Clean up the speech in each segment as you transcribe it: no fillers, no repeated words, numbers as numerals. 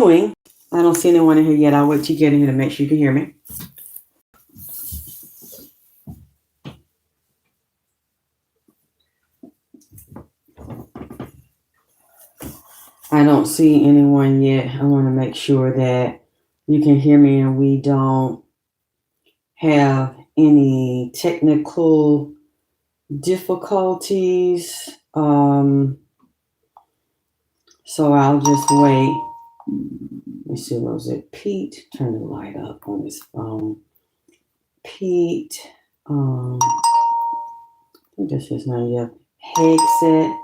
I don't see anyone in here yet. I'll wait till you get in here to make sure you can hear me. I don't see anyone yet. I want to make sure that you can hear me and we don't have any technical difficulties. So I'll just wait. Let me see, what was it? Pete, turn the light up on his phone. Pete, I think that's his name, yeah. Hegseth.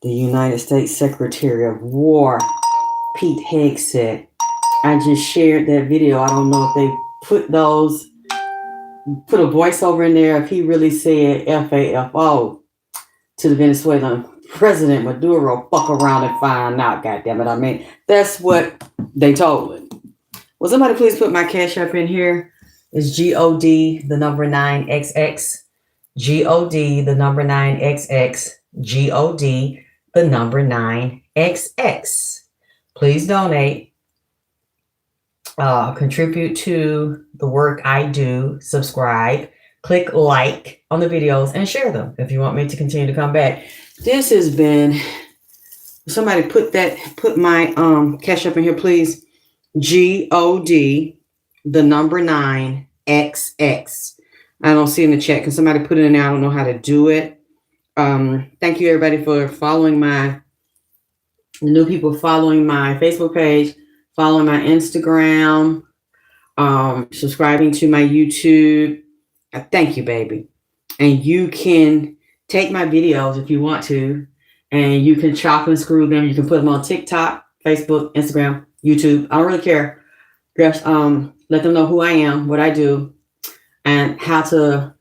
The United States Secretary of War, Pete Hegseth. I just shared that video. I don't know if they put a voiceover in there, if he really said FAFO to the Venezuelan President Maduro. Fuck around and find out, goddammit. I mean, that's what they told him. Will somebody please put my cash up in here? It's GOD, the number 9XX. GOD, the number 9XX. GOD, the number 9XX. Please donate. Contribute to the work I do. Subscribe. Click like on the videos and share them if you want me to continue to come back. This has been, somebody put my cash up in here, please. GOD, the number 9XX. I don't see in the chat. Can somebody put it in there? I don't know how to do it. Thank you everybody for following the new people following my Facebook page, following my Instagram, subscribing to my YouTube. Thank you, baby. And you can take my videos if you want to, and you can chop and screw them. You can put them on TikTok, Facebook, Instagram, YouTube. I don't really care. Just let them know who I am, what I do, and how to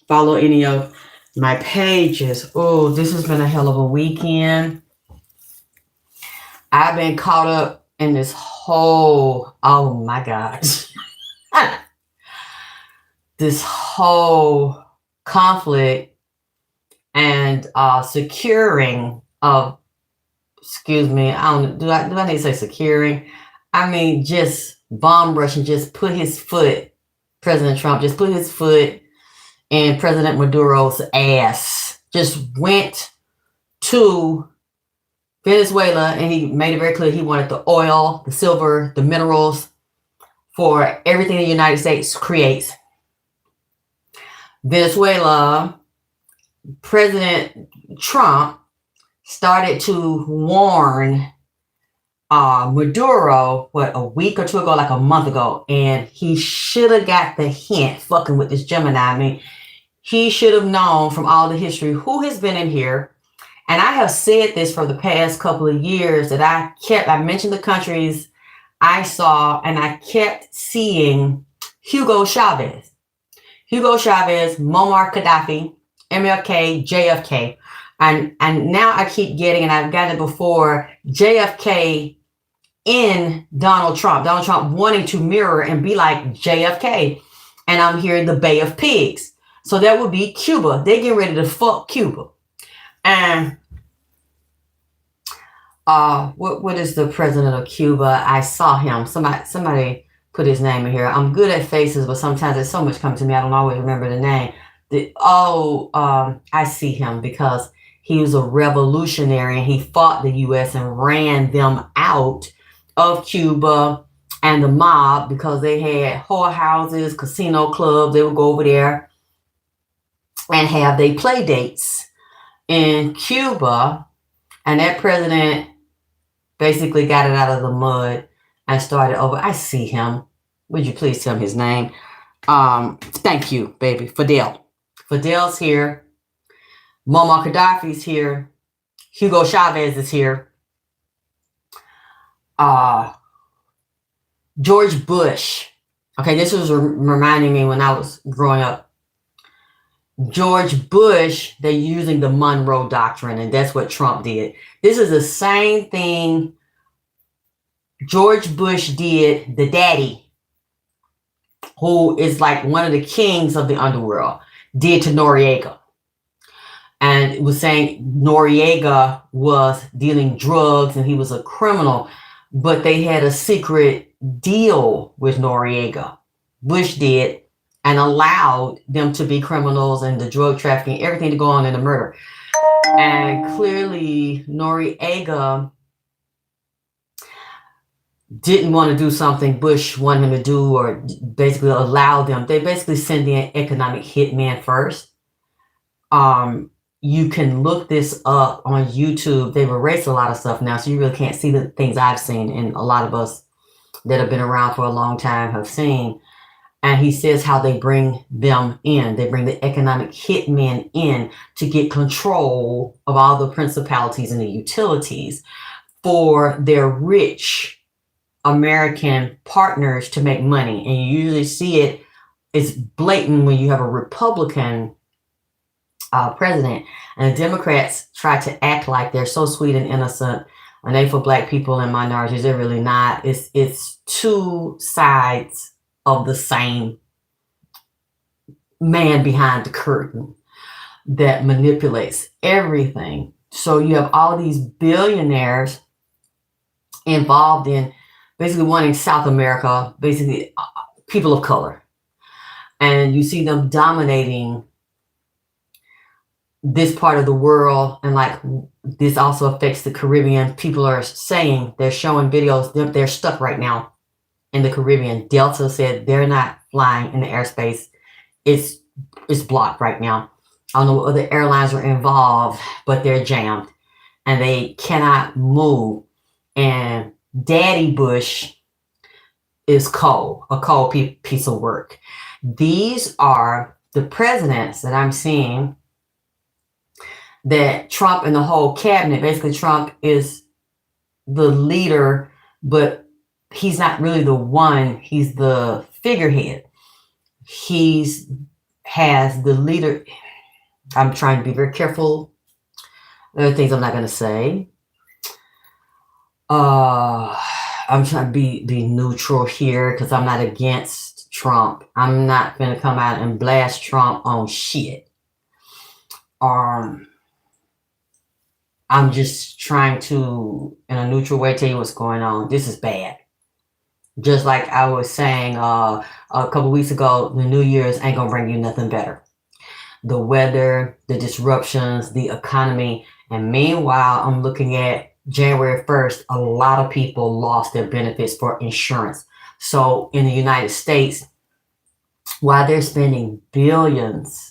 follow any of my pages. Oh, this has been a hell of a weekend. I've been caught up in this whole, oh my gosh, this whole conflict and securing of, excuse me, I don't, do I need to say securing? I mean, just bomb rushing, just put his foot, President Trump just put his foot in President Maduro's ass. Just went to Venezuela and he made it very clear he wanted the oil, the silver, the minerals for everything the United States creates. Venezuela, President Trump started to warn Maduro, a week or two ago, like a month ago, and he should have got the hint fucking with this Gemini. I mean, he should have known from all the history who has been in here. And I have said this for the past couple of years that I mentioned the countries I saw, and I kept seeing Hugo Chavez, Muammar Gaddafi, MLK, JFK. And now I keep getting, and I've gotten it before, JFK in Donald Trump wanting to mirror and be like JFK. And I'm hearing the Bay of Pigs. So that would be Cuba. They get ready to fuck Cuba. And what is the president of Cuba? I saw him. Somebody put his name in here. I'm good at faces, but sometimes there's so much coming to me, I don't always remember the name. I see him because he was a revolutionary and he fought the U.S. and ran them out of Cuba and the mob because they had whorehouses, casino clubs. They would go over there and have they play dates in Cuba. And that president basically got it out of the mud and started over. I see him. Would you please tell me his name? Thank you, baby. Fidel. Fidel's here. Muammar Gaddafi's here. Hugo Chavez is here. George Bush. Okay, this was reminding me when I was growing up. George Bush, they're using the Monroe Doctrine, and that's what Trump did. This is the same thing George Bush did, the daddy, who is like one of the kings of the underworld, did to Noriega. and it was saying Noriega was dealing drugs and he was a criminal, but they had a secret deal with Noriega. Bush did, and allowed them to be criminals and the drug trafficking, everything to go on in the murder. And clearly Noriega didn't want to do something Bush wanted him to do, or basically allow them. They basically send in economic hitman first. You can look this up on YouTube. They've erased a lot of stuff now, so you really can't see the things I've seen, and a lot of us that have been around for a long time have seen. And he says how they bring them in. They bring the economic hitmen in to get control of all the principalities and the utilities for their rich American partners to make money. And you usually see it's blatant when you have a Republican president, and the Democrats try to act like they're so sweet and innocent, and they for black people and minorities. They're really not. It's two sides of the same man behind the curtain that manipulates everything. So you have all these billionaires involved in basically wanting South America, basically people of color, and you see them dominating this part of the world. And like, this also affects the Caribbean. People are saying, they're showing videos, they're stuck right now in the Caribbean. Delta said they're not flying in the airspace. It's blocked right now. I don't know what other airlines are involved, but they're jammed and they cannot move. And Daddy Bush is a cold piece of work. These are the presidents that I'm seeing that Trump and the whole cabinet, basically Trump is the leader, but he's not really the one. He's the figurehead. Has the leader. I'm trying to be very careful. There are things I'm not going to say. I'm trying to be neutral here because I'm not against Trump. I'm not going to come out and blast Trump on shit. I'm just trying to, in a neutral way, tell you what's going on. This is bad. Just like I was saying a couple weeks ago, the New Year's ain't going to bring you nothing better. The weather, the disruptions, the economy. And meanwhile, I'm looking at January 1st, a lot of people lost their benefits for insurance. So in the United States, while they're spending billions,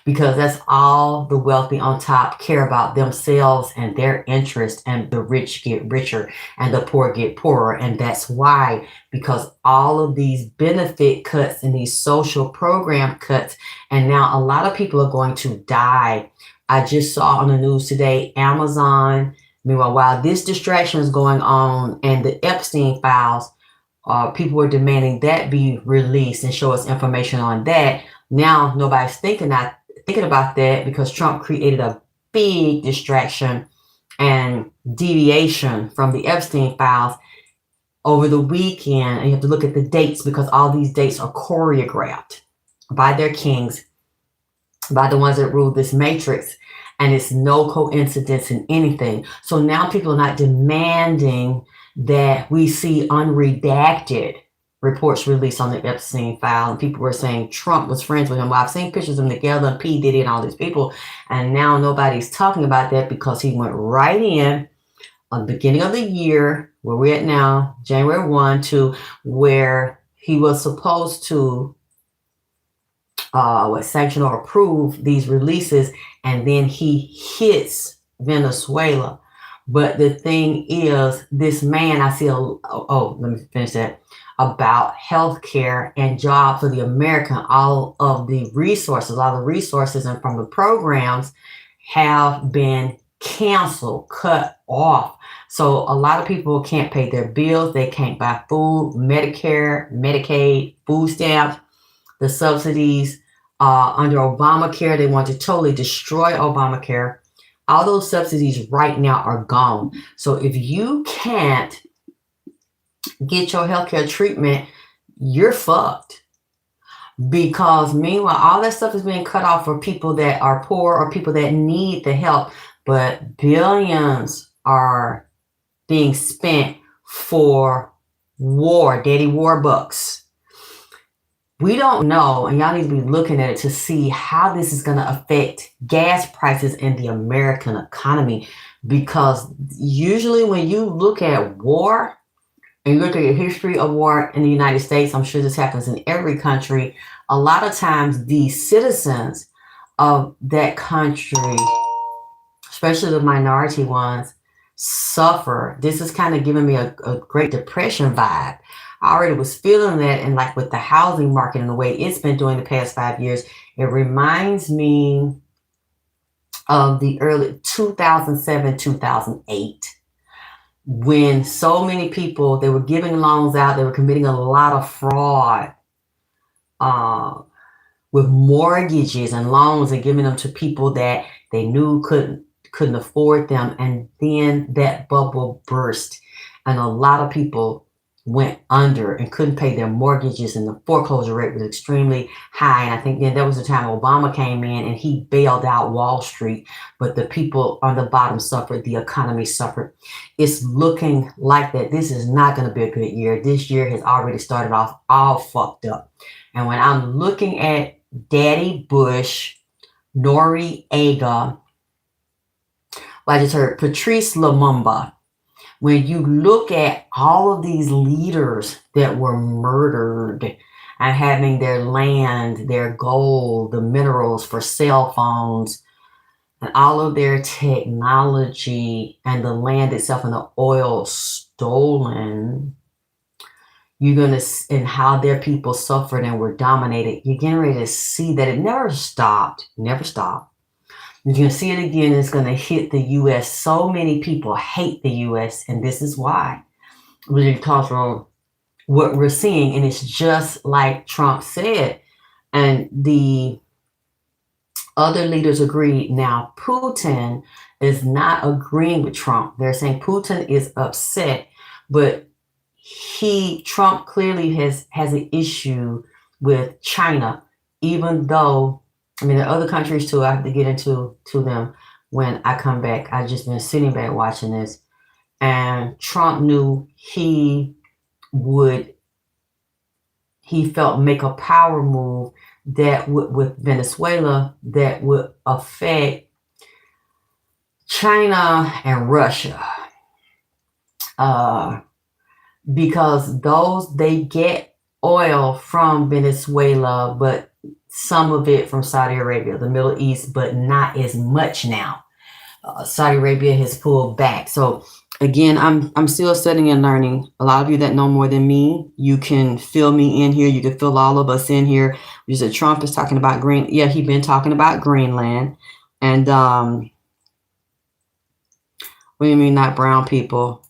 because that's all the wealthy on top care about, themselves and their interest, and the rich get richer and the poor get poorer. And that's why, because all of these benefit cuts and these social program cuts, and now a lot of people are going to die. I just saw on the news today, Amazon, meanwhile, while this distraction is going on and the Epstein files, people were demanding that be released and show us information on that. Now nobody's thinking about that because Trump created a big distraction and deviation from the Epstein files over the weekend. And you have to look at the dates because all these dates are choreographed by their kings, by the ones that rule this matrix. And it's no coincidence in anything. So now people are not demanding that we see unredacted reports released on the Epstein file. And people were saying Trump was friends with him. Well, I've seen pictures of them together, and P. Diddy and all these people. And now nobody's talking about that because he went right in on the beginning of the year, where we're at now, January 1, to where he was supposed to sanction or approve these releases. And then he hits Venezuela. But the thing is, this man, I see, let me finish that, about healthcare and jobs for the American, all of the resources and from the programs have been canceled, cut off. So a lot of people can't pay their bills. They can't buy food, Medicare, Medicaid, food stamps, the subsidies under Obamacare. They want to totally destroy Obamacare. All those subsidies right now are gone. So if you can't get your healthcare treatment, you're fucked. Because meanwhile, all that stuff is being cut off for people that are poor or people that need the help. But billions are being spent for war, daddy war bucks. We don't know, and y'all need to be looking at it to see how this is going to affect gas prices in the American economy. Because usually when you look at war and you look at the history of war in the United States, I'm sure this happens in every country, a lot of times the citizens of that country, especially the minority ones, suffer. This is kind of giving me a Great Depression vibe. I already was feeling that, and like with the housing market and the way it's been doing the past 5 years, it reminds me of the early 2007, 2008, when so many people, they were giving loans out, they were committing a lot of fraud with mortgages and loans and giving them to people that they knew couldn't afford them. And then that bubble burst, and a lot of people went under and couldn't pay their mortgages, and the foreclosure rate was extremely high. And I think then that was the time Obama came in and he bailed out Wall Street, but the people on the bottom suffered, the economy suffered. It's looking like that this is not going to be a good year. This year has already started off all fucked up. And when I'm looking at Daddy Bush, Noriega, I just heard Patrice Lumumba, when you look at all of these leaders that were murdered and having their land, their gold, the minerals for cell phones, and all of their technology and the land itself and the oil stolen, you're going to, and how their people suffered and were dominated, you're getting ready to see that it never stopped, never stopped. You're going to see it again. It's going to hit the U.S. So many people hate the U.S., and this is why. Because of what we're seeing, and it's just like Trump said, and the other leaders agreed. Now, Putin is not agreeing with Trump. They're saying Putin is upset, but Trump clearly has an issue with China, even though, I mean, there are other countries too. I have to get into them when I come back. I've just been sitting back watching this, and Trump knew he felt make a power move that would, with Venezuela, that would affect China and Russia. Because they get oil from Venezuela, but some of it from Saudi Arabia, the Middle East, but not as much now. Saudi Arabia has pulled back. So again, I'm still studying and learning. A lot of you that know more than me, you can fill me in here. You can fill all of us in here. You said Trump is talking about Yeah, he's been talking about Greenland. And what do you mean not brown people?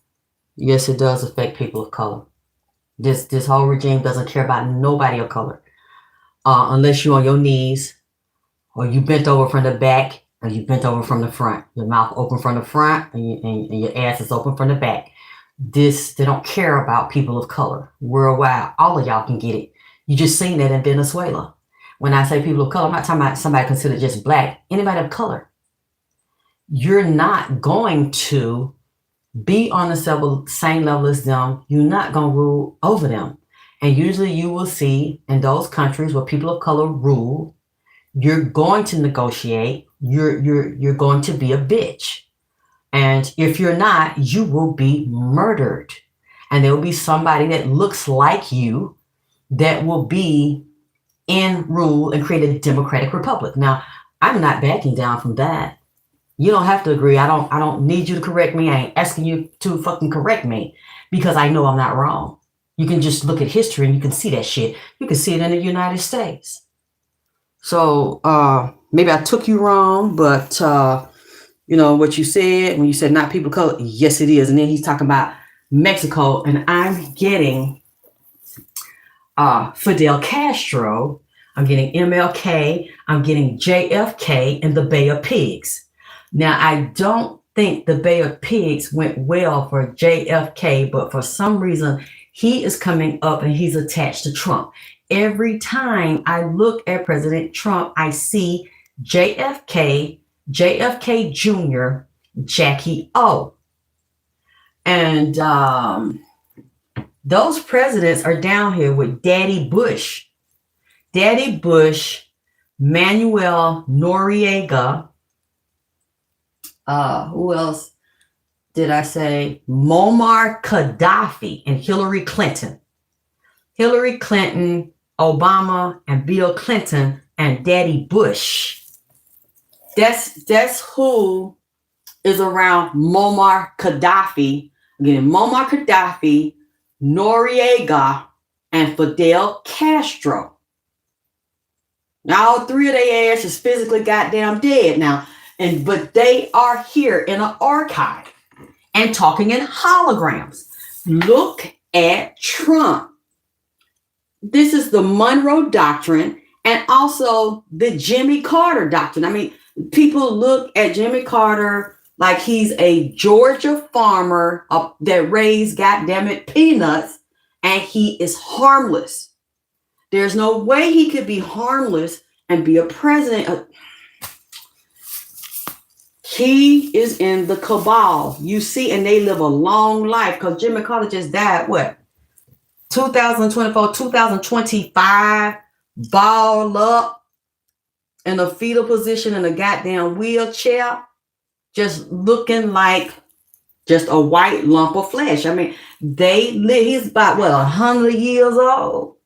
Yes, it does affect people of color. This whole regime doesn't care about nobody of color. Unless you're on your knees, or you bent over from the back, or you bent over from the front. Your mouth open from the front, and your ass is open from the back. They don't care about people of color worldwide. All of y'all can get it. You just seen that in Venezuela. When I say people of color, I'm not talking about somebody considered just black. Anybody of color. You're not going to be on the same level as them. You're not going to rule over them. And usually you will see in those countries where people of color rule, you're going to negotiate. You're going to be a bitch. And if you're not, you will be murdered. And there will be somebody that looks like you that will be in rule and create a democratic republic. Now, I'm not backing down from that. You don't have to agree. I don't need you to correct me. I ain't asking you to fucking correct me, because I know I'm not wrong. You can just look at history and you can see that shit. You can see it in the United States. So maybe I took you wrong, but what you said when you said not people of color, yes it is. And then he's talking about Mexico, and I'm getting Fidel Castro, I'm getting MLK, I'm getting JFK, and the Bay of Pigs. Now, I don't think the Bay of Pigs went well for JFK, but for some reason, he is coming up and he's attached to Trump. every time I look at President Trump, I see JFK, JFK Jr., Jackie O. And those presidents are down here with Daddy Bush. Daddy Bush, Manuel Noriega. Who else did I say? Muammar Gaddafi and Hillary Clinton. Hillary Clinton, Obama, and Bill Clinton, and Daddy Bush. That's who is around Muammar Gaddafi. Again, Muammar Gaddafi, Noriega, and Fidel Castro. Now, all three of their asses is physically goddamn dead now. But they are here in an archive and talking in holograms. Look at Trump. This is the Monroe Doctrine and also the Jimmy Carter Doctrine. I mean, people look at Jimmy Carter like he's a Georgia farmer that raised, goddammit, peanuts, and he is harmless. There's no way he could be harmless and be a president. He is in the cabal. You see, and they live a long life because Jimmy Carter just died, what? 2024, 2025, balled up in a fetal position in a goddamn wheelchair, just looking like just a white lump of flesh. I mean, he's about, 100 years old.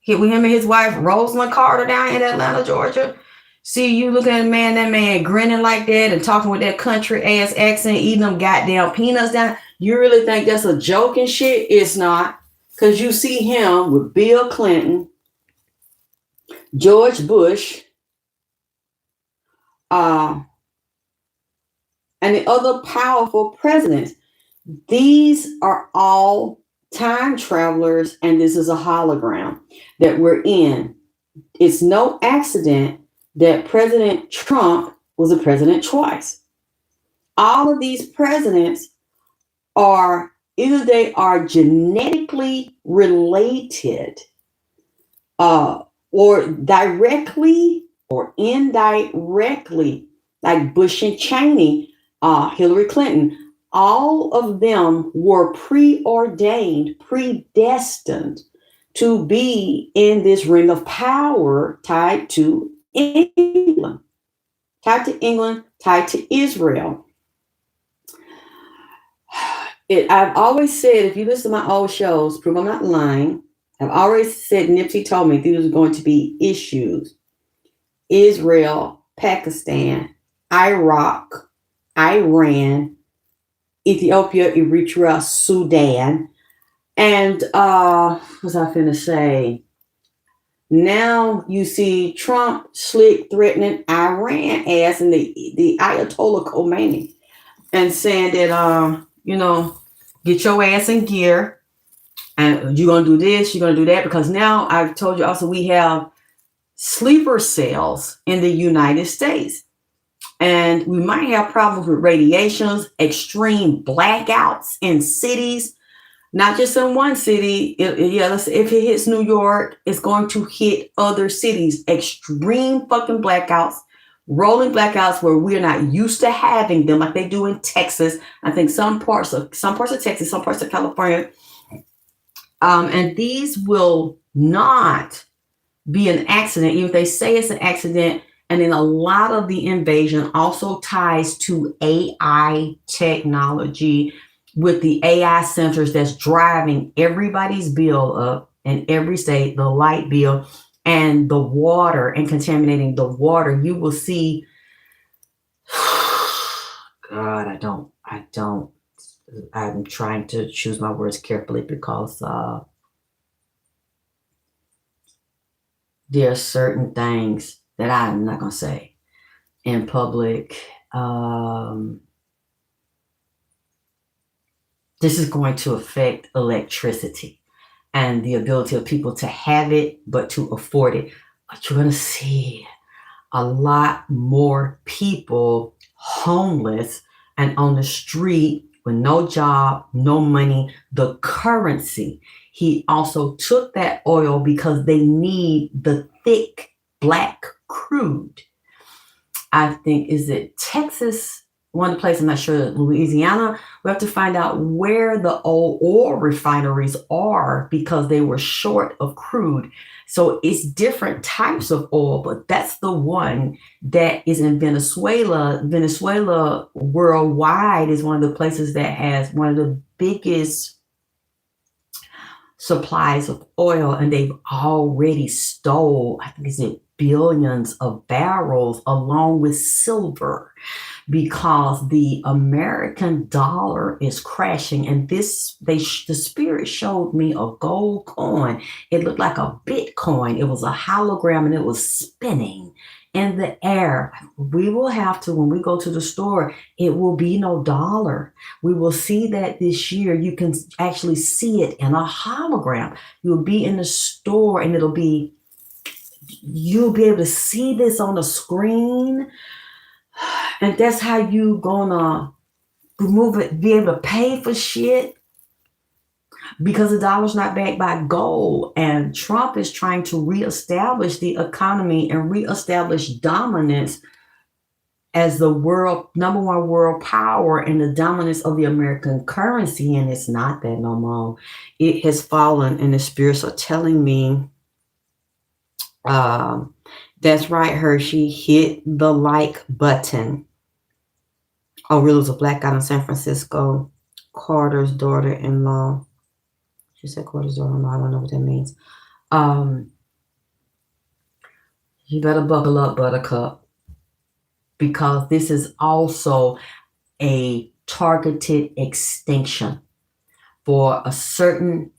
Here with him and his wife, Rosalind Carter, down in Atlanta, Georgia. See you looking at that man grinning like that and talking with that country ass accent, eating them goddamn peanuts down. You really think that's a joke and shit? It's not. Because you see him with Bill Clinton, George Bush, and the other powerful presidents. These are all time travelers, and this is a hologram that we're in. It's no accident that President Trump was a president twice. All of these presidents are either they are genetically related or directly or indirectly, like Bush and Cheney, Hillary Clinton. All of them were preordained, predestined to be in this ring of power tied to England, tied to Israel. I've always said, if you listen to my old shows, prove I'm not lying, I've always said, Nipsey told me these are going to be issues. Israel, Pakistan, Iraq, Iran, Ethiopia, Eritrea, Sudan, and what was I finna say? Now you see Trump slick threatening Iran ass and the Ayatollah Khomeini and saying that, get your ass in gear and you're going to do this, you're going to do that. Because now I've told you also we have sleeper cells in the United States. And we might have problems with radiations, extreme blackouts in cities. Not just in one city. If it hits New York, it's going to hit other cities. Extreme fucking blackouts, rolling blackouts where we're not used to having them, like they do in Texas. I think some parts of Texas, some parts of California. And these will not be an accident, even if they say it's an accident. And then a lot of the invasion also ties to AI technology, with the AI centers that's driving everybody's bill up in every state, the light bill and the water, and contaminating the water. You will see, God, I'm trying to choose my words carefully because there are certain things that I'm not going to say in public. This is going to affect electricity and the ability of people to have it, but to afford it. But you're going to see a lot more people homeless and on the street with no job, no money, the currency. He also took that oil because they need the thick black crude. I think, is it Texas? One place, I'm not sure, Louisiana. We have to find out where the old oil refineries are because they were short of crude. So it's different types of oil, but that's the one that is in Venezuela. Venezuela worldwide is one of the places that has one of the biggest supplies of oil, and they've already stole, I think it's billions of barrels along with silver, because the American dollar is crashing. And the spirit showed me a gold coin. It looked like a Bitcoin. It was a hologram and it was spinning in the air. We will have to, when we go to the store, it will be no dollar. We will see that this year. You can actually see it in a hologram. You'll be in the store and you'll be able to see this on the screen. And that's how you gonna remove it, be able to pay for shit, because the dollar's not backed by gold. And Trump is trying to reestablish the economy and reestablish dominance as the number one world power, and the dominance of the American currency. And it's not that no more. It has fallen, and the spirits are telling me, that's right, Hershey, hit the like button. Oh, really? It was a black guy in San Francisco. Carter's daughter-in-law. She said Carter's daughter-in-law. I don't know what that means. You better buckle up, Buttercup, because this is also a targeted extinction for certain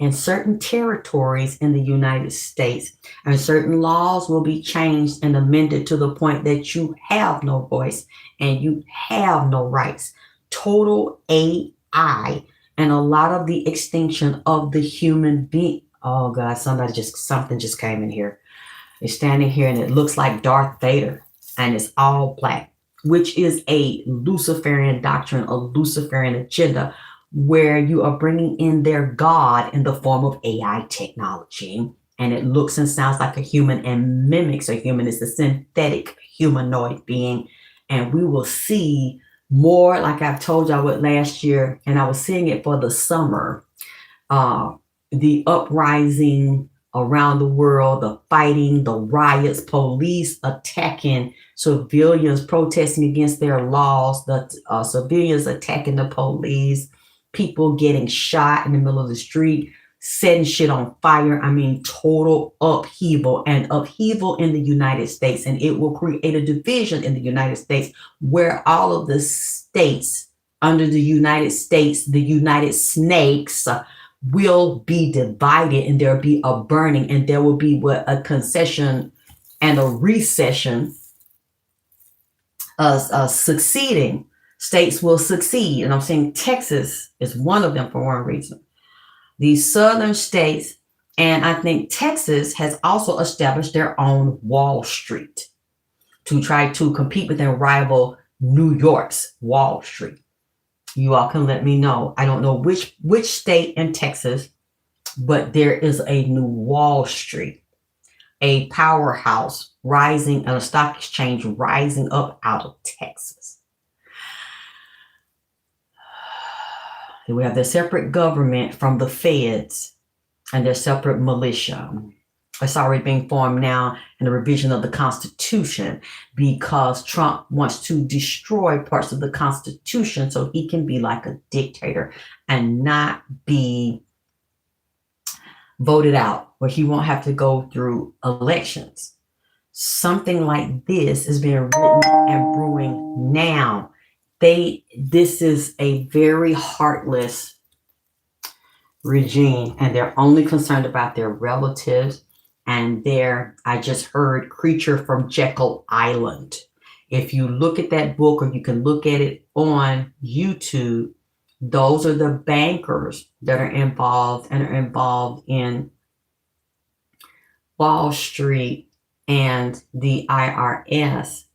territories in the United States. And certain laws will be changed and amended to the point that you have no voice and you have no rights. Total AI and a lot of the extinction of the human being. Oh God, something just came in here. It's standing here and it looks like Darth Vader, and it's all black, which is a Luciferian doctrine, a Luciferian agenda, where you are bringing in their God in the form of AI technology. And it looks and sounds like a human and mimics a human. It's a synthetic humanoid being. And we will see more, like I've told y'all what last year, and I was seeing it for the summer, the uprising around the world, the fighting, the riots, police attacking civilians protesting against their laws, the civilians attacking the police, people getting shot in the middle of the street, setting shit on fire. I mean, total upheaval in the United States. And it will create a division in the United States where all of the states under the United States, the United Snakes, will be divided, and there'll be a burning, and there will be a concession and a recession. Succeeding states will succeed. And I'm saying Texas is one of them for one reason. These southern states, and I think Texas has also established their own Wall Street to try to compete with and rival New York's Wall Street. You all can let me know. I don't know which state in Texas, but there is a new Wall Street, a powerhouse rising, and a stock exchange rising up out of Texas. And we have their separate government from the feds and their separate militia. It's already being formed now in the revision of the Constitution, because Trump wants to destroy parts of the Constitution so he can be like a dictator and not be voted out, where he won't have to go through elections. Something like this is being written and brewing now. This is a very heartless regime, and they're only concerned about their relatives and I just heard Creature from Jekyll Island. If you look at that book, or you can look at it on YouTube, those are the bankers that are involved in Wall Street and the IRS.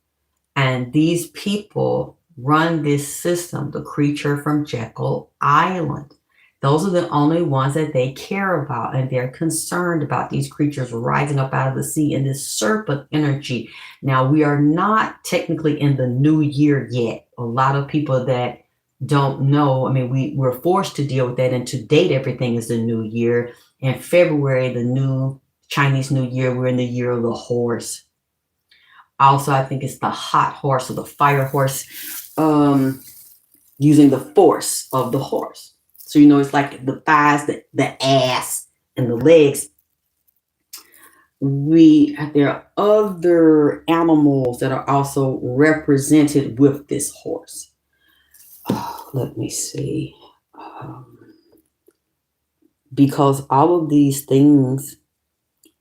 And these people, run this system, the creature from Jekyll Island. Those are the only ones that they care about, and they're concerned about these creatures rising up out of the sea in this serpent energy. Now, we are not technically in the new year yet. A lot of people that don't know, I mean, we're forced to deal with that, and to date, everything is the new year. In February, the new Chinese New Year, we're in the year of the horse. Also, I think it's the hot horse or the fire horse, using the force of the horse. So, it's like the thighs, the ass, and the legs. There are other animals that are also represented with this horse. Let me see. Because all of these things,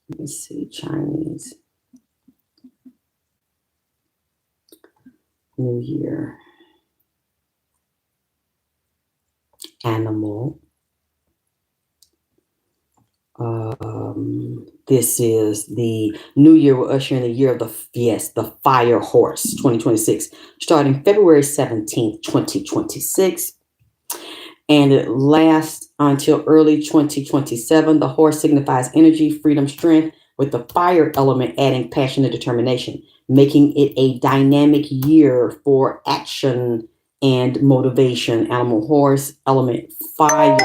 let me see, Chinese New Year. Animal. This is the new year. We're ushering the year of the fire horse 2026, starting February 17th, 2026. And it lasts until early 2027. The horse signifies energy, freedom, strength, with the fire element adding passion and determination, making it a dynamic year for action and motivation. Animal horse, element fire.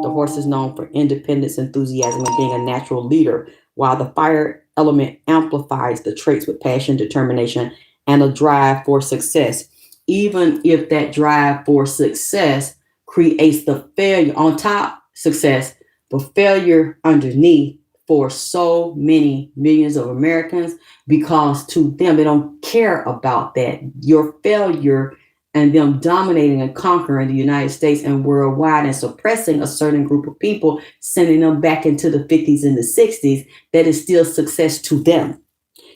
The horse is known for independence, enthusiasm, and being a natural leader, while the fire element amplifies the traits with passion, determination, and a drive for success. Even if that drive for success creates the failure on top, success, but failure underneath for so many millions of Americans, because to them, they don't care about that. Your failure and them dominating and conquering the United States and worldwide and suppressing a certain group of people, sending them back into the 50s and the 60s, that is still success to them.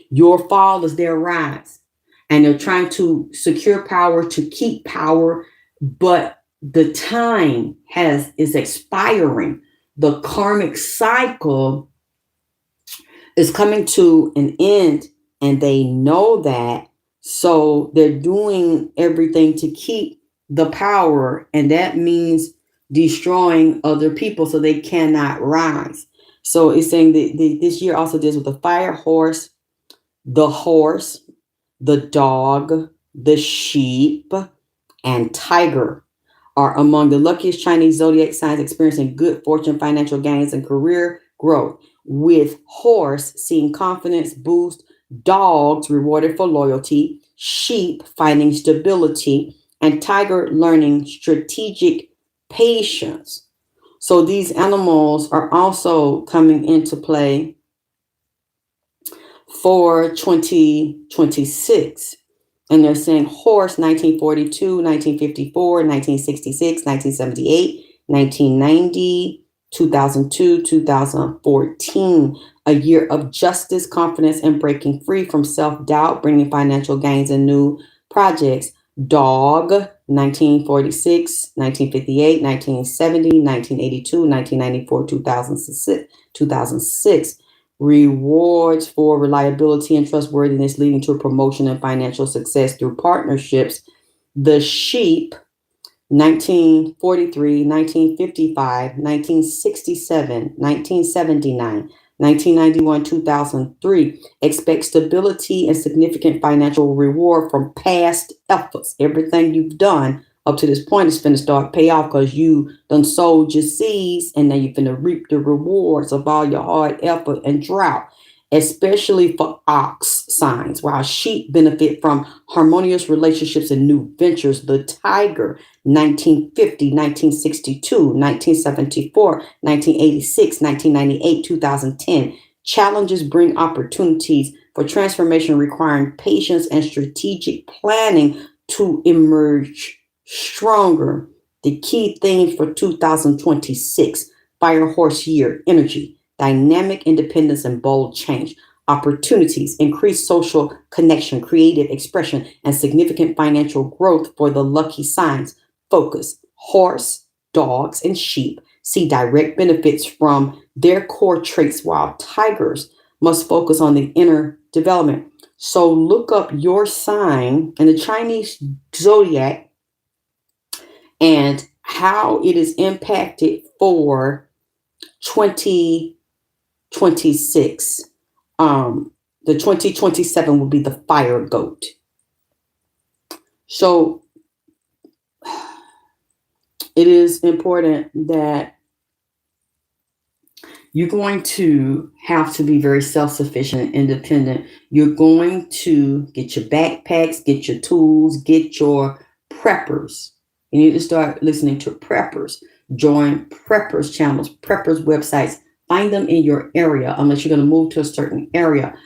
Your fall is their rise. And they're trying to secure power to keep power, but the time is expiring. The karmic cycle is coming to an end, and they know that. So they're doing everything to keep the power, and that means destroying other people so they cannot rise. So it's saying that this year also deals with the fire horse, the dog, the sheep, and tiger are among the luckiest Chinese zodiac signs experiencing good fortune, financial gains, and career growth, with horse seeing confidence boost, dogs rewarded for loyalty, sheep finding stability, and tiger learning strategic patience. So these animals are also coming into play for 2026. And they're saying horse 1942, 1954, 1966, 1978, 1990, 2002, 2014. A year of justice, confidence, and breaking free from self-doubt, bringing financial gains and new projects. Dog 1946, 1958, 1970, 1982, 1994, 2006. Rewards for reliability and trustworthiness, leading to a promotion and financial success through partnerships. The sheep 1943, 1955, 1967, 1979, 1991, 2003. Expect stability and significant financial reward from past efforts. Everything you've done up to this point is finna start pay off, because you done sowed your seeds, and now you're finna reap the rewards of all your hard effort and drought, especially for ox signs, while sheep benefit from harmonious relationships and new ventures. The tiger 1950, 1962, 1974, 1986, 1998, 2010. Challenges bring opportunities for transformation requiring patience and strategic planning to emerge stronger. The key themes for 2026: fire horse year, energy, dynamic independence, and bold change. Opportunities: increased social connection, creative expression, and significant financial growth for the lucky signs. Focus: horse, dogs, and sheep see direct benefits from their core traits, while tigers must focus on the inner development. So look up your sign and the Chinese zodiac and how it is impacted for 2026. The 2027 will be the fire goat. So it is important that you're going to have to be very self-sufficient and independent. You're going to get your backpacks, get your tools, get your preppers. You need to start listening to preppers. Join preppers channels, preppers websites. Find them in your area unless you're going to move to a certain area,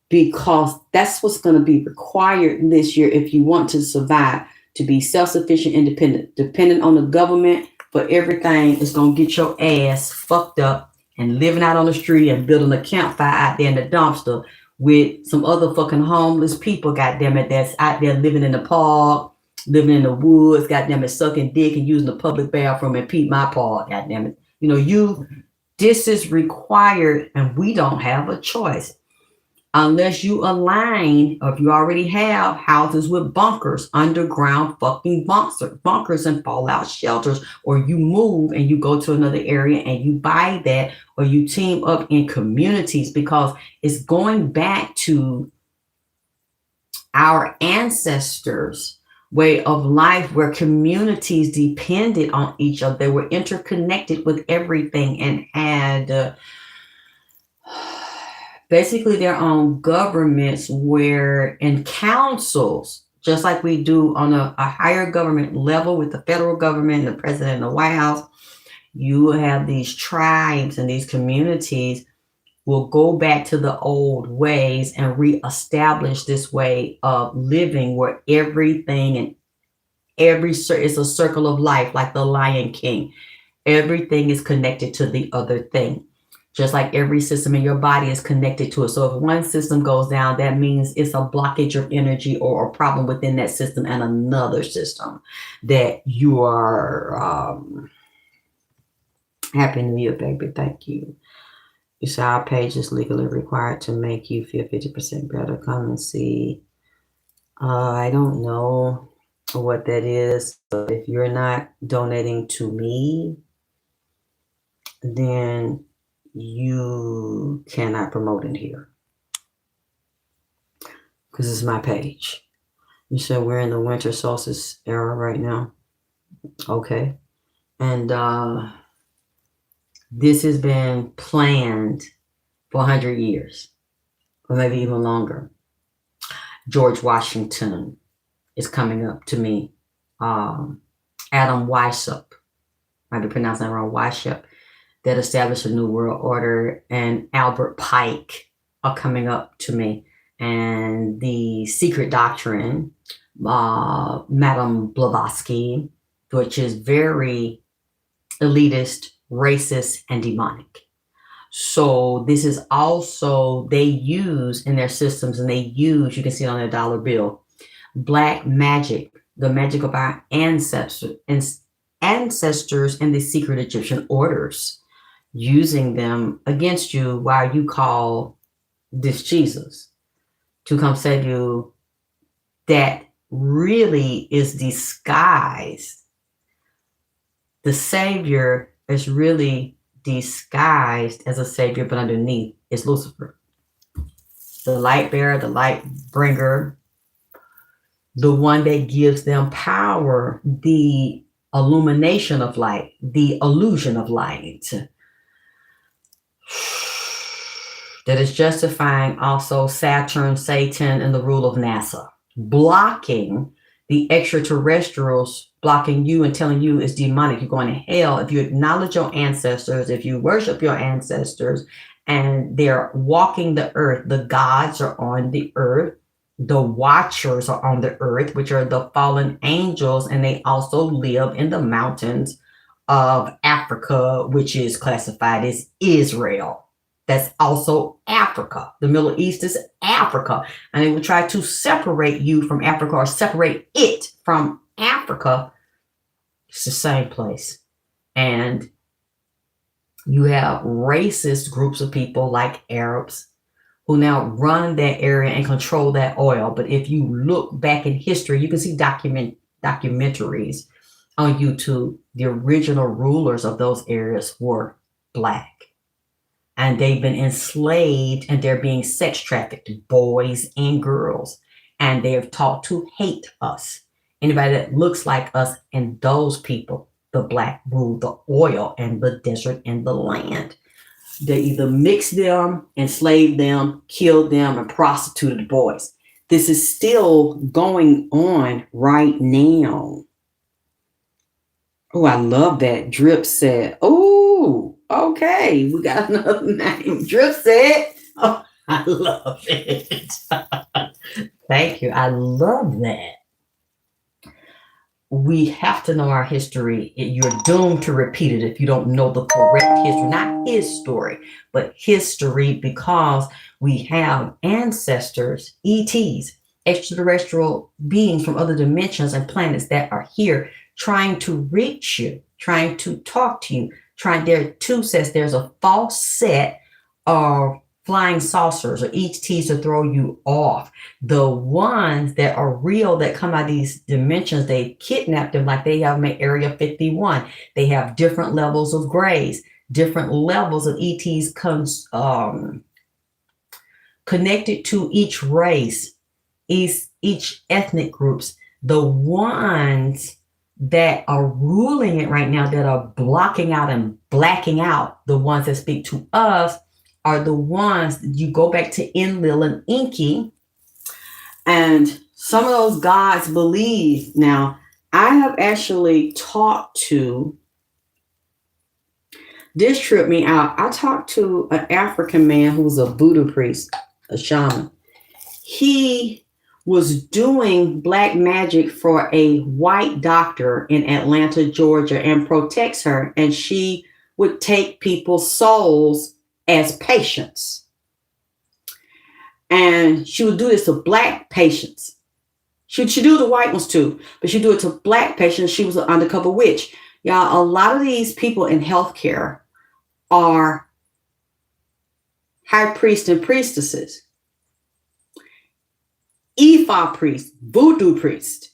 because that's what's going to be required this year if you want to survive, to be self-sufficient, independent. Dependent on the government for everything is going to get your ass fucked up and living out on the street and building a campfire out there in the dumpster with some other fucking homeless people, goddamn it, that's out there living in the park, living in the woods, goddamn it, sucking dick and using the public bathroom and Pete my park, goddamn it. You know, this is required and we don't have a choice. Unless you align, or if you already have houses with bunkers, underground fucking bunkers and fallout shelters, or you move and you go to another area and you buy that, or you team up in communities, because it's going back to our ancestors' way of life where communities depended on each other. They were interconnected with everything and had basically their own governments and councils, just like we do on a higher government level with the federal government, the president, and the White House. You have these tribes and these communities will go back to the old ways and reestablish this way of living where everything and it's a circle of life, like the Lion King. Everything is connected to the other thing. Just like every system in your body is connected to it. So if one system goes down, that means it's a blockage of energy or a problem within that system and another system that you are Happy New Year, baby. Thank you. You say our page is legally required to make you feel 50% better. Come and see. I don't know what that is. But if you're not donating to me, then you cannot promote in here because it's my page. You said we're in the winter solstice era right now. Okay. And this has been planned for 100 years or maybe even longer. George Washington is coming up to me. Adam Weishaupt, might be pronouncing that wrong, Weishaupt, that established a new world order, and Albert Pike are coming up to me. And the Secret Doctrine, Madame Blavatsky, which is very elitist, racist, and demonic. So this is also, they use in their systems, and they use, you can see it on their dollar bill, black magic, the magic of our ancestors and the secret Egyptian orders, using them against you while you call this Jesus to come save you, that really is disguised. The Savior is really disguised as a Savior, but underneath is Lucifer, the light bearer, the light bringer, the one that gives them power, the illumination of light, the illusion of light, that is justifying also Saturn, Satan, and the rule of NASA, blocking the extraterrestrials, blocking you and telling you it's demonic, you're going to hell. If you acknowledge your ancestors, if you worship your ancestors, and they're walking the earth, the gods are on the earth, the watchers are on the earth, which are the fallen angels, and they also live in the mountains of Africa, which is classified as Israel. That's also Africa. The Middle East is Africa. And they will try to separate you from Africa or separate it from Africa. It's the same place. And you have racist groups of people like Arabs who now run that area and control that oil. But if you look back in history, you can see documentaries on YouTube. The original rulers of those areas were Black. And they've been enslaved and they're being sex trafficked, boys and girls. And they have taught to hate us. Anybody that looks like us, and those people, the Black, rule the oil and the desert and the land. They either mixed them, enslaved them, killed them, and prostituted the boys. This is still going on right now. Oh, I love that. Drip said, oh, okay, we got another name. Drip said, oh, I love it. Thank you. I love that. We have to know our history. You're doomed to repeat it if you don't know the correct history, not his story, but history, because we have ancestors, ETs, extraterrestrial beings from other dimensions and planets that are here trying to reach you, trying to talk to you, there are two sets. There's a false set of flying saucers or ETs to throw you off. The ones that are real, that come out of these dimensions, they kidnap them, like they have them at Area 51. They have different levels of grays, different levels of ETs connected to each race, each ethnic groups. The ones that are ruling it right now, that are blocking out and blacking out the ones that speak to us, are the ones that you go back to Enlil and Enki. And some of those gods believe. Now, I have actually talked to, this tripped me out. I talked to an African man who was a voodoo priest, a shaman. He was doing black magic for a white doctor in Atlanta, Georgia, and protects her. And she would take people's souls as patients. And she would do this to black patients. She do the white ones too, but she do it to black patients. She was an undercover witch. Y'all, a lot of these people in healthcare are high priests and priestesses, Ifa priests, voodoo priests.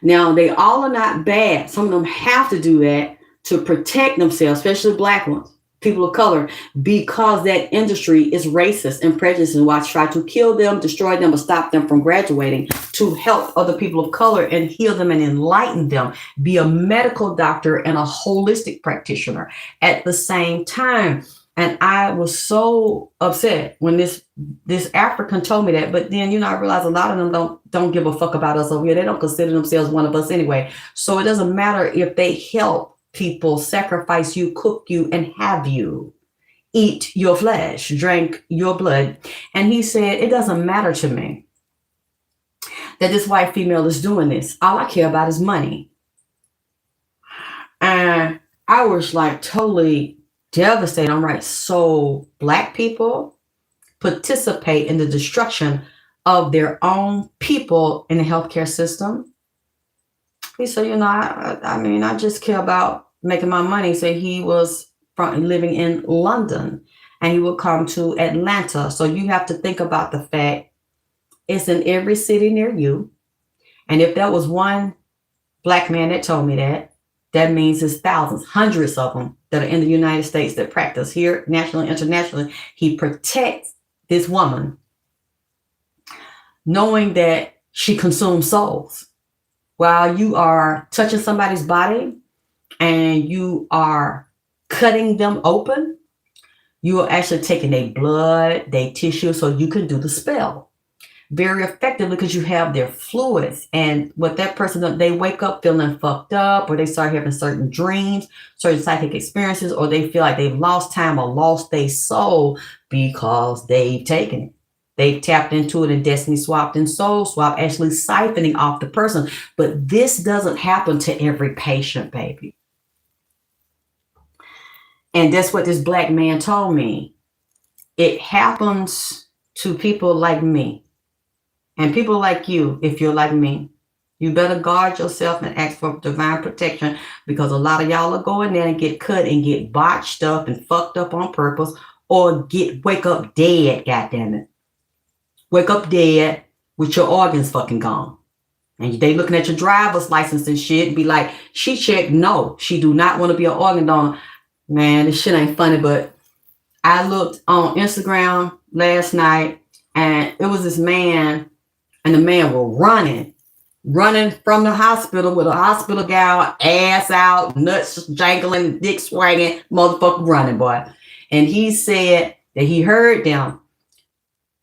Now, they all are not bad. Some of them have to do that to protect themselves, especially black ones, people of color, because that industry is racist and prejudiced and will try to kill them, destroy them, or stop them from graduating to help other people of color and heal them and enlighten them, be a medical doctor and a holistic practitioner at the same time. And I was so upset when this African told me that. But then, I realized a lot of them don't give a fuck about us over here. They don't consider themselves one of us anyway. So it doesn't matter if they help people, sacrifice you, cook you, and have you eat your flesh, drink your blood. And he said, it doesn't matter to me that this white female is doing this. All I care about is money. And I was like totally devastated. I'm right. So black people participate in the destruction of their own people in the healthcare system. He said, I just care about making my money. So he was living in London and he would come to Atlanta. So you have to think about the fact it's in every city near you. And if there was one black man that told me that means it's thousands, hundreds of them that are in the United States that practice here, nationally, internationally. He protects this woman, knowing that she consumes souls. While you are touching somebody's body and you are cutting them open, you are actually taking their blood, their tissue, so you can do the spell very effectively because you have their fluids. And what that person does, they wake up feeling fucked up, or they start having certain dreams, certain psychic experiences, or they feel like they've lost time or lost their soul because they've taken it. They've tapped into it and destiny swapped and soul swap, actually siphoning off the person. But this doesn't happen to every patient, baby. And that's what this black man told me. It happens to people like me. And people like you, if you're like me, you better guard yourself and ask for divine protection, because a lot of y'all are going there and get cut and get botched up and fucked up on purpose, or wake up dead, goddammit. wake up dead with your organs fucking gone. And they looking at your driver's license and shit and be like, she checked. No, she do not want to be an organ donor. Man, this shit ain't funny, but I looked on Instagram last night and it was this man, and the man was running from the hospital with a hospital gown, ass out, nuts jangling, dick swinging, motherfucker running, boy. And he said that he heard them.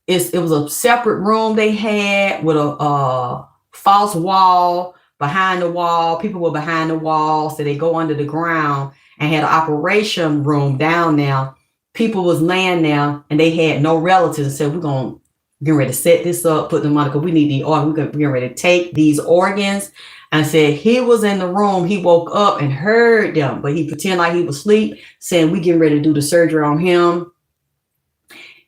It was a separate room they had with a false wall behind the wall. People were behind the wall, so they go under the ground, and had an operation room down there. People was laying there, and they had no relatives, and said, we're going to get ready to set this up, put them on, because we need the organ. We're getting ready to take these organs. And said he was in the room. He woke up and heard them, but he pretended like he was asleep, saying, we getting ready to do the surgery on him.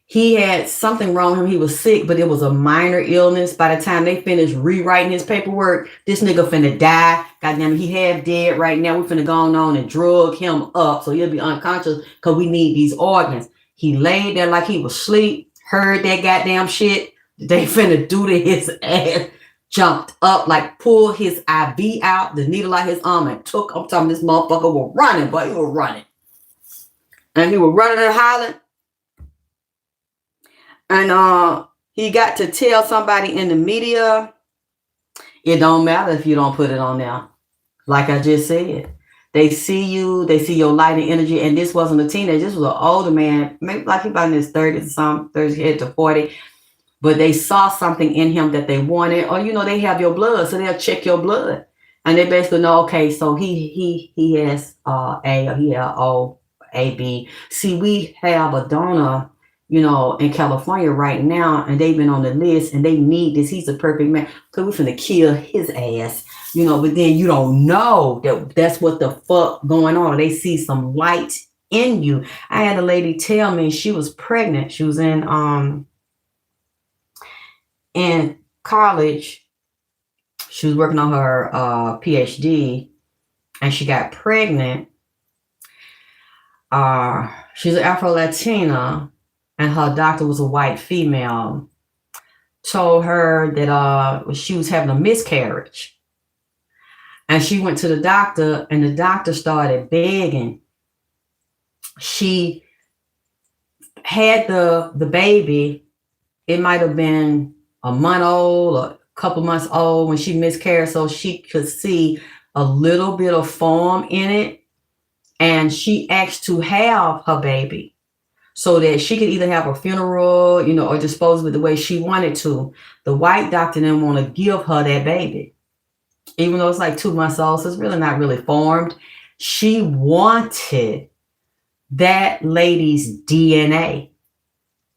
He had something wrong with him. He was sick, but it was a minor illness. By the time they finished rewriting his paperwork, this nigga finna die. Goddamn, he half dead right now. We finna go on and drug him up so he'll be unconscious because we need these organs. He laid there like he was asleep, heard that goddamn shit. They finna do to his ass. Jumped up, like pulled his IV out, the needle out his arm, and took. I'm talking this motherfucker was running, but he was running. And he was running and hollering. And he got to tell somebody in the media, it don't matter if you don't put it on there. Like I just said, they see you, they see your light and energy. And this wasn't a teenager, this was an older man, maybe like he about in his 30s or something, 30 to 40. But they saw something in him that they wanted, or they have your blood, so they'll check your blood, and they basically know, okay, so he has A, or he has O, A, B. See, we have a donor, in California right now, and they've been on the list, and they need this. He's a perfect man, because we're finna kill his ass, But then you don't know that's what the fuck going on. They see some light in you. I had a lady tell me she was pregnant. She was in college. She was working on her PhD, and she got pregnant. She's an Afro-Latina, and her doctor was a white female. Told her that she was having a miscarriage, and she went to the doctor, and the doctor started begging. She had the baby. It might have been a month old or a couple months old when she miscarried, so she could see a little bit of form in it. And she asked to have her baby so that she could either have a funeral, or dispose of it the way she wanted to. The white doctor didn't want to give her that baby, even though it's like 2 months old, so it's really not really formed. She wanted that lady's DNA.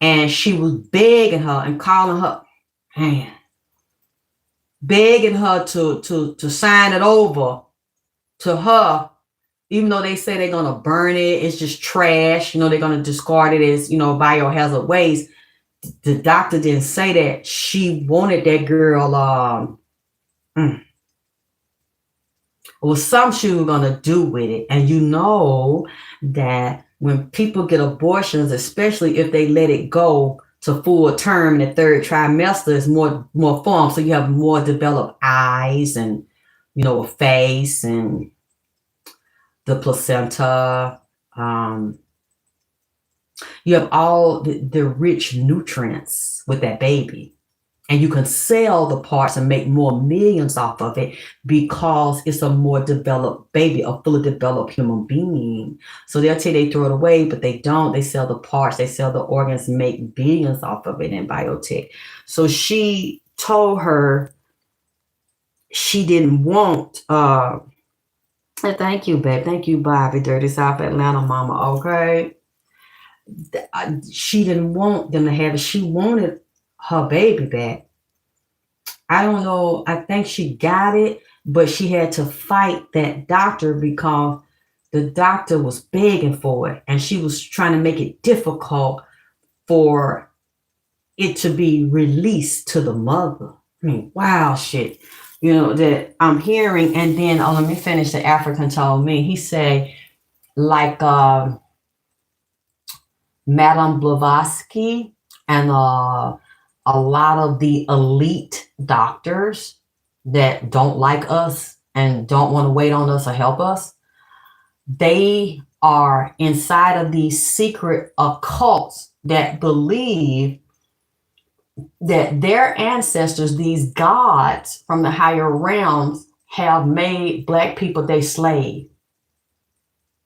And she was begging her and calling her, man, begging her to sign it over to her, even though they say they're going to burn it. It's just trash. They're going to discard it as, biohazard waste. The doctor didn't say that. She wanted that girl. It was something she was going to do with it. And that when people get abortions, especially if they let it go to full term in the third trimester, is more form. So you have more developed eyes and, a face and the placenta. You have all the rich nutrients with that baby. And you can sell the parts and make more millions off of it because it's a more developed baby, a fully developed human being. So they'll tell you they throw it away, but they don't. They sell the parts, they sell the organs, make billions off of it in biotech. So she told her she didn't want, thank you, babe. Thank you, Bobby, Dirty South Atlanta mama, okay? She didn't want them to have it. She wanted her baby back. I don't know. I think she got it, but she had to fight that doctor because the doctor was begging for it, and she was trying to make it difficult for it to be released to the mother. I mean, wow, shit, that I'm hearing. And then, let me finish. The African told me, he said, like Madame Blavatsky and a lot of the elite doctors that don't like us and don't want to wait on us or help us, they are inside of these secret occults that believe that their ancestors, these gods from the higher realms, have made black people their slave.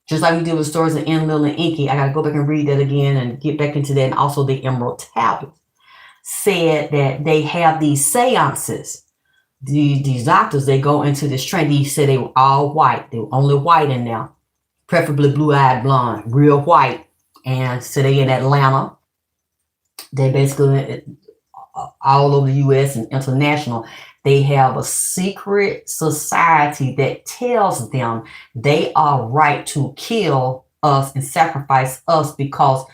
Just like we did with stories of Enlil and Inky. I got to go back and read that again and get back into that. And also the Emerald Tablet said that they have these seances. These doctors, they go into this training. They said they were all white. They were only white in there, preferably blue-eyed blonde, real white. And so they in Atlanta. They basically all over the U.S. and international. They have a secret society that tells them they are right to kill us and sacrifice us because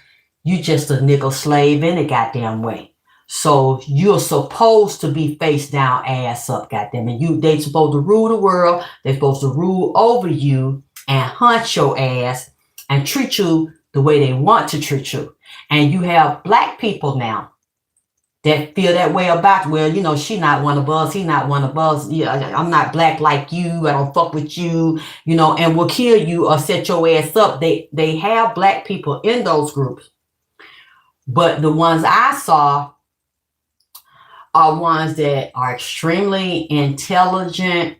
you just a nickel slave any goddamn way. So you're supposed to be face down, ass up, goddamn it. They supposed to rule the world. They're supposed to rule over you and hunt your ass and treat you the way they want to treat you. And you have black people now that feel that way about, well, you know, she not one of us, he not one of us. Yeah, I'm not black like you. I don't fuck with you, you know, and will kill you or set your ass up. They have black people in those groups. But the ones I saw are ones that are extremely intelligent,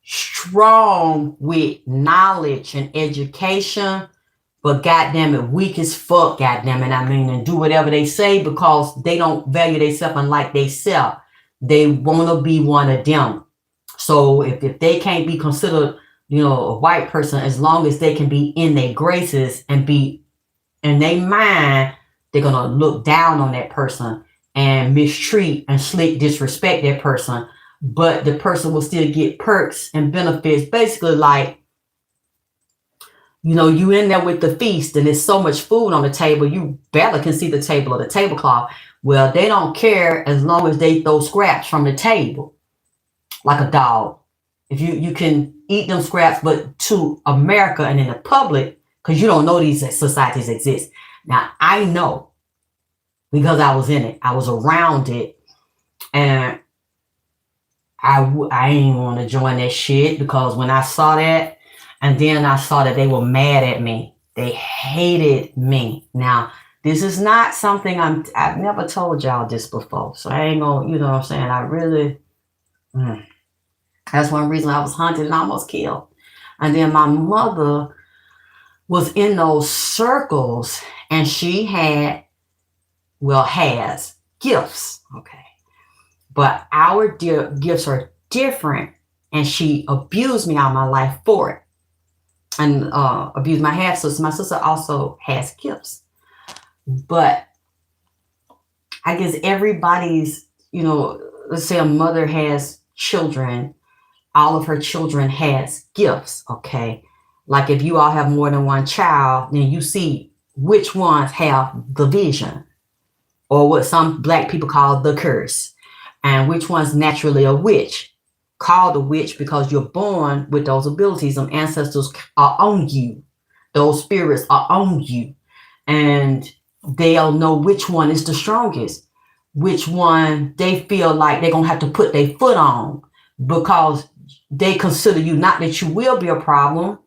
strong with knowledge and education, but goddamn it, weak as fuck, goddamn it, I mean, and do whatever they say because they don't value themselves and like themselves. They want to be one of them. So if they can't be considered, you know, a white person, as long as they can be in their graces and be in their mind, they're going to look down on that person and mistreat and slick disrespect that person. But the person will still get perks and benefits, basically like, you know, you in there with the feast and there's so much food on the table, you barely can see the table or the tablecloth. Well, they don't care as long as they throw scraps from the table, like a dog. If you can eat them scraps, but to America and in the public, because you don't know these societies exist. Now, I know because I was in it. I was around it. And I ain't want to join that shit because when I saw that, and then I saw that they were mad at me. They hated me. Now, this is not something I've never told y'all this before. So I ain't gonna, you know what I'm saying? I really, that's one reason I was hunted and almost killed. And then my mother was in those circles and she has gifts. Okay. But our gifts are different. And she abused me all my life for it. And abused my half sister. My sister also has gifts. But I guess everybody's, you know, let's say a mother has children, all of her children has gifts, okay? Like if you all have more than one child, then you see which ones have the vision, or what some black people call the curse, and which one's naturally a witch. Called a witch because you're born with those abilities. Some ancestors are on you. Those spirits are on you. And they'll know which one is the strongest, which one they feel like they're going to have to put their foot on because they consider you, not that you will be a problem.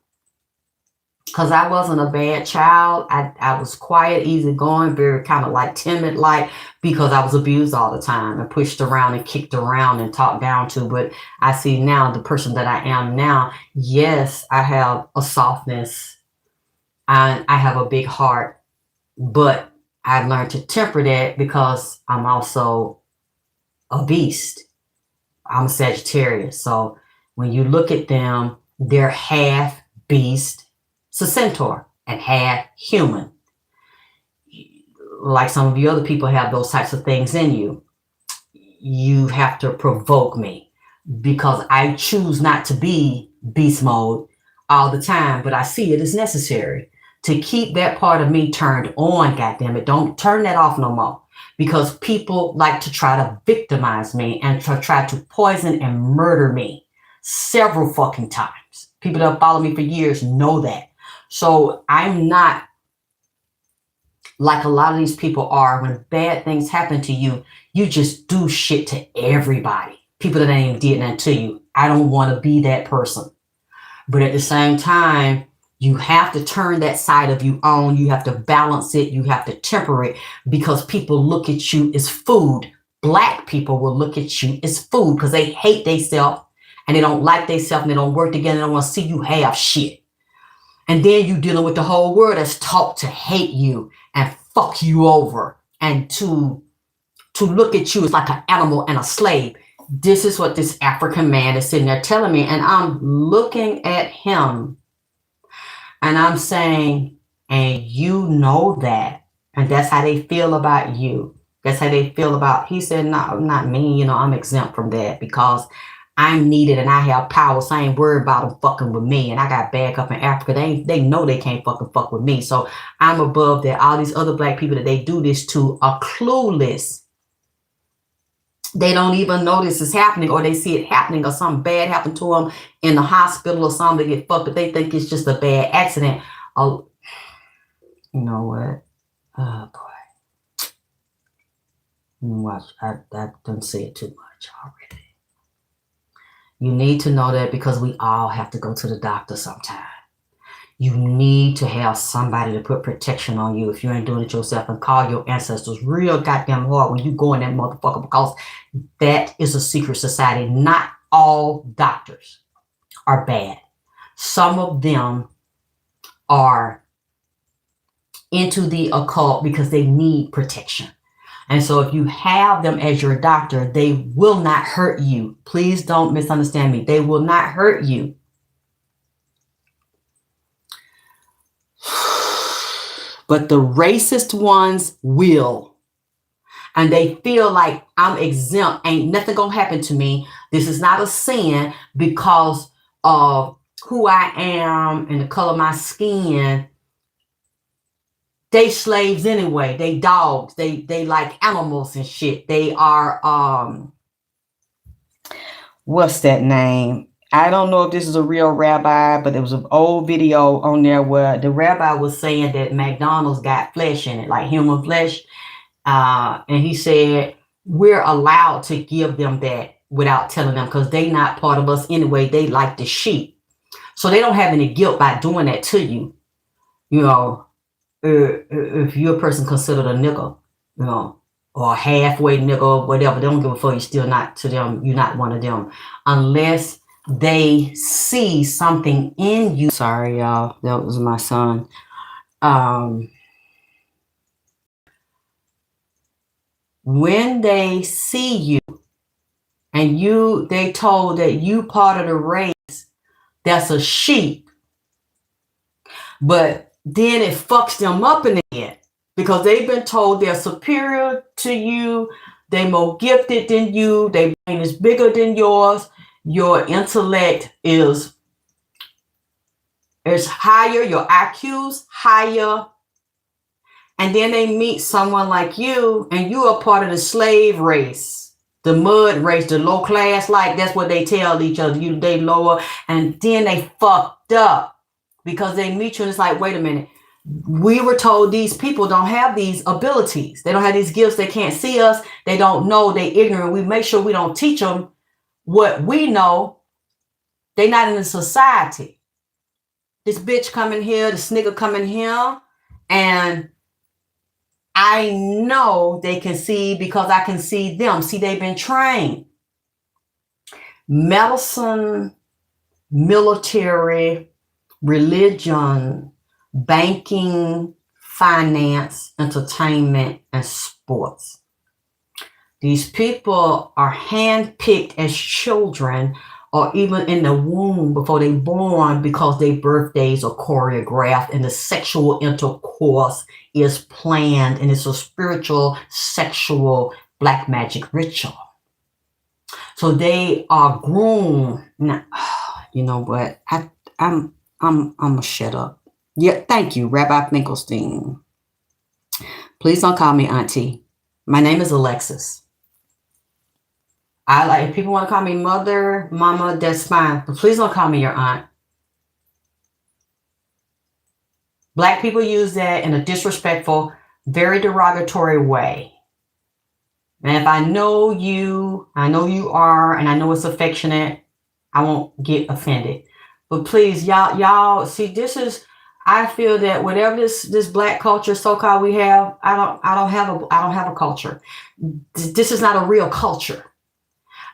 Because I wasn't a bad child. I was quiet, easygoing, very kind of like timid, like, because I was abused all the time and pushed around and kicked around and talked down to. But I see now the person that I am now, yes, I have a softness and I have a big heart, but I learned to temper that because I'm also a beast. I'm a Sagittarius. So when you look at them, they're half beast. It's a centaur and half human. Like some of you other people have those types of things in you. You have to provoke me because I choose not to be beast mode all the time, but I see it as necessary to keep that part of me turned on, goddammit. Don't turn that off no more because people like to try to victimize me and try to poison and murder me several fucking times. People that follow me for years know that. So I'm not like a lot of these people are, when bad things happen to you, you just do shit to everybody. People that ain't even did nothing to you. I don't want to be that person. But at the same time, you have to turn that side of you on. You have to balance it. You have to temper it, because people look at you as food. Black people will look at you as food because they hate themselves and they don't like themselves and they don't work together. They don't want to see you have shit. And then you dealing with the whole world that's taught to hate you and fuck you over and to look at you as like an animal and a slave. This is what this African man is sitting there telling me. And I'm looking at him and I'm saying, and you know that. And that's how they feel about you. That's how they feel about, he said, no, not me. You know, I'm exempt from that because I'm needed and I have power. So I ain't worried about them fucking with me. And I got back up in Africa. They know they can't fuck with me. So I'm above that. All these other black people that they do this to are clueless. They don't even know this is happening, or they see it happening, or something bad happened to them in the hospital or something. They get fucked, but they think it's just a bad accident. Oh, you know what? Oh boy. Watch, I don't say it too much already. You need to know that because we all have to go to the doctor sometime. You need to have somebody to put protection on you if you ain't doing it yourself, and call your ancestors real goddamn hard when you go in that motherfucker, because that is a secret society. Not all doctors are bad. Some of them are into the occult because they need protection. And so if you have them as your doctor, they will not hurt you. Please don't misunderstand me. They will not hurt you. But the racist ones will. And they feel like I'm exempt. Ain't nothing gonna happen to me. This is not a sin because of who I am and the color of my skin. They slaves anyway. They dogs. They like animals and shit. They are what's that name? I don't know if this is a real rabbi, but there was an old video on there where the rabbi was saying that McDonald's got flesh in it, like human flesh. And he said, we're allowed to give them that without telling them because they not part of us anyway. They like the sheep. So they don't have any guilt by doing that to you. You know, if you're a person considered a nigger, you know, or a halfway nigger, whatever, they don't give a fuck. You're still not to them. You're not one of them unless they see something in you. Sorry, y'all. That was my son. When they see you and they told that you part of the race that's a sheep, but then it fucks them up in the end because they've been told they're superior to you, they more gifted than you, their brain is bigger than yours, your intellect is higher, your IQ's higher. And then they meet someone like you, and you are part of the slave race, the mud race, the low class. Like that's what they tell each other. They lower, and then they fucked up because they meet you, and it's like, wait a minute. We were told these people don't have these abilities. They don't have these gifts. They can't see us. They don't know. They ignorant. We make sure we don't teach them what we know. They not in the society. This bitch come in here, this nigga come in here, and I know they can see because I can see them. See, they've been trained. Medicine, military, religion, banking, finance, entertainment, and sports. These people are handpicked as children or even in the womb before they're born because their birthdays are choreographed and the sexual intercourse is planned, and it's a spiritual, sexual black magic ritual. So they are groomed. Now, you know what? I'm gonna shut up. Yeah, thank you, Rabbi Finkelstein. Please don't call me auntie. My name is Alexis. If people want to call me mother, mama, that's fine. But please don't call me your aunt. Black people use that in a disrespectful very derogatory way. And if I know you are, and I know it's affectionate, I won't get offended. But please, y'all see, I feel that whatever this black culture so-called we have, I don't have a culture. This is not a real culture.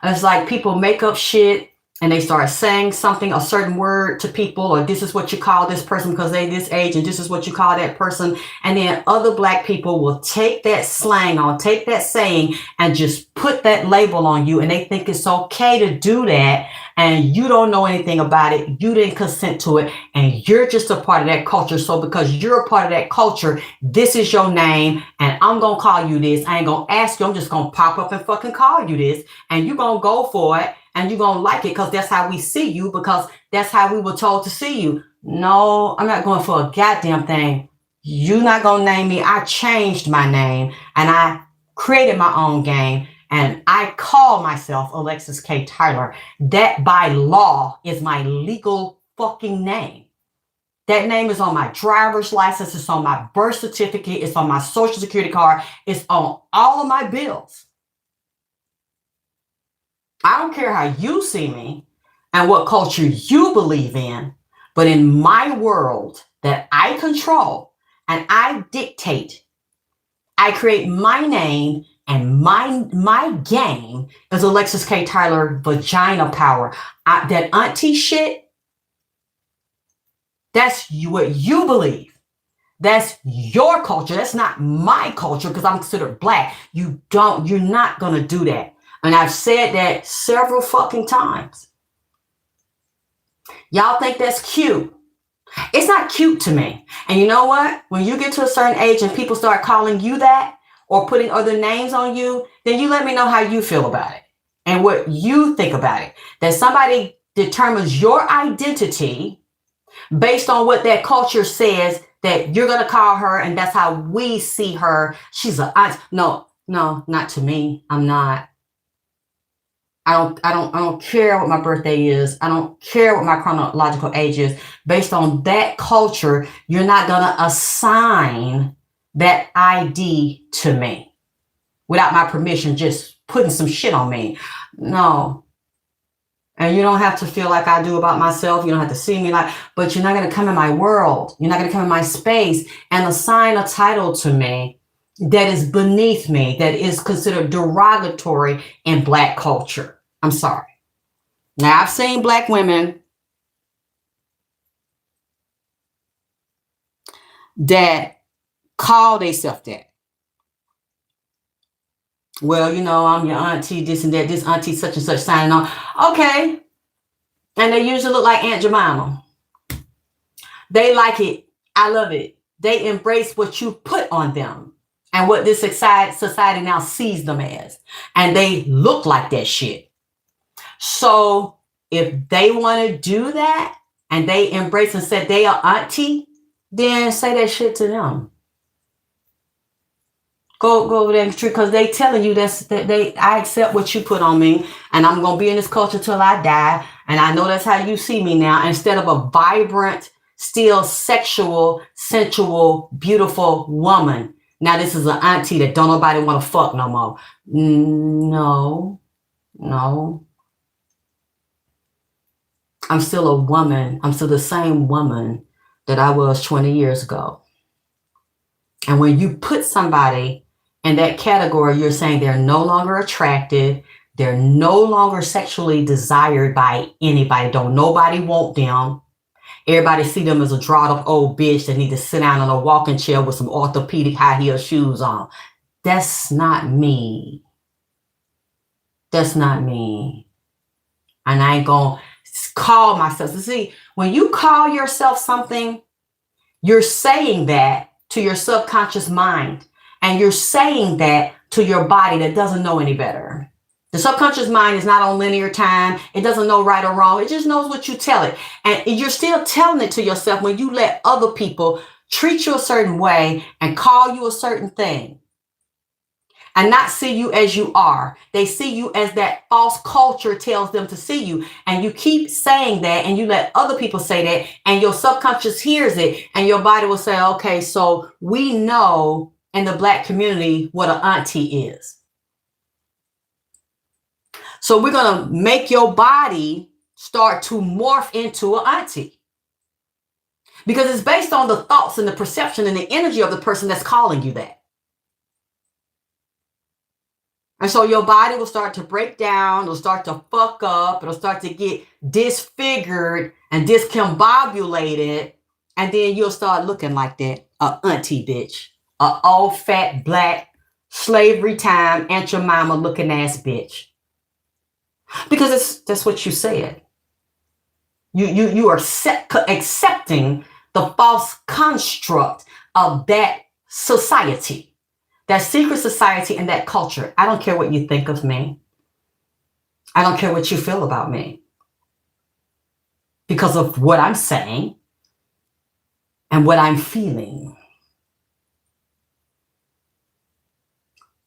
It's like people make up shit and they start saying something, a certain word to people, or this is what you call this person because they this age, and this is what you call that person. And then other black people will take that slang or take that saying and just put that label on you. And they think it's okay to do that. And you don't know anything about it. You didn't consent to it. And you're just a part of that culture. So because you're a part of that culture, this is your name. And I'm going to call you this. I ain't going to ask you. I'm just going to pop up and fucking call you this. And you're going to go for it. And you're going to like it because that's how we see you, because that's how we were told to see you. No, I'm not going for a goddamn thing. You're not going to name me. I changed my name and I created my own game. And I call myself Alexis K. Tyler. That by law is my legal fucking name. That name is on my driver's license. It's on my birth certificate. It's on my social security card. It's on all of my bills. I don't care how you see me and what culture you believe in, but in my world that I control and I dictate, I create my name, and my game is Alexis K. Tyler vagina power. That auntie shit, that's what you believe. That's your culture. That's not my culture because I'm considered black. You're not going to do that. And I've said that several fucking times. Y'all think that's cute. It's not cute to me. And you know what? When you get to a certain age and people start calling you that or putting other names on you, then you let me know how you feel about it and what you think about it. That somebody determines your identity based on what that culture says that you're going to call her, and that's how we see her. She's a aunt. No, not to me. I'm not. I don't care what my birthday is. I don't care what my chronological age is. Based on that culture, you're not going to assign that ID to me without my permission, just putting some shit on me. No. And you don't have to feel like I do about myself. You don't have to see me like, but you're not going to come in my world. You're not going to come in my space and assign a title to me that is beneath me, that is considered derogatory in black culture. I'm sorry. Now, I've seen black women that call themselves that. Well, I'm your auntie, this and that, this auntie such and such signing on. Okay. And they usually look like Aunt Jemima. They like it. I love it. They embrace what you put on them and what this society now sees them as. And they look like that shit. So if they want to do that and they embrace and say they are auntie, then say that shit to them. Go over there because they telling you I accept what you put on me, and I'm gonna be in this culture till I die, and I know that's how you see me now. Instead of a vibrant, still sexual, sensual, beautiful woman, now this is an auntie that don't nobody want to fuck no more. No. I'm still a woman. I'm still the same woman that I was 20 years ago. And when you put somebody in that category, you're saying they're no longer attractive. They're no longer sexually desired by anybody. Don't nobody want them. Everybody see them as a drawed up old bitch that need to sit down in a walking chair with some orthopedic high heel shoes on. That's not me. That's not me. And I ain't gonna call myself. See, when you call yourself something, you're saying that to your subconscious mind. And you're saying that to your body that doesn't know any better. The subconscious mind is not on linear time. It doesn't know right or wrong. It just knows what you tell it. And you're still telling it to yourself when you let other people treat you a certain way and call you a certain thing and not see you as you are. They see you as that false culture tells them to see you. And you keep saying that and you let other people say that and your subconscious hears it and your body will say, okay, so we know in the Black community what an auntie is. So we're going to make your body start to morph into an auntie. Because it's based on the thoughts and the perception and the energy of the person that's calling you that. And so your body will start to break down, it'll start to fuck up, it'll start to get disfigured and discombobulated, and then you'll start looking like that, a auntie bitch, a old fat black slavery time Aunt Jemima looking ass bitch. Because that's what you said. You are accepting the false construct of that society, that secret society and that culture. I don't care what you think of me. I don't care what you feel about me. Because of what I'm saying and what I'm feeling.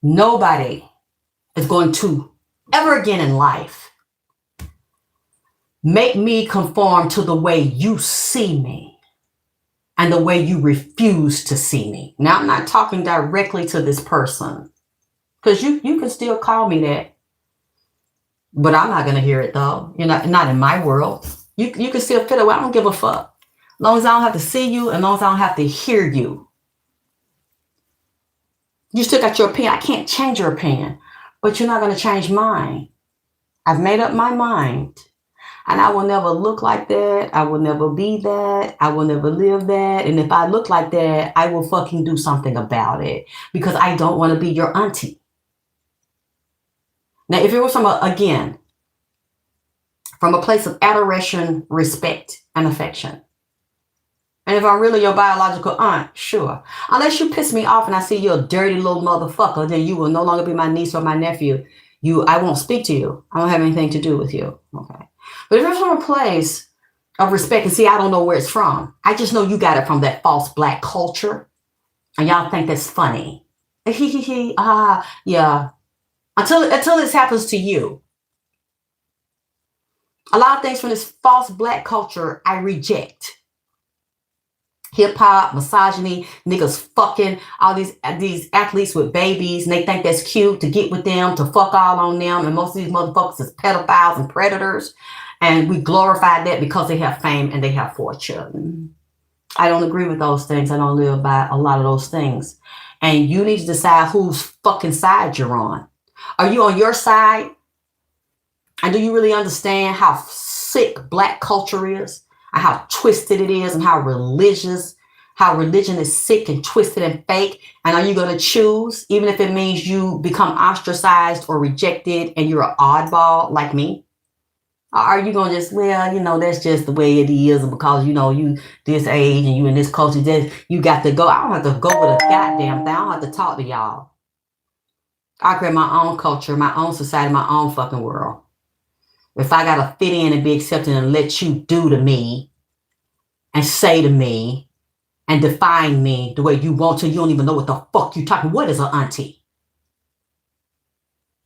Nobody is going to ever again in life make me conform to the way you see me and the way you refuse to see me. Now, I'm not talking directly to this person because you can still call me that, but I'm not going to hear it though. You're not in my world. You can still feel it. Well, I don't give a fuck. As long as I don't have to see you and as long as I don't have to hear you. You still got your opinion. I can't change your opinion, but you're not going to change mine. I've made up my mind. And I will never look like that. I will never be that. I will never live that. And if I look like that, I will fucking do something about it because I don't want to be your auntie. Now, if it was from a place of adoration, respect, and affection. And if I'm really your biological aunt, sure. Unless you piss me off and I see you're a dirty little motherfucker, then you will no longer be my niece or my nephew. I won't speak to you. I won't have anything to do with you. Okay. But if it's from a place of respect, and see, I don't know where it's from. I just know you got it from that false black culture. And y'all think that's funny. Yeah. Until this happens to you. A lot of things from this false black culture, I reject. Hip hop, misogyny, niggas fucking all these athletes with babies, and they think that's cute to get with them, to fuck all on them. And most of these motherfuckers is pedophiles and predators. And we glorify that because they have fame and they have fortune. I don't agree with those things. I don't live by a lot of those things. And you need to decide whose fucking side you're on. Are you on your side? And do you really understand how sick black culture is? And how twisted it is and how religion is sick and twisted and fake. And are you going to choose, even if it means you become ostracized or rejected and you're an oddball like me? Or are you going to just, well, that's just the way it is because, you this age and you in this culture, you got to go. I don't have to go with a goddamn thing. I don't have to talk to y'all. I create my own culture, my own society, my own fucking world. If I got to fit in and be accepted and let you do to me and say to me and define me the way you want to, you don't even know what the fuck you talking. What is an auntie?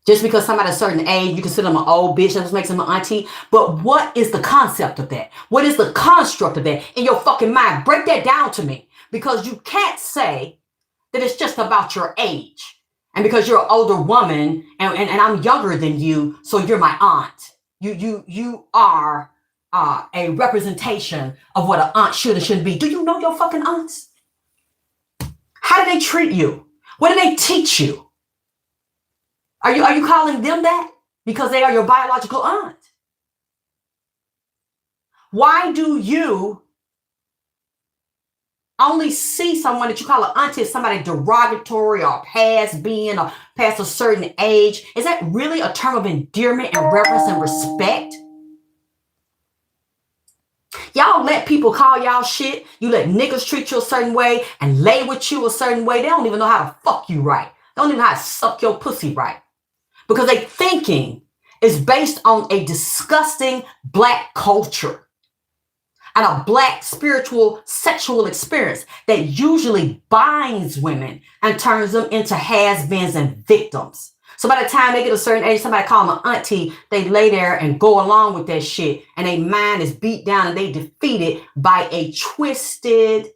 Just because somebody at a certain age, you consider them an old bitch, that just makes them an auntie. But what is the concept of that? What is the construct of that in your fucking mind? Break that down to me. Because you can't say that it's just about your age. And because you're an older woman and I'm younger than you, so you're my aunt. You are a representation of what an aunt should or shouldn't be. Do you know your fucking aunts? How do they treat you? What do they teach you? Are you calling them that? Because they are your biological aunt. Why do you only see someone that you call an auntie as somebody derogatory or past being or past a certain age? Is that really a term of endearment and reverence and respect? Y'all let people call y'all shit. You let niggas treat you a certain way and lay with you a certain way. They don't even know how to fuck you right. They don't even know how to suck your pussy right. Because they thinking is based on a disgusting black culture and a black spiritual sexual experience that usually binds women and turns them into has-beens and victims. So by the time they get a certain age, somebody call them an auntie, they lay there and go along with that shit. And their mind is beat down and they defeated by a twisted,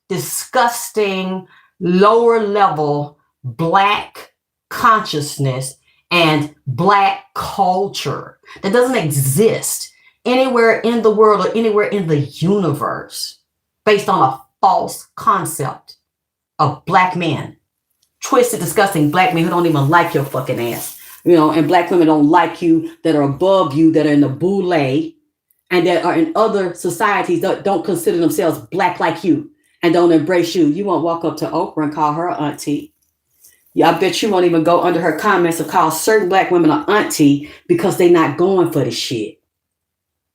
disgusting, lower level black consciousness and black culture that doesn't exist anywhere in the world or anywhere in the universe based on a false concept of black men. Twisted, disgusting black men who don't even like your fucking ass. And black women don't like you, that are above you, that are in the boule, and that are in other societies that don't consider themselves black like you and don't embrace you. You won't walk up to Oprah and call her auntie. Yeah, I bet you won't even go under her comments and call certain black women an auntie because they're not going for the shit.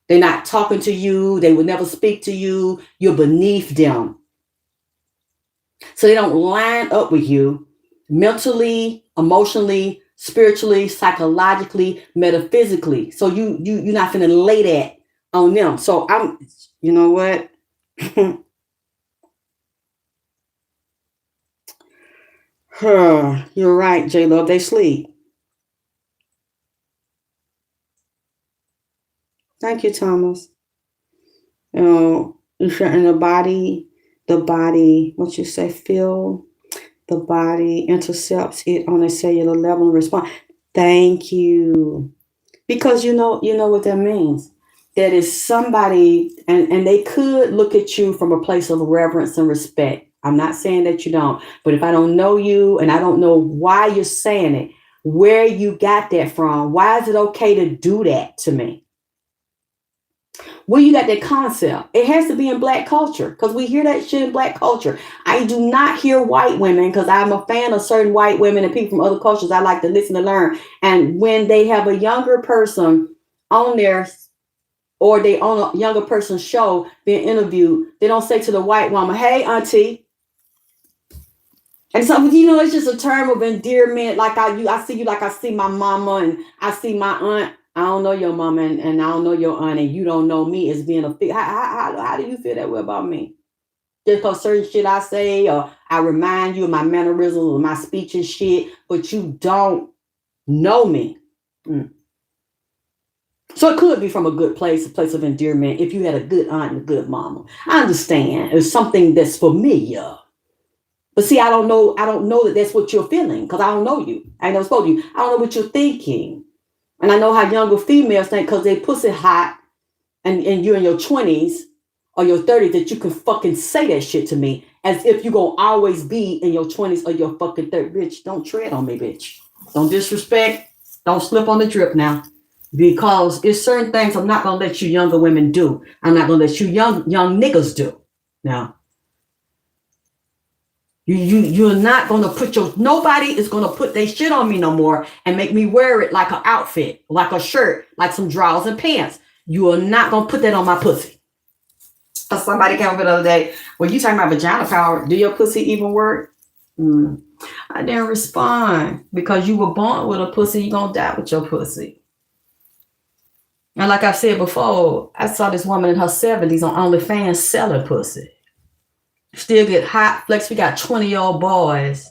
They're not talking to you. They would never speak to you. You're beneath them. So they don't line up with you mentally, emotionally, spiritually, psychologically, metaphysically. So you're not finna lay that on them. So you know what? You're right, J-Love. They sleep. Thank you, Thomas. In the body, what you say, feel the body intercepts it on a cellular level and respond. Thank you. Because you know what that means. That is somebody, and they could look at you from a place of reverence and respect. I'm not saying that you don't, but if I don't know you and I don't know why you're saying it, where you got that from, why is it okay to do that to me? Where you got that concept? It has to be in black culture because we hear that shit in black culture. I do not hear white women because I'm a fan of certain white women and people from other cultures. I like to listen and learn. And when they have a younger person on there or they on a younger person's show being interviewed, they don't say to the white woman, "Hey, auntie." And so, it's just a term of endearment. Like I see you like I see my mama and I see my aunt. I don't know your mama and I don't know your aunt and you don't know me as being a how do you feel that way about me? Just because certain shit I say or I remind you of my mannerisms or my speech and shit, but you don't know me. So it could be from a good place, a place of endearment. If you had a good aunt and a good mama, I understand. It's something that's familiar. But see, I don't know that that's what you're feeling because I don't know you. I ain't never spoke to you. I don't know what you're thinking. And I know how younger females think because they pussy hot and you're in your 20s or your 30s that you can fucking say that shit to me as if you're going to always be in your 20s or your fucking 30s. Bitch, don't tread on me, bitch. Don't disrespect. Don't slip on the drip now. Because it's certain things I'm not going to let you younger women do. I'm not going to let you young niggas do. Now, you're not going to put nobody is going to put their shit on me no more and make me wear it like an outfit, like a shirt, like some drawers and pants. You are not going to put that on my pussy. Somebody came up the other day, well, you talking about vagina power. Do your pussy even work? I didn't respond because you were born with a pussy. You're going to die with your pussy. And like I've said before, I saw this woman in her 70s on OnlyFans selling pussy. Still get hot flex. We got 20-year-old boys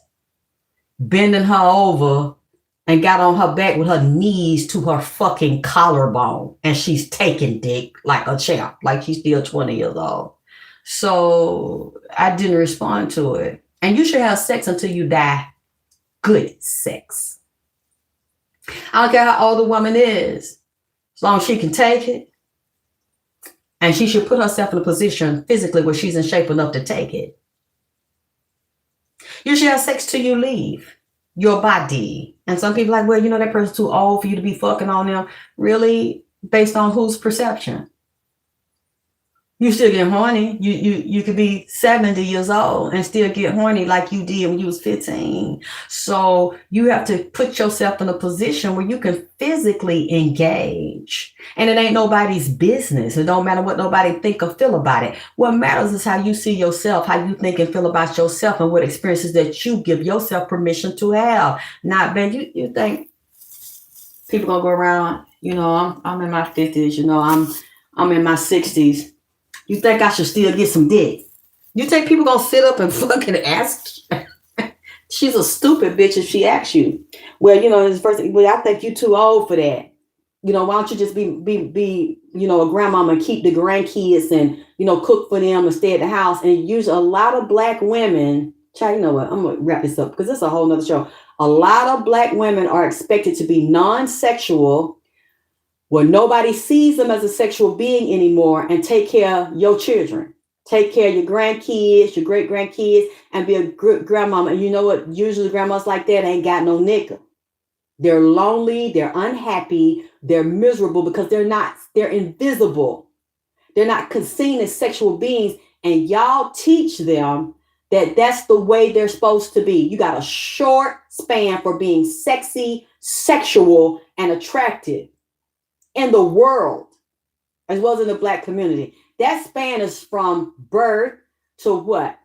bending her over and got on her back with her knees to her fucking collarbone. And she's taking dick like a champ, like she's still 20 years old. So I didn't respond to it. And you should have sex until you die. Good sex. I don't care how old the woman is. As long as she can take it. And she should put herself in a position physically where she's in shape enough to take it. You should have sex till you leave your body. And some people are like, well, that person's too old for you to be fucking on them. Really? Based on whose perception? You still get horny. You could be 70 years old and still get horny like you did when you was 15. So you have to put yourself in a position where you can physically engage. And it ain't nobody's business. It don't matter what nobody think or feel about it. What matters is how you see yourself, how you think and feel about yourself, and what experiences that you give yourself permission to have. Not, man, you think people gonna go around, I'm in my 50s, I'm in my 60s. You think I should still get some dick? You think people gonna sit up and fucking ask you? She's a stupid bitch if she asks you. Well, this person, well, I think you too old for that. Why don't you just be a grandmama and keep the grandkids and, cook for them and stay at the house? And usually a lot of black women Child, you know what? I'm going to wrap this up because this is a whole nother show. A lot of Black women are expected to be non-sexual where nobody sees them as a sexual being anymore and take care of your children. Take care of your grandkids, your great grandkids, and be a good grandmama. And you know what? Usually grandmas like that ain't got no nigga. They're lonely, they're unhappy, they're miserable because they're invisible. They're not seen as sexual beings. And y'all teach them that that's the way they're supposed to be. You got a short span for being sexy, sexual, and attractive in the world, as well as in the Black community. That span is from birth to what?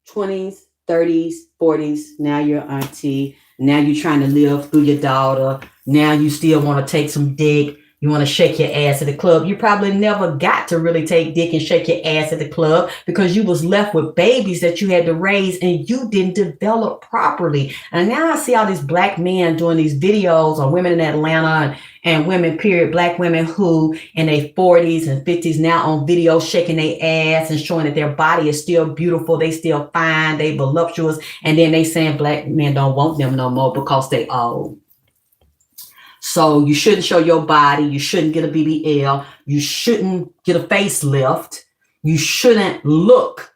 20s, 30s, 40s. Now you're auntie. Now you're trying to live through your daughter. Now you still want to take some dick. You want to shake your ass at the club. You probably never got to really take dick and shake your ass at the club because you was left with babies that you had to raise and you didn't develop properly. And now I see all these Black men doing these videos on women in Atlanta and women, period, Black women who in their 40s and 50s now on video shaking their ass and showing that their body is still beautiful. They still fine. They voluptuous. And then they saying Black men don't want them no more because they old. So you shouldn't show your body. You shouldn't get a BBL. You shouldn't get a facelift. You shouldn't look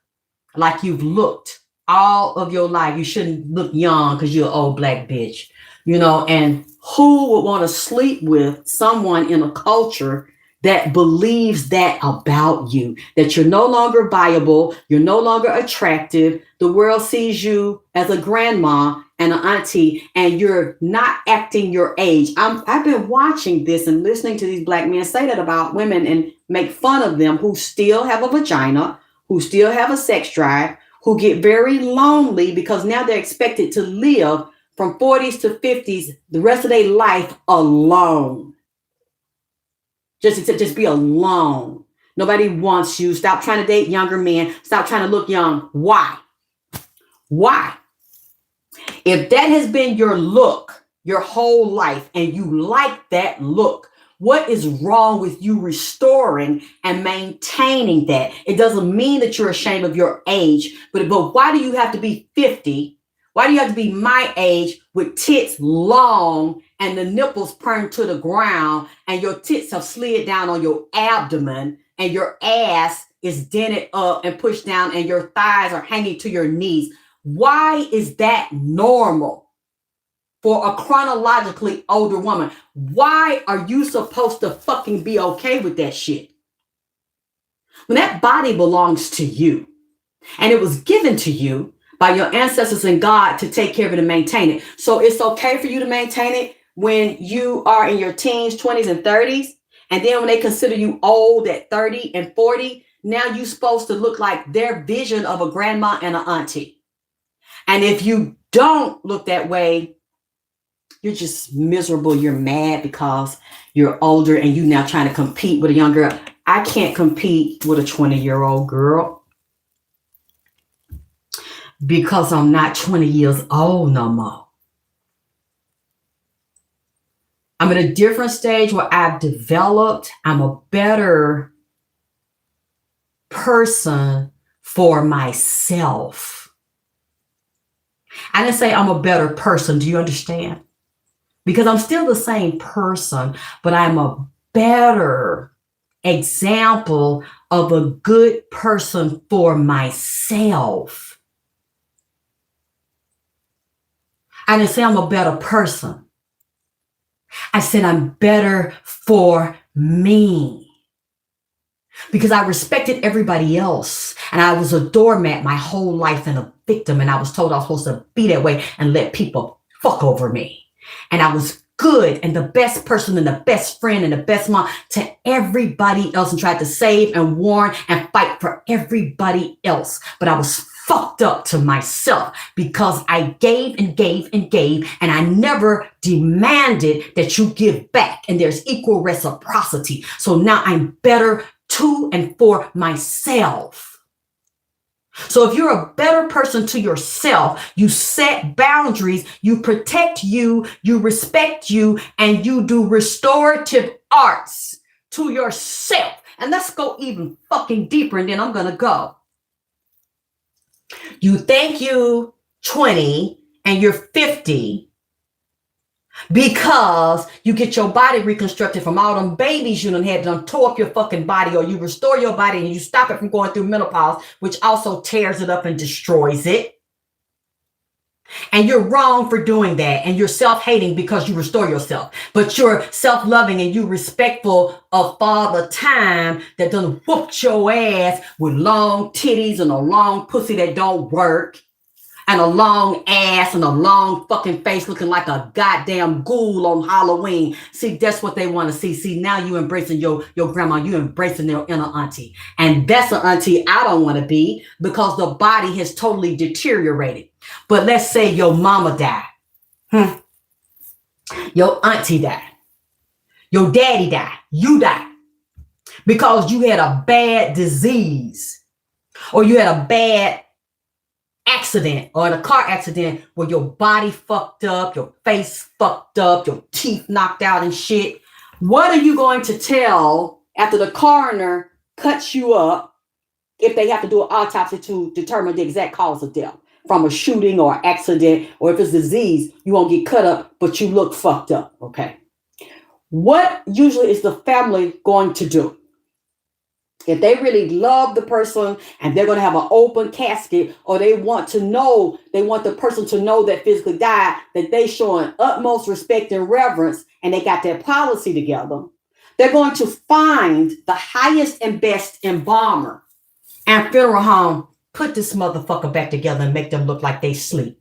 like you've looked all of your life. You shouldn't look young because you're an old Black bitch, you know. And who would want to sleep with someone in a culture that believes that about you, that you're no longer viable, you're no longer attractive. The world sees you as a grandma and an auntie, and you're not acting your age. I've been watching this and listening to these Black men say that about women and make fun of them who still have a vagina, who still have a sex drive, who get very lonely because now they're expected to live from 40s to 50s the rest of their life alone. Just be alone. Nobody wants you. Stop trying to date younger men. Stop trying to look young. Why? Why? If that has been your look your whole life and you like that look, what is wrong with you restoring and maintaining that? It doesn't mean that you're ashamed of your age, but why do you have to be 50? Why do you have to be my age with tits long and the nipples turned to the ground and your tits have slid down on your abdomen and your ass is dented up and pushed down and your thighs are hanging to your knees? Why is that normal for a chronologically older woman? Why are you supposed to fucking be okay with that shit? When that body belongs to you and it was given to you by your ancestors and God to take care of it and maintain it. So it's okay for you to maintain it when you are in your teens, 20s, and 30s. And then when they consider you old at 30 and 40, now you're supposed to look like their vision of a grandma and an auntie. And if you don't look that way, you're just miserable. You're mad because you're older and you now trying to compete with a young girl. I can't compete with a 20-year-old girl because I'm not 20 years old no more. I'm at a different stage where I've developed. I'm a better person for myself. I didn't say I'm a better person. Do you understand? Because I'm still the same person, but I'm a better example of a good person for myself. I didn't say I'm a better person. I said I'm better for me. Because I respected everybody else. And I was a doormat my whole life and a victim. And I was told I was supposed to be that way and let people fuck over me. And I was good and the best person and the best friend and the best mom to everybody else and tried to save and warn and fight for everybody else. But I was fucked up to myself because I gave and gave and gave, and I never demanded that you give back, and there's equal reciprocity. So now I'm better to and for myself. So if you're a better person to yourself, you set boundaries, you protect you, you respect you, and you do restorative arts to yourself. And let's go even fucking deeper, and then I'm going to go. You think you 20 and you're 50 because you get your body reconstructed from all them babies you done had done tore up your fucking body, or you restore your body and you stop it from going through menopause, which also tears it up and destroys it. And you're wrong for doing that. And you're self-hating because you restore yourself. But you're self-loving and you respectful of Father Time that done whooped your ass with long titties and a long pussy that don't work. And a long ass and a long fucking face looking like a goddamn ghoul on Halloween. See, that's what they want to see. See, now you embracing your grandma. You embracing your inner auntie. And that's an auntie I don't want to be, because the body has totally deteriorated. But let's say your mama died. Your auntie died. Your daddy died. You died. Because you had a bad disease. Or you had a bad accident, or in a car accident where your body fucked up, your face fucked up, your teeth knocked out and shit. What are you going to tell after the coroner cuts you up, if they have to do an autopsy to determine the exact cause of death from a shooting or accident, or if it's disease, you won't get cut up, but you look fucked up, okay? What usually is the family going to do? If they really love the person and they're going to have an open casket, or they want the person to know that physically died, that they showing utmost respect and reverence, and they got their policy together, they're going to find the highest and best embalmer and funeral home, put this motherfucker back together and make them look like they sleep.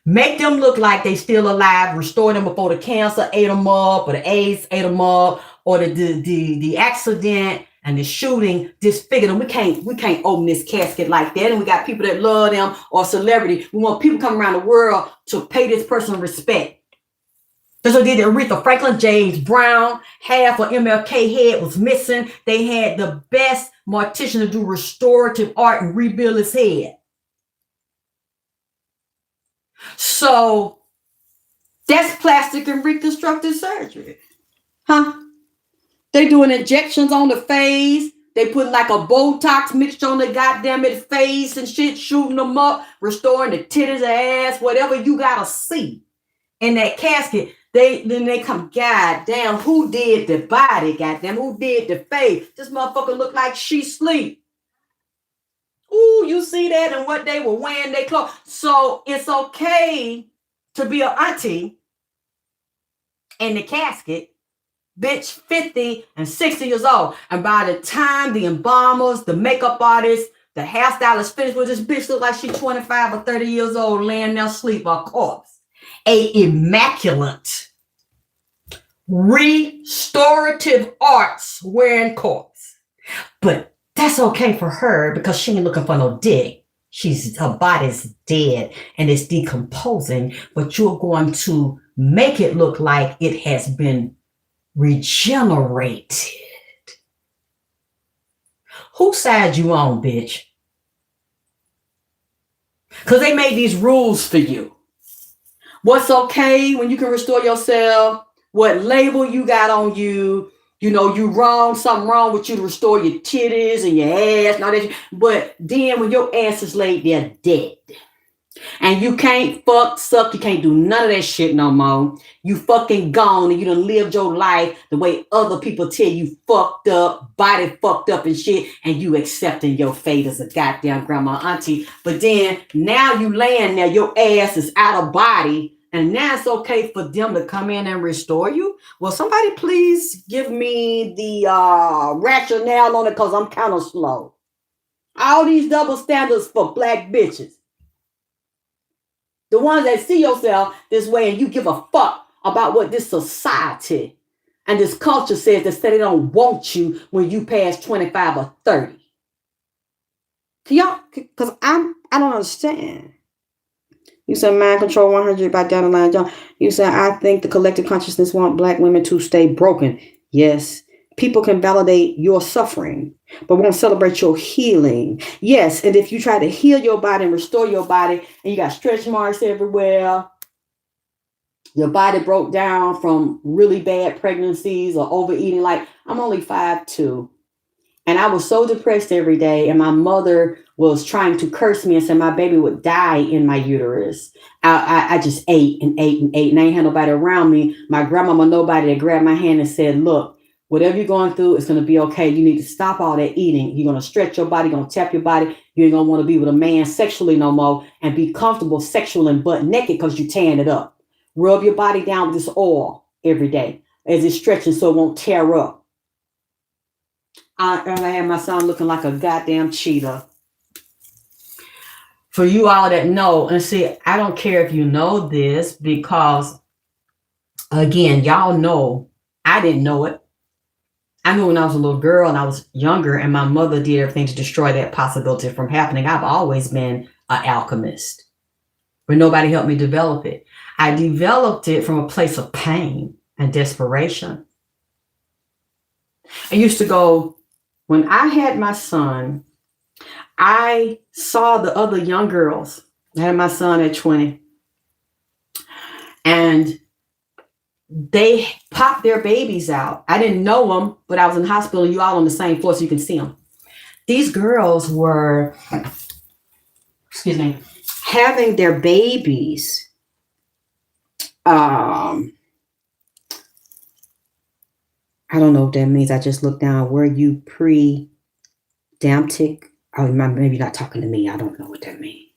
Make them look like they still alive, restore them before the cancer ate them up, or the AIDS ate them up, or the accident and the shooting disfigured them. We can't open this casket like that. And we got people that love them, or celebrity. We want people coming around the world to pay this person respect. That's what they did. Aretha Franklin, James Brown, half of MLK head was missing. They had the best mortician to do restorative art and rebuild his head. So that's plastic and reconstructive surgery. They doing injections on the face. They put like a Botox mixture on the goddamn face and shit, shooting them up, restoring the titties, the ass, whatever you gotta see in that casket. Then they come, goddamn, who did the body? Goddamn, who did the face? This motherfucker look like she sleep. Ooh, you see that, and what they were wearing, they clothes. So it's okay to be an auntie in the casket, bitch, 50 and 60 years old. And by the time the embalmers, the makeup artists, the hairstylist finished with this bitch, look like she's 25 or 30 years old, laying there asleep, a corpse. A immaculate, restorative arts wearing corpse. But that's okay for her, because she ain't looking for no dick. Her body's dead and it's decomposing, but you're going to make it look like it has been regenerated. Whose side you on, bitch? Because they made these rules for you. What's okay when you can restore yourself? What label you got on you? You know, you wrong, something wrong with you to restore your titties and your ass and all that. But then when your ass is laid there dead, and you can't fuck, suck, you can't do none of that shit no more. You fucking gone, and you done lived your life the way other people tell you fucked up, body fucked up and shit, and you accepting your fate as a goddamn grandma auntie. But then now you laying there, your ass is out of body, and now it's okay for them to come in and restore you? Well, somebody please give me the rationale on it, because I'm kind of slow. All these double standards for black bitches. The ones that see yourself this way and you give a fuck about what this society and this culture says, that say they don't want you when you pass 25 or 30. Y'all, because I don't understand. You said mind control 100 by down the line, John. You said, I think the collective consciousness want black women to stay broken. Yes. People can validate your suffering, but won't celebrate your healing. Yes. And if you try to heal your body and restore your body, and you got stretch marks everywhere, your body broke down from really bad pregnancies or overeating. Like, I'm only 5'2", And I was so depressed every day. And my mother was trying to curse me and say my baby would die in my uterus. I just ate and ate and ate. And I ain't had nobody around me. My grandmama, nobody that grabbed my hand and said, look, whatever you're going through, it's going to be okay. You need to stop all that eating. You're going to stretch your body, you're going to tap your body. You ain't going to want to be with a man sexually no more and be comfortable sexual and butt naked because you're tearing it up. Rub your body down with this oil every day as it's stretching so it won't tear up. I had my son looking like a goddamn cheetah. For you all that know, and see, I don't care if you know this because, again, y'all know, I didn't know it. I knew when I was a little girl and I was younger and my mother did everything to destroy that possibility from happening. I've always been an alchemist, but nobody helped me develop it. I developed it from a place of pain and desperation. I used to go, when I had my son, I saw the other young girls. I had my son at 20. And they popped their babies out. I didn't know them, but I was in the hospital. You all on the same floor so you can see them. These girls were, having their babies. I don't know what that means. I just looked down. Were you pre-damptic? Oh, maybe not talking to me. I don't know what that means.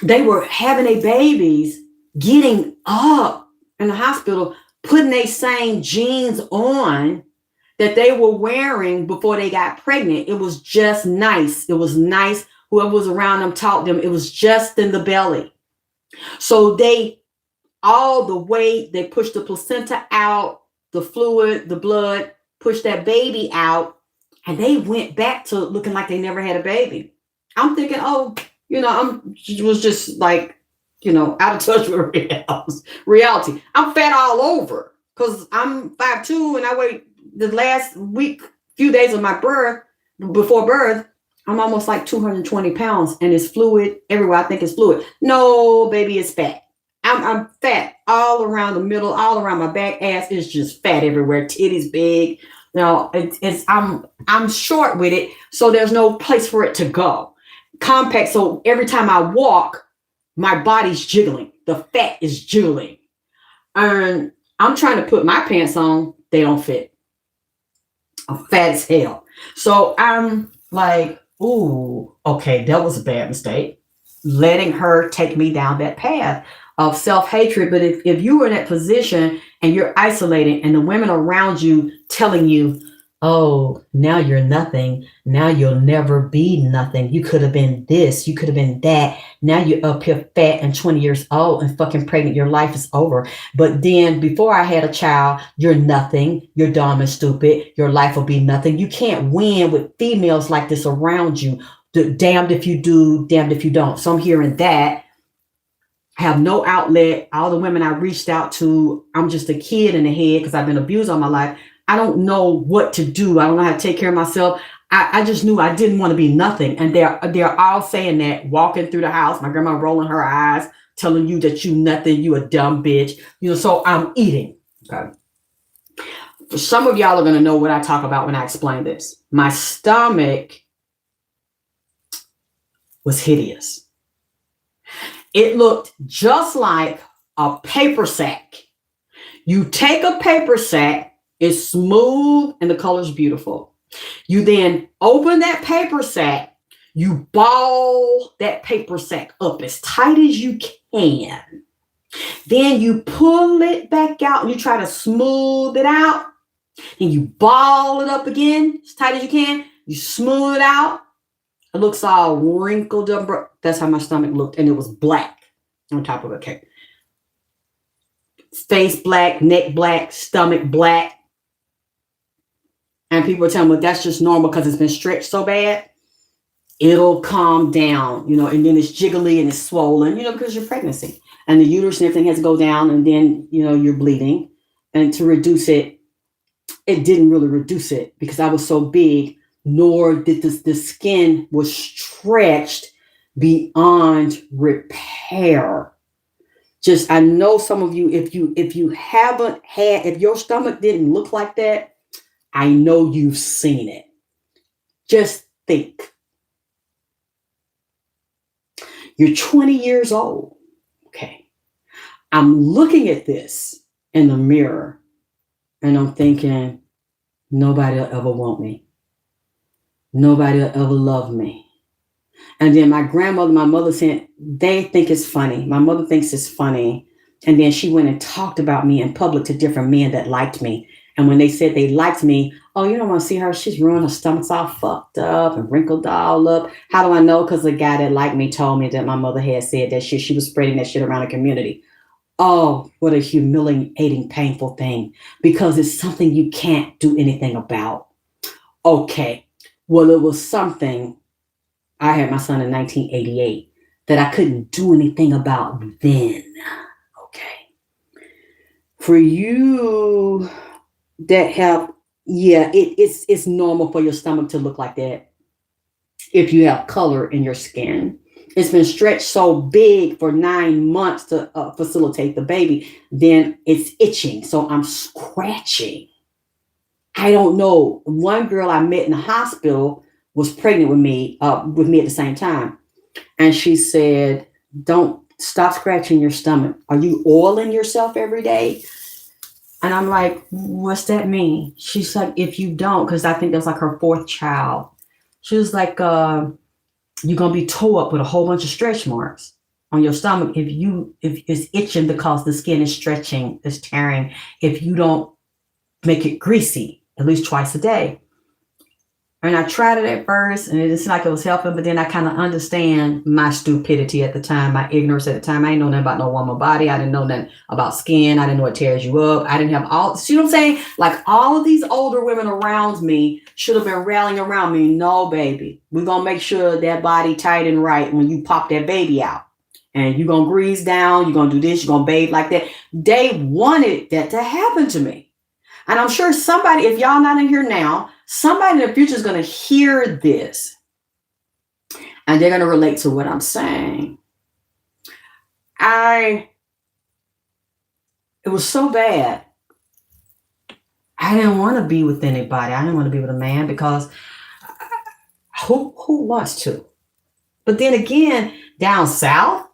They were having their babies, getting up in the hospital, putting their same jeans on that they were wearing before they got pregnant. It was just nice. It was nice. Whoever was around them taught them it was just in the belly. So they, all the weight, they pushed the placenta out, the fluid, the blood, pushed that baby out, and they went back to looking like they never had a baby. I'm thinking, oh, was just like, out of touch with reality. I'm fat all over because I'm 5'2" and I weigh the last few days of my birth, before birth, I'm almost like 220 pounds and it's fluid everywhere. I think it's fluid. No, baby, it's fat. I'm fat all around the middle, all around my back. Ass is just fat everywhere. Titties big. I'm short with it, so there's no place for it to go. Compact, so every time I walk, my body's jiggling. The fat is jiggling. And I'm trying to put my pants on. They don't fit. I'm fat as hell. So I'm like, ooh, okay, that was a bad mistake. Letting her take me down that path of self-hatred. But if you were in that position and you're isolated and the women around you telling you, oh, now you're nothing. Now you'll never be nothing. You could have been this. You could have been that. Now you're up here fat and 20 years old and fucking pregnant. Your life is over. But then before I had a child, you're nothing. You're dumb and stupid. Your life will be nothing. You can't win with females like this around you. Damned if you do, damned if you don't. So I'm hearing that. Have no outlet. All the women I reached out to, I'm just a kid in the head because I've been abused all my life. I don't know what to do. I don't know how to take care of myself. I just knew I didn't want to be nothing. And they're all saying that, walking through the house, my grandma rolling her eyes, telling you that you nothing, you a dumb bitch. So I'm eating. Okay. For some of y'all are going to know what I talk about when I explain this. My stomach was hideous. It looked just like a paper sack. You take a paper sack, it's smooth and the color's beautiful. You then open that paper sack, you ball that paper sack up as tight as you can. Then you pull it back out and you try to smooth it out. And you ball it up again as tight as you can. You smooth it out. It looks all wrinkled up. That's how my stomach looked. And it was black on top of it. Okay. Face black, neck black, stomach black. And people are telling me, well, that's just normal because it's been stretched so bad. It'll calm down, and then it's jiggly and it's swollen, because you're pregnancy. And the uterus and everything has to go down and then, you're bleeding. And to reduce it, it didn't really reduce it because I was so big, nor did the skin was stretched beyond repair. Just, I know some of you, if you haven't had, if your stomach didn't look like that, I know you've seen it. Just think. You're 20 years old. Okay. I'm looking at this in the mirror and I'm thinking, nobody will ever want me. Nobody will ever love me. And then my grandmother, my mother said, they think it's funny. My mother thinks it's funny. And then she went and talked about me in public to different men that liked me. And when they said they liked me, oh, you don't want to see her. She's ruined. Her stomach's all fucked up and wrinkled all up. How do I know? Because the guy that liked me told me that my mother had said that shit. She was spreading that shit around the community. Oh, what a humiliating, painful thing. Because it's something you can't do anything about. Okay. Well, it was something. I had my son in 1988 that I couldn't do anything about then. Okay. For you that have, yeah, it's normal for your stomach to look like that if you have color in your skin. It's been stretched so big for 9 months to facilitate the baby. Then it's itching. So I'm scratching. I don't know. One girl I met in the hospital was pregnant with me at the same time. And she said, don't stop scratching your stomach. Are you oiling yourself every day? And I'm like, what's that mean? She's like, if you don't, because I think that's like her 4th child. She was like, you're going to be toe up with a whole bunch of stretch marks on your stomach if it's itching because the skin is stretching, is tearing, if you don't make it greasy at least twice a day. And I tried it at first and it seemed like it was helping, but then I kind of understand my stupidity at the time, my ignorance at the time. I didn't know nothing about no woman body. I didn't know nothing about skin. I didn't know it tears you up. I didn't have all, see what I'm saying? Like all of these older women around me should have been rallying around me. No, baby, we're going to make sure that body tight and right when you pop that baby out. And you're going to grease down. You're going to do this. You're going to bathe like that. They wanted that to happen to me. And I'm sure somebody, if y'all not in here now, somebody in the future is going to hear this and they're going to relate to what I'm saying. It was so bad. I didn't want to be with anybody. I didn't want to be with a man because who wants to? But then again, down south,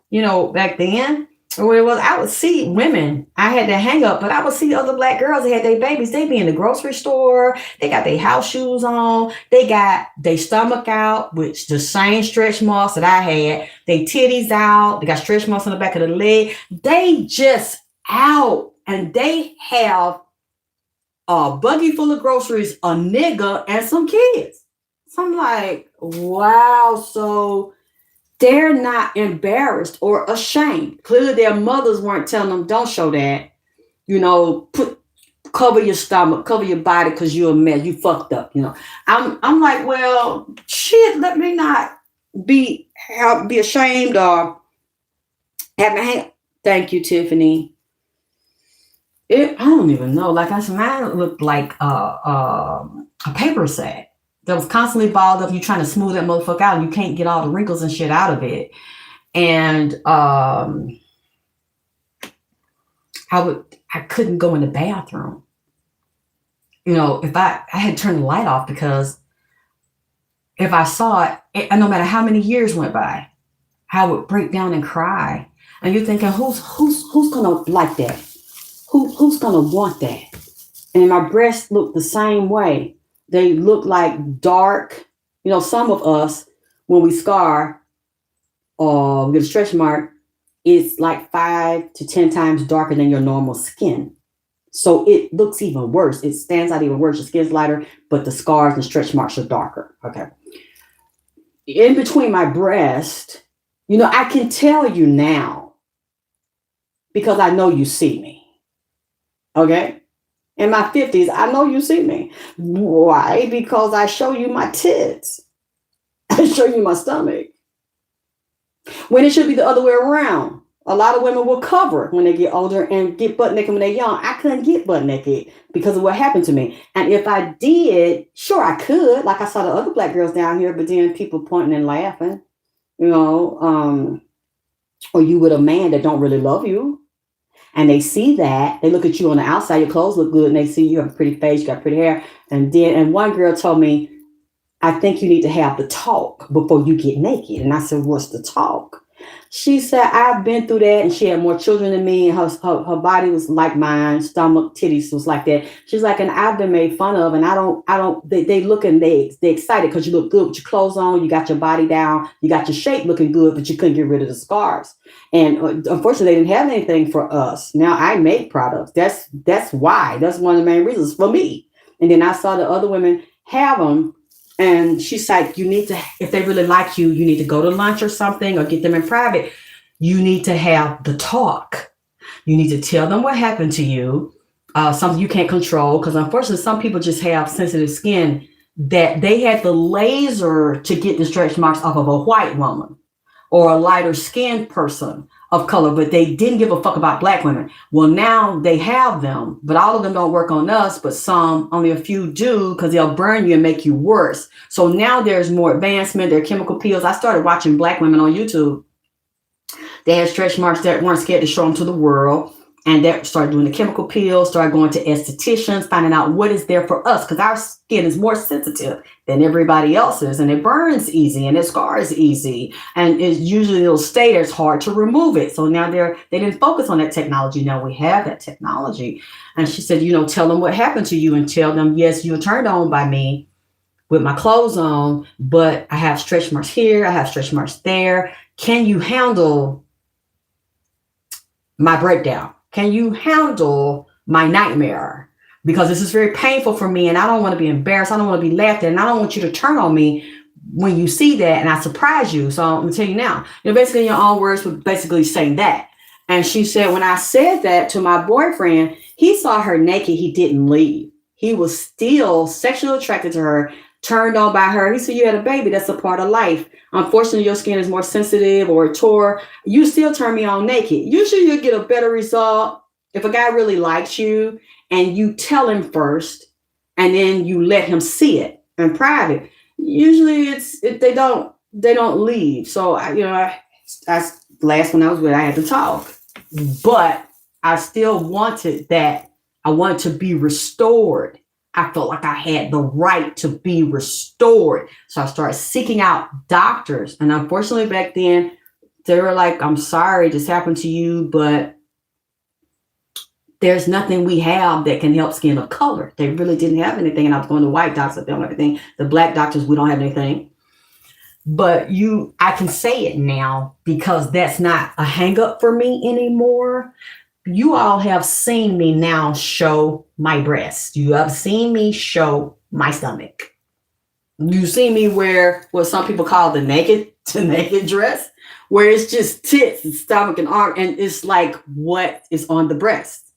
back then, where it was, I would see women. I had to hang up, but I would see other black girls that had their babies. They be in the grocery store. They got their house shoes on. They got their stomach out, which the same stretch marks that I had. They titties out. They got stretch marks on the back of the leg. They just out, and they have a buggy full of groceries, a nigga, and some kids. So I'm like, wow. So they're not embarrassed or ashamed. Clearly their mothers weren't telling them, don't show that, cover your stomach, cover your body because you're a mess, you fucked up, I'm like, well, shit, let me not be ashamed or have my hand. Thank you, Tiffany. I don't even know. Like I said, mine looked like a paper sack that was constantly balled up. You're trying to smooth that motherfucker out and you can't get all the wrinkles and shit out of it. And I couldn't go in the bathroom. If I had turned the light off, because if I saw it, and no matter how many years went by, I would break down and cry. And you're thinking, who's gonna like that? Who's gonna want that? And my breasts look the same way. They look like dark. Some of us, when we scar or we get a stretch mark, it's like 5 to 10 times darker than your normal skin. So it looks even worse. It stands out even worse. Your skin's lighter, but the scars and stretch marks are darker. Okay. In between my breast, I can tell you now because I know you see me. Okay. In my 50s, I know you see me. Why? Because I show you my tits. I show you my stomach. When it should be the other way around. A lot of women will cover when they get older and get butt naked when they're young. I couldn't get butt naked because of what happened to me. And if I did, sure, I could. Like I saw the other black girls down here, but then people pointing and laughing, or you with a man that don't really love you. And they see that. They look at you on the outside, your clothes look good, and they see you have a pretty face, you got pretty hair. And one girl told me, I think you need to have the talk before you get naked. And I said, what's the talk? She said, I've been through that, and she had more children than me, and her body was like mine, stomach, titties was like that. She's like, and I've been made fun of, and they look and they excited because you look good with your clothes on, you got your body down, you got your shape looking good, but you couldn't get rid of the scars. And unfortunately, they didn't have anything for us. Now I make products. That's why. That's one of the main reasons for me. And then I saw the other women have them. And she's like, you need to, if they really like you, you need to go to lunch or something or get them in private. You need to have the talk. You need to tell them what happened to you, something you can't control. Because unfortunately, some people just have sensitive skin that they had the laser to get the stretch marks off of a white woman or a lighter skinned person of color, but they didn't give a fuck about Black women. Well, now they have them, but all of them don't work on us, but some, only a few do, because they'll burn you and make you worse. So now there's more advancement. There are chemical peels. I started watching Black women on YouTube. They had stretch marks that weren't scared to show them to the world. And they started doing the chemical peels, started going to estheticians, finding out what is there for us, because our skin is more sensitive than everybody else's, and it burns easy and it scars easy, and it'll stay there. It's hard to remove it. So now they didn't focus on that technology. Now we have that technology. And she said, tell them what happened to you and tell them, yes, you were turned on by me with my clothes on, but I have stretch marks here, I have stretch marks there. Can you handle my breakdown? Can you handle my nightmare? Because this is very painful for me, and I don't want to be embarrassed. I don't want to be laughed at, and I don't want you to turn on me when you see that and I surprise you. So I'm going to tell you now, basically in your own words, would basically say that. And she said, when I said that to my boyfriend, he saw her naked. He didn't leave. He was still sexually attracted to her, turned on by her. He said, you had a baby. That's a part of life. Unfortunately, your skin is more sensitive or it tore. You still turn me on naked. Usually you'll get a better result if a guy really likes you and you tell him first and then you let him see it in private. Usually they don't leave. So I last one I was with, I had to talk, but I still wanted that. I wanted to be restored. I felt like I had the right to be restored. So I started seeking out doctors. And unfortunately, back then, they were like, I'm sorry this happened to you, but there's nothing we have that can help skin of color. They really didn't have anything. And I was going to white doctors, they don't have anything. The Black doctors, we don't have anything. But I can say it now because that's not a hang up for me anymore. You all have seen me now show my breast. You have seen me show my stomach. You see me wear what some people call the naked dress, where it's just tits and stomach and arm. And it's like, what is on the breast?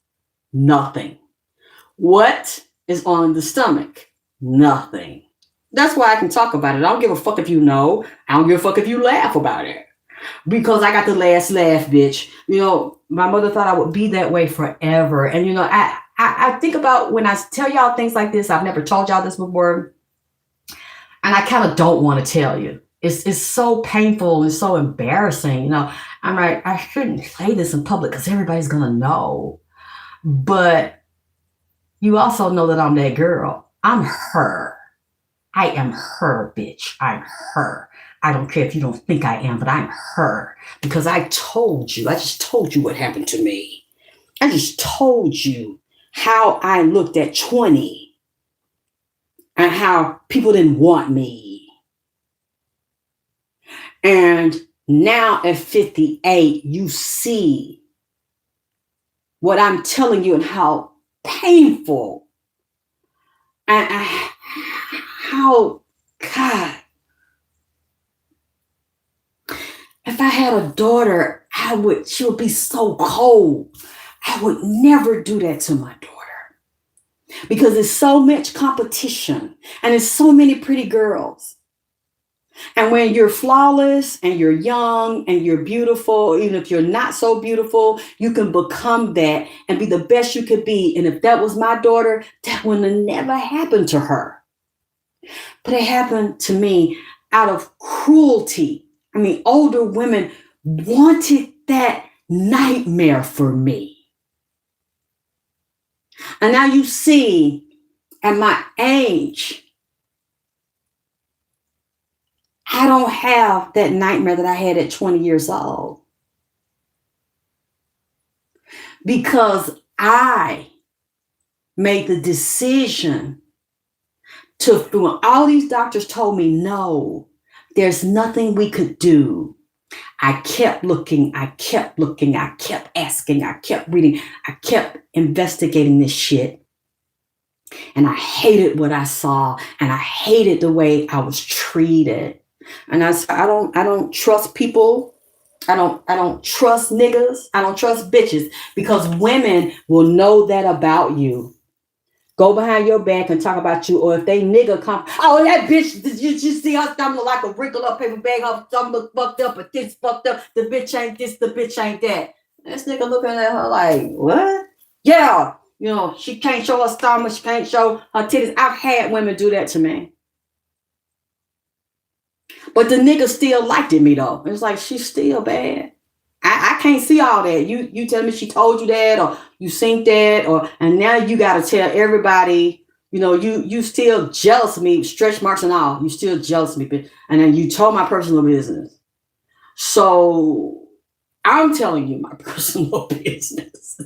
Nothing. What is on the stomach? Nothing. That's why I can talk about it. I don't give a fuck if you know. I don't give a fuck if you laugh about it. Because I got the last laugh, bitch. My mother thought I would be that way forever. And, I think about when I tell y'all things like this, I've never told y'all this before. And I kind of don't want to tell you. It's so painful and so embarrassing. I'm like, I shouldn't say this in public because everybody's going to know. But you also know that I'm that girl. I'm her. I am her, bitch. I'm her. I don't care if you don't think I am, but I'm her. Because I just told you what happened to me. I just told you how I looked at 20 and how people didn't want me. And now at 58, you see what I'm telling you and how painful and how, God, if I had a daughter, she would be so cold. I would never do that to my daughter because there's so much competition and there's so many pretty girls. And when you're flawless and you're young and you're beautiful, even if you're not so beautiful, you can become that and be the best you could be. And if that was my daughter, that would have never happened to her. But it happened to me out of cruelty. Older women wanted that nightmare for me. And now you see, at my age, I don't have that nightmare that I had at 20 years old. Because I made the decision to, when all these doctors told me, no, there's nothing we could do. I kept looking, I kept looking, I kept asking, I kept reading, I kept investigating this shit. And I hated what I saw, and I hated the way I was treated. And I don't trust people. I don't trust niggas. I don't trust bitches, because women will know that about you. Go behind your back and talk about you, or if they nigga come, oh, that bitch, did you see her stomach like a wrinkled up paper bag, her stomach look fucked up, but this fucked up, the bitch ain't this, the bitch ain't that. This nigga looking at her like, what? Yeah, she can't show her stomach, she can't show her titties. I've had women do that to me. But the nigga still liked me though. It's like, she's still bad. I can't see all that. You tell me she told you that, or you seen that, and now you gotta tell everybody, you still jealous of me, stretch marks and all. You still jealous of me, and then you told my personal business. So I'm telling you my personal business.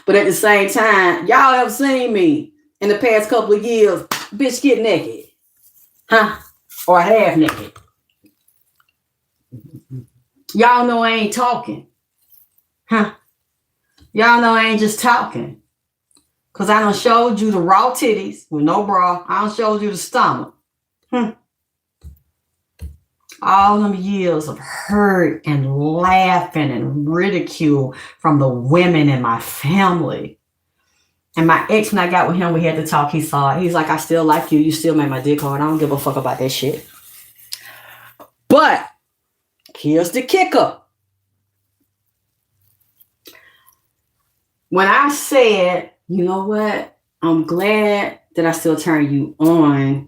But at the same time, y'all have seen me in the past couple of years, bitch, get naked. Huh? Or half naked. Y'all know I ain't talking. Huh? Y'all know I ain't just talking. Because I done showed you the raw titties with no bra. I done showed you the stomach. All them years of hurt and laughing and ridicule from the women in my family. And my ex, when I got with him, we had to talk. He saw it. He's like, I still like you. You still make my dick hard. I don't give a fuck about that shit. But here's the kicker. When I said, you know what? I'm glad that I still turn you on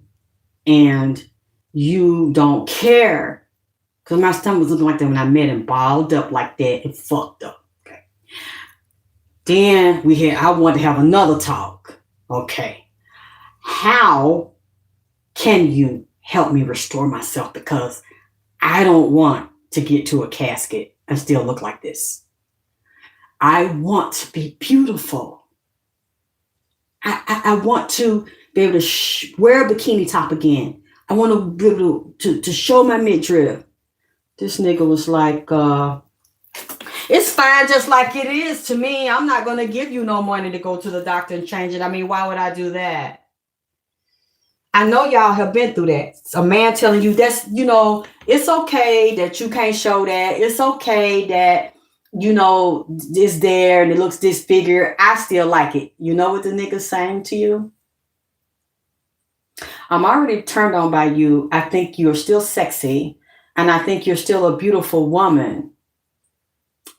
and you don't care. Because my stomach was looking like that when I met him, balled up like that and fucked up. Okay. Then I wanted to have another talk. Okay. How can you help me restore myself? Because I don't want to get to a casket and still look like this. I want to be beautiful. I want to be able to wear a bikini top again. I want to be able to show my midriff. This nigga was like, it's fine just like it is to me. I'm not going to give you no money to go to the doctor and change it. I mean, why would I do that? I know y'all have been through that. A man telling you that's, it's okay that you can't show that. It's okay that, it's there and it looks disfigured. I still like it. You know what the nigga's saying to you? I'm already turned on by you. I think you're still sexy. And I think you're still a beautiful woman.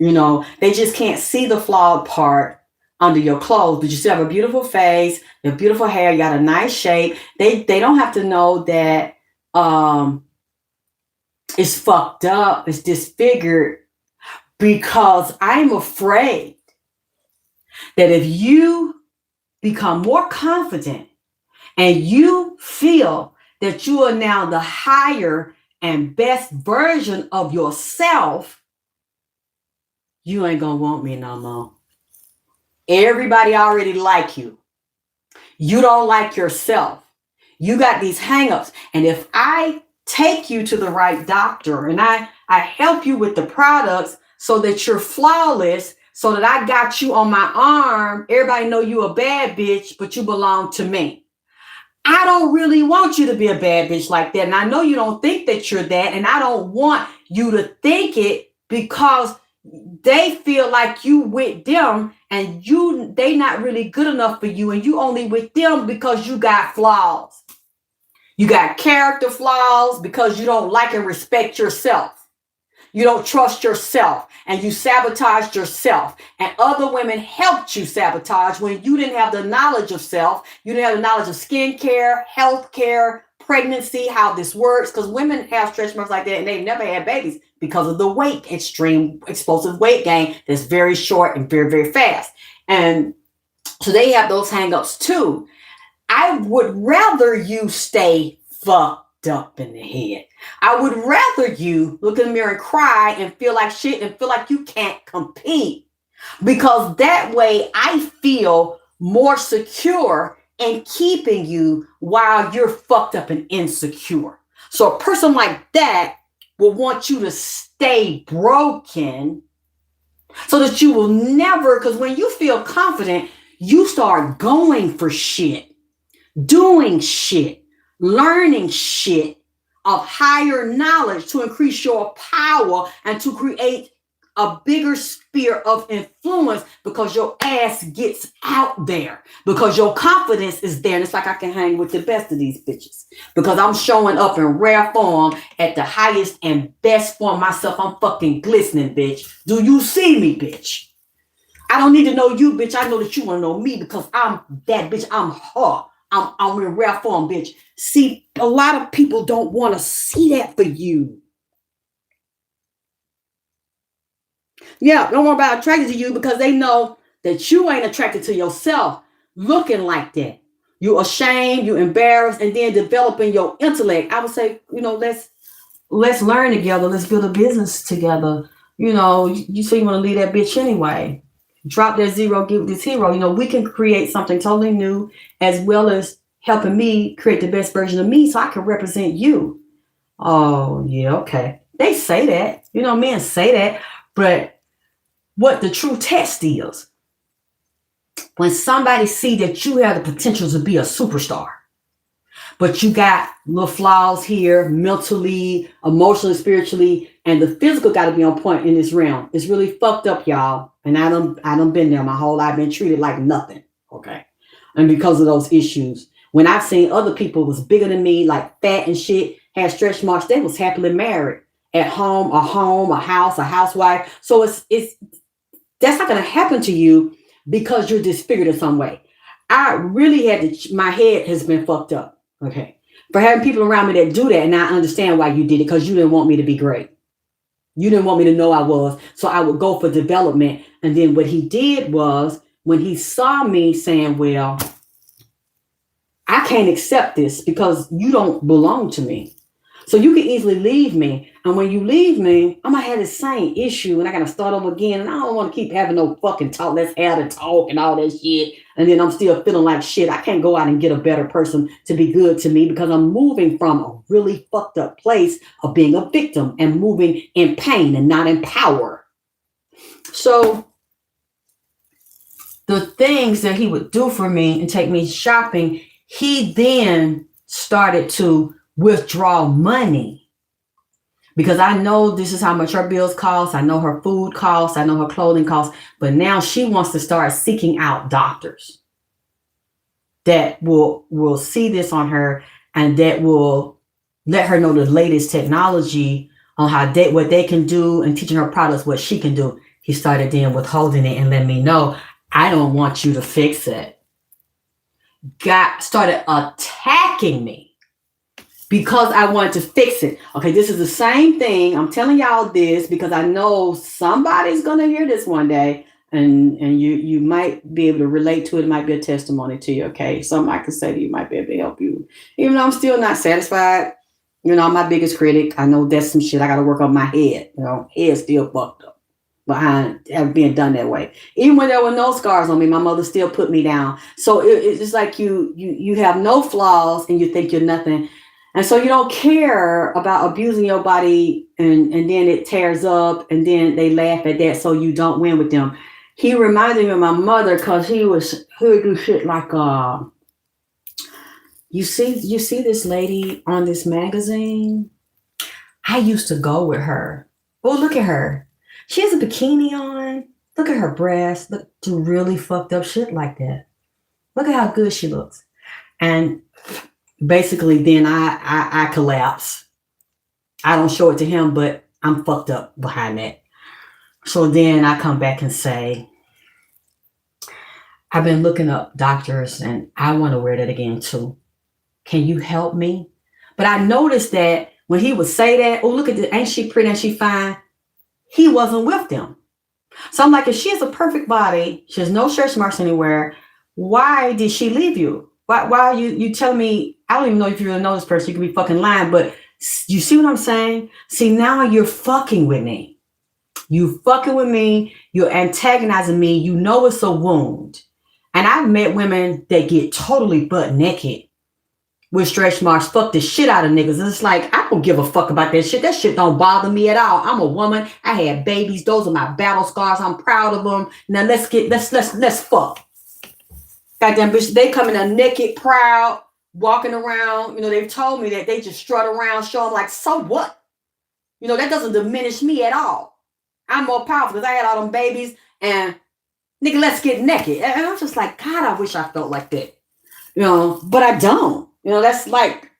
They just can't see the flawed part under your clothes, but you still have a beautiful face, you have beautiful hair, you got a nice shape. They don't have to know that it's fucked up, it's disfigured, because I'm afraid that if you become more confident and you feel that you are now the higher and best version of yourself, you ain't gonna want me no more. Everybody already like you. You don't like yourself. You got these hang-ups. And if I take you to the right doctor and I help you with the products so that you're flawless, so that I got you on my arm, everybody know you a bad bitch, but you belong to me. I don't really want you to be a bad bitch like that. And I know you don't think that you're that. And I don't want you to think it, because they feel like you with them and they not really good enough for you, and you only with them because you got flaws. You got character flaws because you don't like and respect yourself. You don't trust yourself, and you sabotaged yourself, and other women helped you sabotage when you didn't have the knowledge of self. You didn't have the knowledge of skincare, healthcare, pregnancy, how this works, because women have stretch marks like that and they've never had babies because of the extreme explosive weight gain that's very short and very, very fast. And So they have those hangups too. I would rather you stay fucked up in the head. I would rather you look in the mirror and cry and feel like shit and feel like you can't compete. Because that way I feel more secure in keeping you while you're fucked up and insecure. So a person like that will want you to stay broken so that you will never, because when you feel confident, you start going for shit, doing shit, learning shit of higher knowledge to increase your power and to create a bigger sphere of influence because your ass gets out there, because your confidence is there. And it's like I can hang with the best of these bitches because I'm showing up in rare form at the highest and best form myself. I'm fucking glistening, bitch. Do you see me, bitch? I don't need to know you, bitch. I know that you want to know me because I'm that bitch. I'm her. I'm in rare form, bitch. See, a lot of people don't want to see that for you. Yeah, don't worry about attracted to you because they know that you ain't attracted to yourself looking like that. You ashamed, you embarrassed, and then developing your intellect. I would say, let's learn together. Let's build a business together. You say you want to leave that bitch anyway. Drop that zero, give this hero. We can create something totally new as well as helping me create the best version of me so I can represent you. Oh, yeah, okay. They say that. Men say that. But what the true test is, when somebody see that you have the potential to be a superstar, but you got little flaws here, mentally, emotionally, spiritually, and the physical got to be on point in this realm. It's really fucked up, y'all. And I done been there my whole life. I've been treated like nothing. Okay. And because of those issues, when I've seen other people was bigger than me, like fat and shit, had stretch marks, they was happily married at home, a house, a housewife. So it's that's not going to happen to you because you're disfigured in some way. I really my head has been fucked up. Okay. For having people around me that do that, and I understand why you did it, because you didn't want me to be great. You didn't want me to know I was. So I would go for development. And then what he did was, when he saw me saying, well, I can't accept this because you don't belong to me. So you can easily leave me. And when you leave me, I'm going to have the same issue and I got to start over again. And I don't want to keep having no fucking talk. Let's have the talk and all that shit. And then I'm still feeling like shit. I can't go out and get a better person to be good to me because I'm moving from a really fucked up place of being a victim and moving in pain and not in power. So the things that he would do for me and take me shopping, he then started to withdraw money because I know this is how much her bills cost. I know her food costs. I know her clothing costs. But now she wants to start seeking out doctors that will see this on her and that will let her know the latest technology on what they can do and teaching her products what she can do. He started then withholding it and letting me know, I don't want you to fix it. Started attacking me because I wanted to fix it. Okay, this is the same thing. I'm telling y'all this because I know somebody's going to hear this one day and you might be able to relate to it. It might be a testimony to you, okay? Something I can say to you might be able to help you. Even though I'm still not satisfied, I'm my biggest critic. I know that's some shit I got to work on my head. Head's still fucked up behind being done that way. Even when there were no scars on me, my mother still put me down. So it's like you have no flaws and you think you're nothing. And so you don't care about abusing your body and then it tears up and then they laugh at that so you don't win with them. He reminded me of my mother because he would do shit like, you see this lady on this magazine? I used to go with her. Oh, look at her. She has a bikini on. Look at her breasts. Look, do really fucked up shit like that. Look at how good she looks. And basically then I collapse. I don't show it to him, but I'm fucked up behind that. So then I come back and say, I've been looking up doctors and I want to wear that again too. Can you help me? But I noticed that when he would say that, oh, look at this, ain't she pretty, ain't she fine? He wasn't with them. So I'm like, if she has a perfect body, she has no stretch marks anywhere, why did she leave you? Why are you telling me? I don't even know if you really know this person. You could be fucking lying, but you see what I'm saying? See, now you're fucking with me. You fucking with me. You're antagonizing me. You know it's a wound. And I've met women that get totally butt naked with stretch marks, fuck the shit out of niggas. And it's like, I don't give a fuck about that shit. That shit don't bother me at all. I'm a woman. I had babies. Those are my battle scars. I'm proud of them. Now let's fuck. Goddamn bitch, they come in a naked, proud, walking around. You know, they've told me that they just strut around, show them like, so what? You know, that doesn't diminish me at all. I'm more powerful because I had all them babies and nigga, let's get naked. And I'm just like, God, I wish I felt like that. You know, but I don't. You know, that's like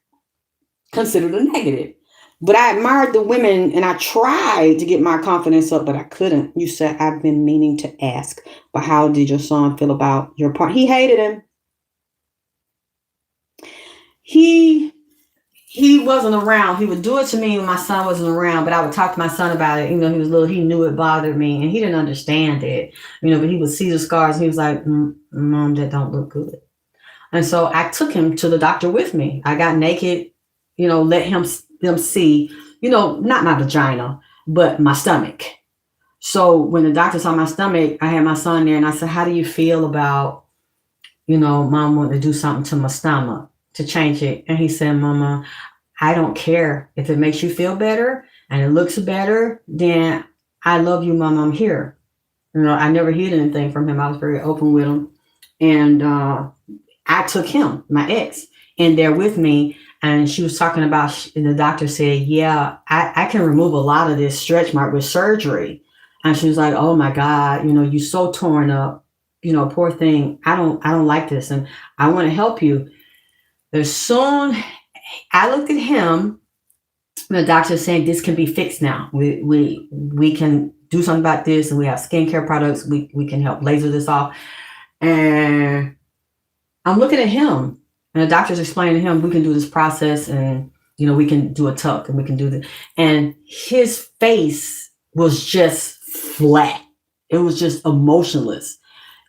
considered a negative. But I admired the women and I tried to get my confidence up, but I couldn't. You said, I've been meaning to ask, but how did your son feel about your part? He hated him. He wasn't around. He would do it to me when my son wasn't around, but I would talk to my son about it. You know, he was little, he knew it bothered me and he didn't understand it. You know, but he would see the scars and he was like, Mom, that don't look good. And so I took him to the doctor with me. I got naked, you know, let them see, you know, not my vagina, but my stomach. So when the doctor saw my stomach, I had my son there and I said, how do you feel about, you know, Mom wanting to do something to my stomach to change it? And he said, Mama, I don't care. If it makes you feel better and it looks better, then I love you, Mama. I'm here. You know, I never hid anything from him. I was very open with him. And I took him, my ex, in there with me. And she was talking about, and the doctor said, yeah, I can remove a lot of this stretch mark with surgery. And she was like, oh my God, you know, you're so torn up, you know, poor thing. I don't like this. And I want to help you. There's soon I looked at him. The doctor saying this can be fixed now. We can do something about this, and we have skincare products. We can help laser this off. And I'm looking at him, and the doctor's explaining to him we can do this process, and you know we can do a tuck, and we can do this. And his face was just flat. It was just emotionless.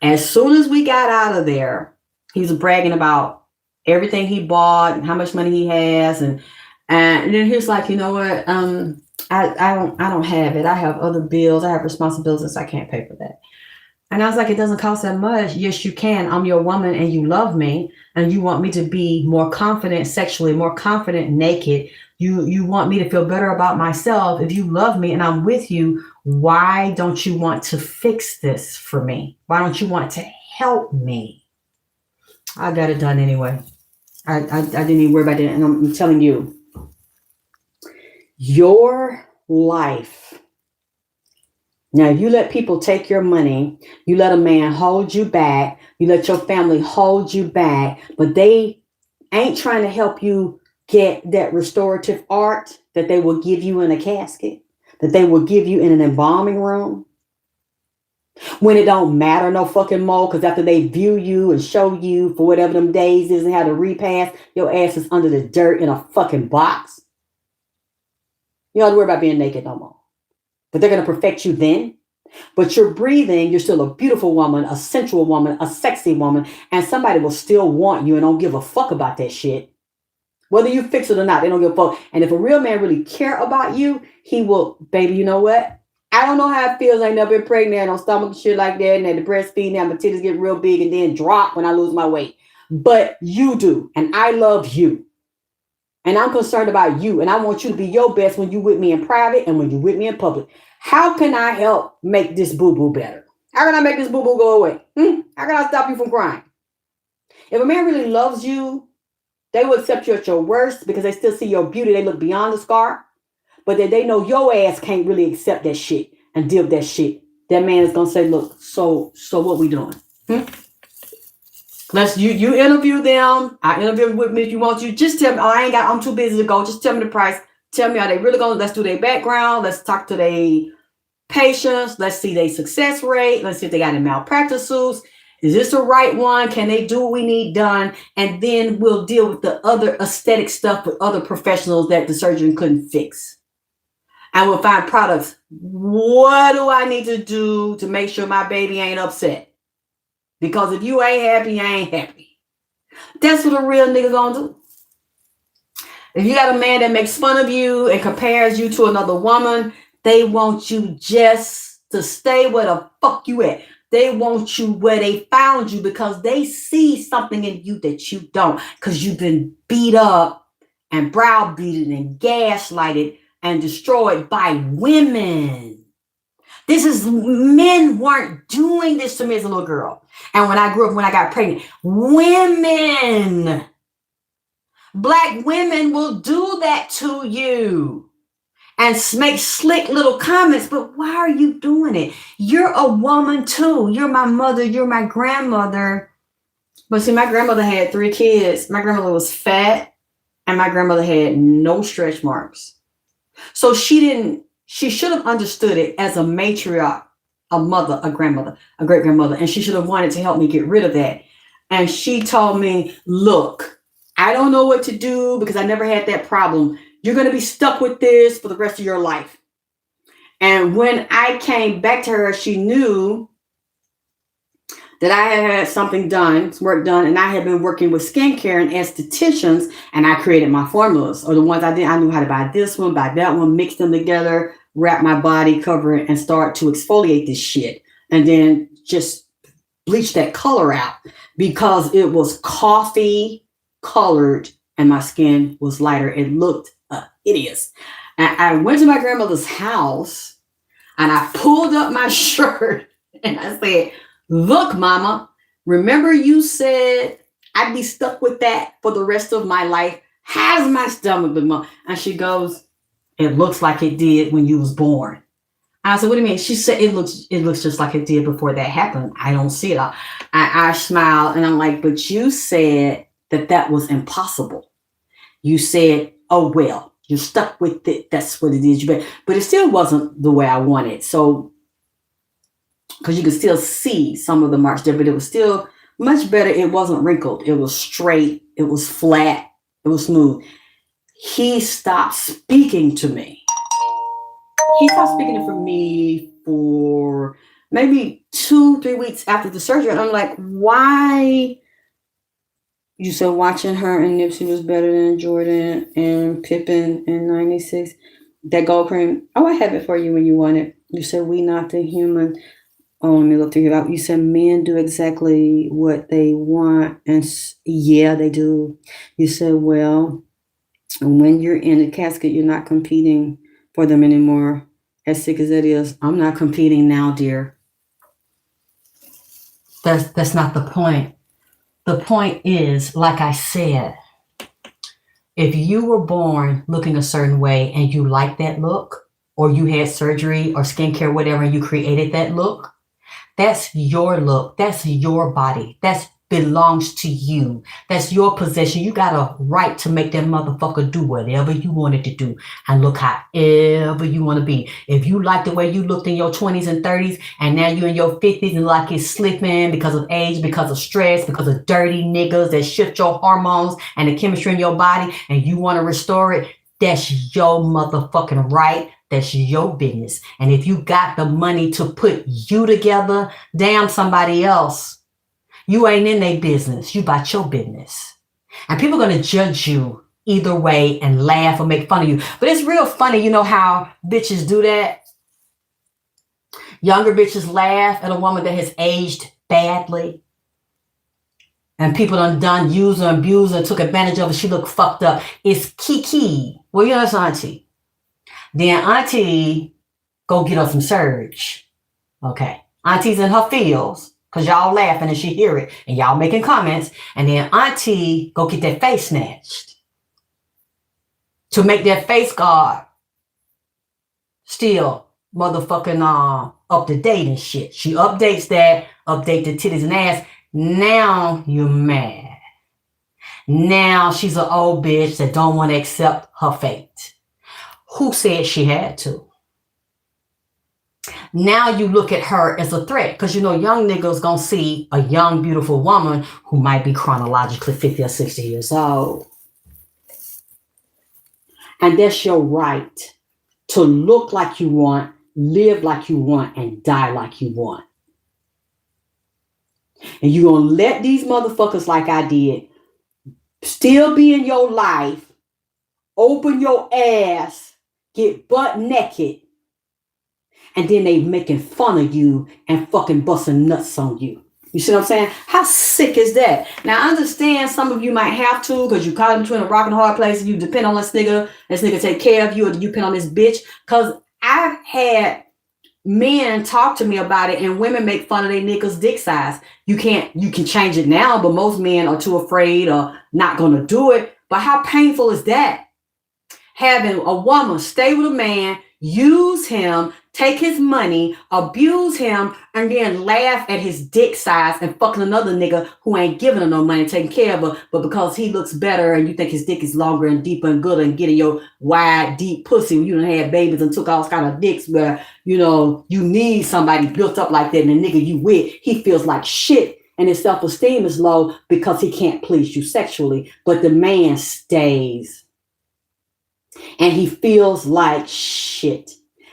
As soon as we got out of there, he was bragging about everything he bought and how much money he has, and then he was like, you know what, I don't have it. I have other bills. I have responsibilities. So I can't pay for that. And I was like, it doesn't cost that much. Yes, you can. I'm your woman and you love me and you want me to be more confident sexually, more confident naked. You want me to feel better about myself. If you love me and I'm with you, why don't you want to fix this for me? Why don't you want to help me? I got it done anyway. I didn't even worry about that. And I'm telling you, your life. Now, you let people take your money. You let a man hold you back. You let your family hold you back. But they ain't trying to help you get that restorative art that they will give you in a casket, that they will give you in an embalming room. When it don't matter no fucking more, because after they view you and show you for whatever them days is and have to repass, your ass is under the dirt in a fucking box. You don't have to worry about being naked no more. But they're going to perfect you then. But you're breathing. You're still a beautiful woman, a sensual woman, a sexy woman. And somebody will still want you and don't give a fuck about that shit. Whether you fix it or not, they don't give a fuck. And if a real man really care about you, he will, baby, you know what? I don't know how it feels. I ain't never been pregnant on stomach and shit like that. And then the breastfeeding and my titties get real big and then drop when I lose my weight. But you do. And I love you. And I'm concerned about you. And I want you to be your best when you with me in private and when you with me in public. How can I help make this boo-boo better? How can I make this boo-boo go away? How can I stop you from crying? If a man really loves you, they will accept you at your worst because they still see your beauty. They look beyond the scar. But they know your ass can't really accept that shit and deal with that shit. That man is going to say, look, so what we doing? Let's you interview them. I interview with me if you want to. Just tell me, I'm too busy to go. Just tell me the price. Tell me, are they really going to, let's do their background. Let's talk to their patients. Let's see their success rate. Let's see if they got any malpractice suits. Is this the right one? Can they do what we need done? And then we'll deal with the other aesthetic stuff with other professionals that the surgeon couldn't fix. And we'll find products. What do I need to do to make sure my baby ain't upset? Because if you ain't happy, you ain't happy. That's what a real nigga gonna do. If you got a man that makes fun of you and compares you to another woman, they want you just to stay where the fuck you at. They want you where they found you because they see something in you that you don't. Because you've been beat up and browbeaten and gaslighted and destroyed by women. Men weren't doing this to me as a little girl. And when I grew up, when I got pregnant, women, Black women will do that to you and make slick little comments. But why are you doing it? You're a woman too. You're my mother. You're my grandmother. But see, my grandmother had 3 kids. My grandmother was fat and my grandmother had no stretch marks. So she should have understood it as a matriarch, a mother, a grandmother, a great grandmother. And she should have wanted to help me get rid of that. And she told me, look, I don't know what to do because I never had that problem. You're going to be stuck with this for the rest of your life. And when I came back to her, she knew that I had something done, work done, and I had been working with skincare and estheticians, and I created my formulas, or the ones I did. I knew how to buy this one, buy that one, mix them together, wrap my body, cover it, and start to exfoliate this shit. And then just bleach that color out because it was coffee colored and my skin was lighter. It looked hideous. And I went to my grandmother's house and I pulled up my shirt and I said, look, mama, remember you said I'd be stuck with that for the rest of my life? How's my stomach been? And she goes, it looks like it did when you was born. And I said, what do you mean? She said, it looks just like it did before that happened. I don't see it. I smiled and I'm like, but you said that was impossible. You said, oh, well, you're stuck with it. That's what it is. But it still wasn't the way I wanted. So, because you could still see some of the marks there, but it was still much better. It wasn't wrinkled. It was straight. It was flat. It was smooth. He stopped speaking to me. He stopped speaking to me for maybe 2-3 weeks after the surgery. And I'm like, why? You said watching her and Nipsey was better than Jordan and Pippen in 96. That gold cream. Oh, I have it for you when you want it. You said we not the human. Oh, let me look through it out. You said men do exactly what they want. And yeah, they do. You said, well, when you're in a casket, you're not competing for them anymore. As sick as that is, I'm not competing now, dear. That's not the point. The point is, like I said, if you were born looking a certain way and you like that look, or you had surgery or skincare, whatever, and you created that look, that's your look. That's your body. That belongs to you. That's your possession. You got a right to make that motherfucker do whatever you wanted to do and look however you want to be. If you like the way you looked in your 20s and 30s and now you're in your 50s and like it's slipping because of age, because of stress, because of dirty niggas that shift your hormones and the chemistry in your body and you want to restore it, that's your motherfucking right. That's your business. And if you got the money to put you together, damn somebody else. You ain't in their business. You about your business. And people are going to judge you either way and laugh or make fun of you. But it's real funny, you know how bitches do that? Younger bitches laugh at a woman that has aged badly. And people done use her, abuse her, took advantage of her. She looked fucked up. It's Kiki. Well, you know, it's auntie. Then auntie go get her some surge. Okay. Auntie's in her feels. Because y'all laughing and she hear it. And y'all making comments. And then auntie go get that face snatched. To make that face guard still motherfucking up to date and shit. She updates that. Update the titties and ass. Now you're mad. Now she's an old bitch that don't want to accept her fate. Who said she had to? Now you look at her as a threat because you know young niggas gonna see a young beautiful woman who might be chronologically 50 or 60 years old. And that's your right to look like you want, live like you want, and die like you want. And you're going to let these motherfuckers like I did still be in your life, open your ass, get butt naked, and then they making fun of you and fucking busting nuts on you. You see what I'm saying? How sick is that? Now, I understand some of you might have to because you caught in between a rock and a hard place and you depend on this nigga take care of you, or you depend on this bitch. Because I've had men talk to me about it, and women make fun of their niggas' dick size. You can change it now, but most men are too afraid or not going to do it. But how painful is that? Having a woman stay with a man, use him, take his money, abuse him, and then laugh at his dick size and fucking another nigga who ain't giving her no money, taking care of her, but because he looks better and you think his dick is longer and deeper and gooder and getting your wide, deep pussy when you done had babies and took all kind of dicks where, you need somebody built up like that, and the nigga you with, he feels like shit. And his self-esteem is low because he can't please you sexually, but the man stays. And he feels like shit.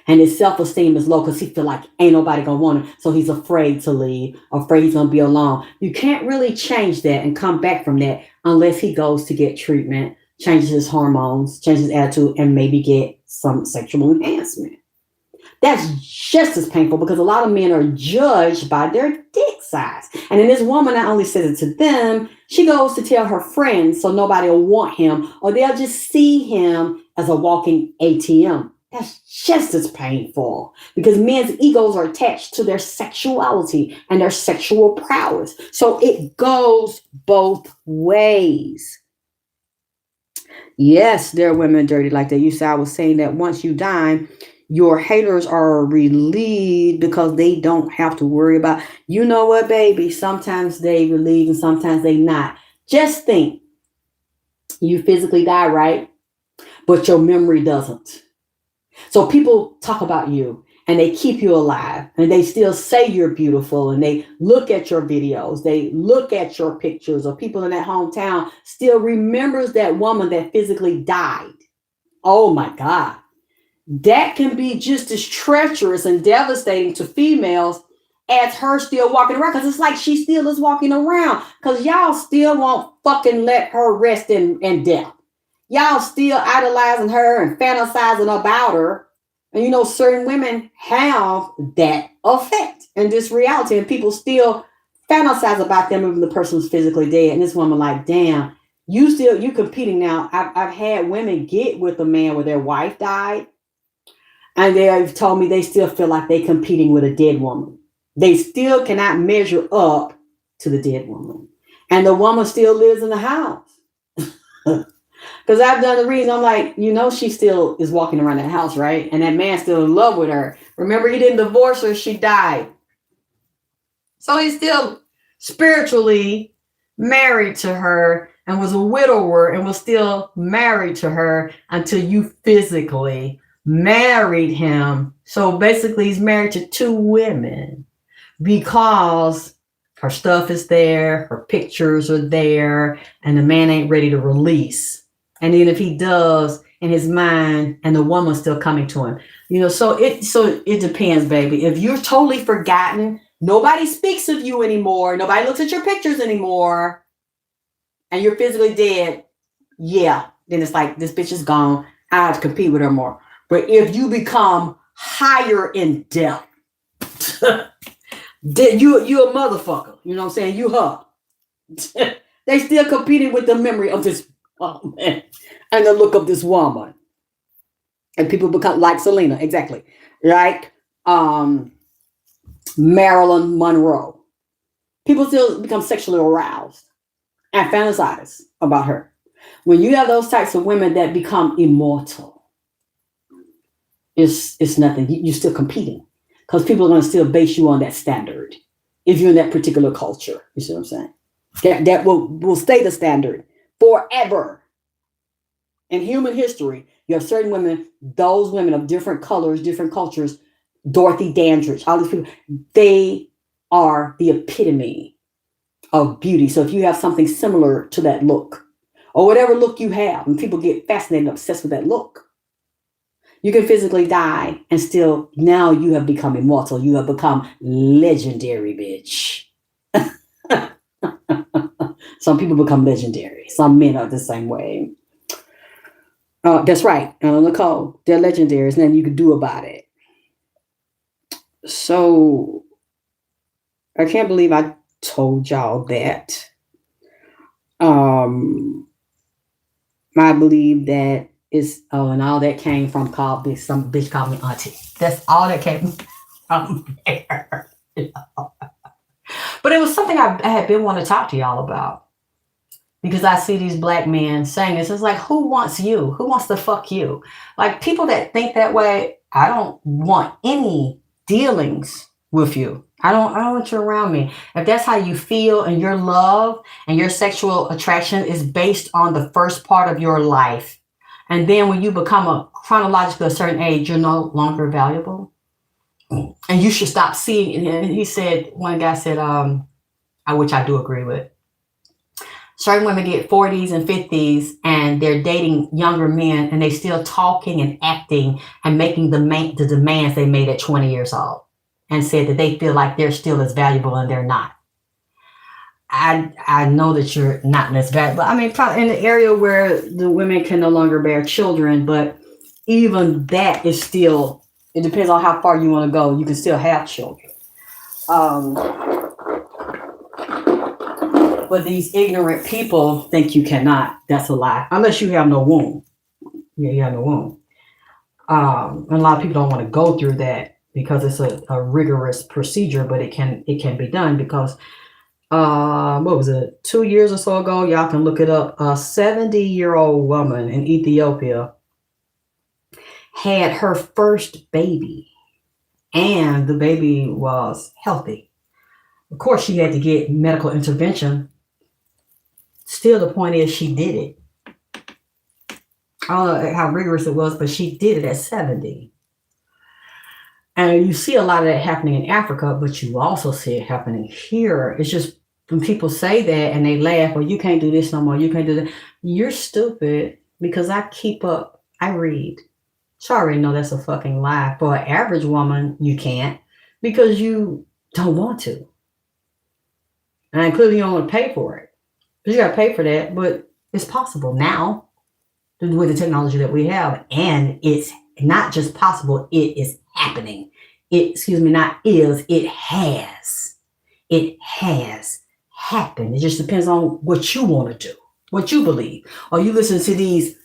And his self-esteem is low because he feel like ain't nobody gonna want him. So he's afraid to leave, afraid he's gonna be alone. You can't really change that and come back from that unless he goes to get treatment, changes his hormones, changes his attitude, and maybe get some sexual enhancement. That's just as painful because a lot of men are judged by their dick size. And then this woman not only says it to them, she goes to tell her friends so nobody will want him, or they'll just see him as a walking ATM. That's just as painful because men's egos are attached to their sexuality and their sexual prowess. So it goes both ways. Yes, there are women dirty like that. You said I was saying that once you die, your haters are relieved because they don't have to worry about, you know what, baby? Sometimes they relieve and sometimes they not. Just think, you physically die, right? But your memory doesn't. So people talk about you and they keep you alive and they still say you're beautiful and they look at your videos, they look at your pictures, or people in that hometown still remembers that woman that physically died. Oh my God. That can be just as treacherous and devastating to females as her still walking around, because it's like she still is walking around because y'all still won't fucking let her rest in death. Y'all still idolizing her and fantasizing about her. And certain women have that effect and this reality, and people still fantasize about them even the person's physically dead. And this woman like, damn, you competing now. I've had women get with a man where their wife died, and they have told me they still feel like they're competing with a dead woman. They still cannot measure up to the dead woman. And the woman still lives in the house. Because I've done the reason, I'm like, she still is walking around that house, right? And that man's still in love with her. Remember, he didn't divorce her, she died. So he's still spiritually married to her and was a widower and was still married to her until you physically married him. So basically he's married to two women because her stuff is there, her pictures are there, and the man ain't ready to release. And then if he does, in his mind, and the woman's still coming to him, so it depends, baby. If you're totally forgotten, nobody speaks of you anymore, nobody looks at your pictures anymore, and you're physically dead, yeah, then it's like, this bitch is gone, I have to compete with her more. But if you become higher in death, then you a motherfucker. You know what I'm saying? You her. They still competing with the memory of this man and the look of this woman. And people become like Selena, exactly. Like Marilyn Monroe. People still become sexually aroused and fantasize about her. When you have those types of women that become immortal, it's nothing. You're still competing because people are going to still base you on that standard if you're in that particular culture. You see what I'm saying? That will stay the standard forever. In human history, you have certain women, those women of different colors, different cultures, Dorothy Dandridge, all these people, they are the epitome of beauty. So if you have something similar to that look, or whatever look you have, and people get fascinated and obsessed with that look, you can physically die and still, now you have become immortal. You have become legendary, bitch. Some people become legendary. Some men are the same way. That's right. Nicole, they're legendary. There's nothing you can do about it. So I can't believe I told y'all that. I believe that is and all that came from some bitch called me auntie. That's all that came from there. But it was something I had been wanting to talk to y'all about. Because I see these black men saying this. It's like, who wants you? Who wants to fuck you? Like, people that think that way, I don't want any dealings with you. I don't want you around me. If that's how you feel and your love and your sexual attraction is based on the first part of your life, and then when you become chronologically a certain age, you're no longer valuable. And you should stop seeing. And he said, one guy said, which I do agree with. Certain women get 40s and 50s and they're dating younger men and they still talking and acting and making the demands they made at 20 years old, and said that they feel like they're still as valuable and they're not. I know that you're not as valuable. I mean, probably in the area where the women can no longer bear children, but even that is still, it depends on how far you want to go. You can still have children. But these ignorant people think you cannot. That's a lie. Unless you have no womb. Yeah, you have no womb. And a lot of people don't want to go through that because it's a rigorous procedure, but it can be done because what was it, 2 years or so ago, y'all can look it up, a 70-year-old woman in Ethiopia had her first baby, and the baby was healthy. Of course, she had to get medical intervention. Still, the point is she did it. I don't know how rigorous it was, but she did it at 70. And you see a lot of that happening in Africa, but you also see it happening here. It's just when people say that and they laugh, well, you can't do this no more, you can't do that. You're stupid, because I keep up, I read. So I already know that's a fucking lie. For an average woman, you can't, because you don't want to. And clearly you don't want to pay for it. Because you got to pay for that, but it's possible now with the technology that we have. And it's not just possible, it is happening. It has. It has happened. It just depends on what you want to do, what you believe. Or you listen to these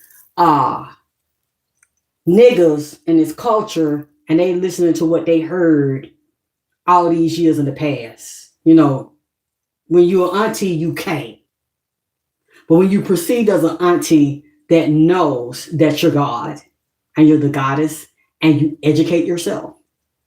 niggas in this culture and they listening to what they heard all these years in the past. You know, when you're an auntie, you can't. But when you proceed as an auntie that knows that you're God and you're the goddess and you educate yourself,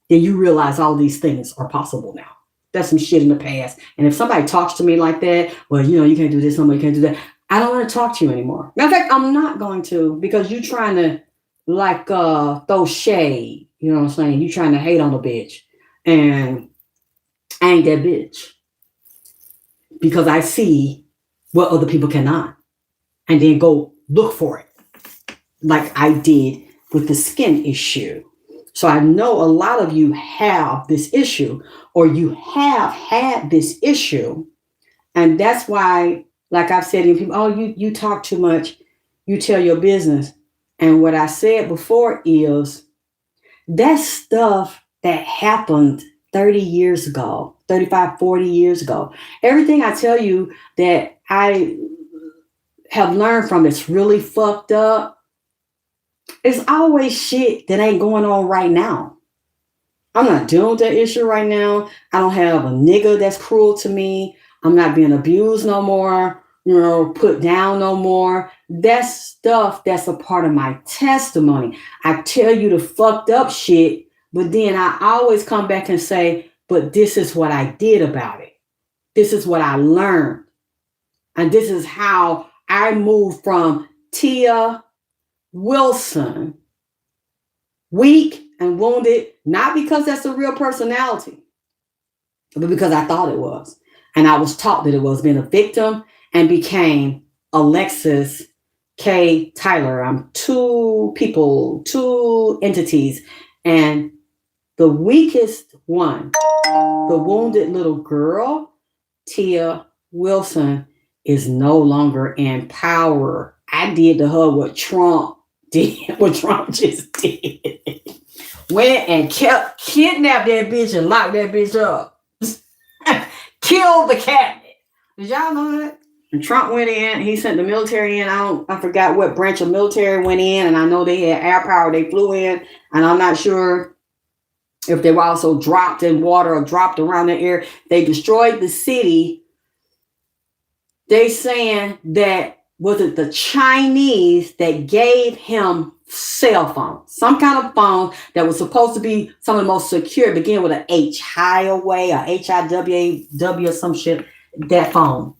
then you realize all these things are possible now. That's some shit in the past. And if somebody talks to me like that, well, you know, you can't do this, somebody can't do that, I don't want to talk to you anymore. Matter of fact, I'm not going to, because you're trying to like throw shade. You know what I'm saying? You're trying to hate on the bitch. And I ain't that bitch. Because I see what other people cannot. And then go look for it. Like I did with the skin issue. So I know a lot of you have this issue, or you have had this issue. And that's why, like I've said to people, oh, you talk too much. You tell your business. And what I said before is that stuff that happened 30 years ago, 35, 40 years ago. Everything I tell you that I have learned from that's really fucked up, it's always shit that ain't going on right now. I'm not dealing with that issue right now. I don't have a nigga that's cruel to me. I'm not being abused no more, put down no more. That's stuff that's a part of my testimony. I tell you the fucked up shit, but then I always come back and say, but this is what I did about it. This is what I learned. And this is how I moved from Tia Wilson, weak and wounded, not because that's a real personality, but because I thought it was. And I was taught that it was, being a victim, and became Alexis K. Tyler. I'm two people, two entities. And the weakest one, the wounded little girl, Tia Wilson, is no longer in power. I did to her what Trump did, what Trump just did. Went and kidnapped that bitch and locked that bitch up. Killed the cabinet. Did y'all know that? And Trump went in, he sent the military in. I forgot what branch of military went in, and I know they had air power. They flew in, and I'm not sure if they were also dropped in water or dropped around the air. They destroyed the city. They saying that was it the Chinese that gave him cell phone, some kind of phone that was supposed to be some of the most secure, begin with an H, Highway or HIWAW or some shit, that phone.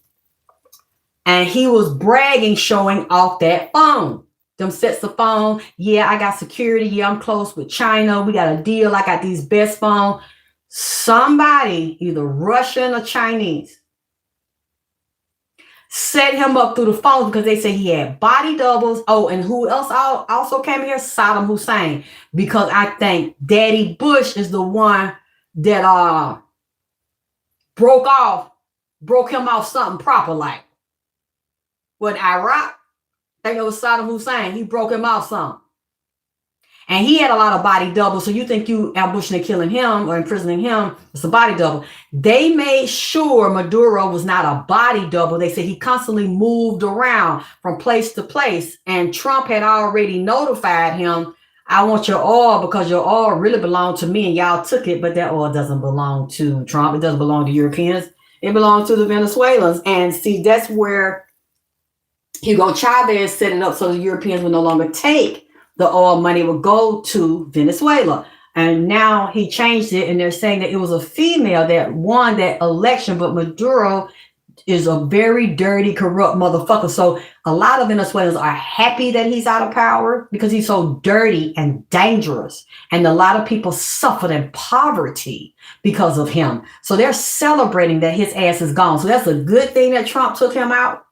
And he was bragging, showing off that phone. Them sets of phone. Yeah, I got security. Yeah, I'm close with China. We got a deal. I got these best phones. Somebody, either Russian or Chinese, set him up through the phone because they say he had body doubles. Oh, and who else also came here? Saddam Hussein. Because I think Daddy Bush is the one that broke him off something proper like. What, Iraq? I think it was Saddam Hussein. He broke him off something. And he had a lot of body doubles. So you think you ambushing and killing him or imprisoning him, it's a body double. They made sure Maduro was not a body double. They said he constantly moved around from place to place. And Trump had already notified him, I want your oil because your oil really belonged to me and y'all took it. But that oil doesn't belong to Trump. It doesn't belong to Europeans. It belongs to the Venezuelans. And see, that's where Hugo Chavez set it up so the Europeans would no longer take the oil money, would go to Venezuela. And now he changed it, and they're saying that it was a female that won that election, but Maduro is a very dirty, corrupt motherfucker. So a lot of Venezuelans are happy that he's out of power because he's so dirty and dangerous. And a lot of people suffered in poverty because of him. So they're celebrating that his ass is gone. So that's a good thing that Trump took him out.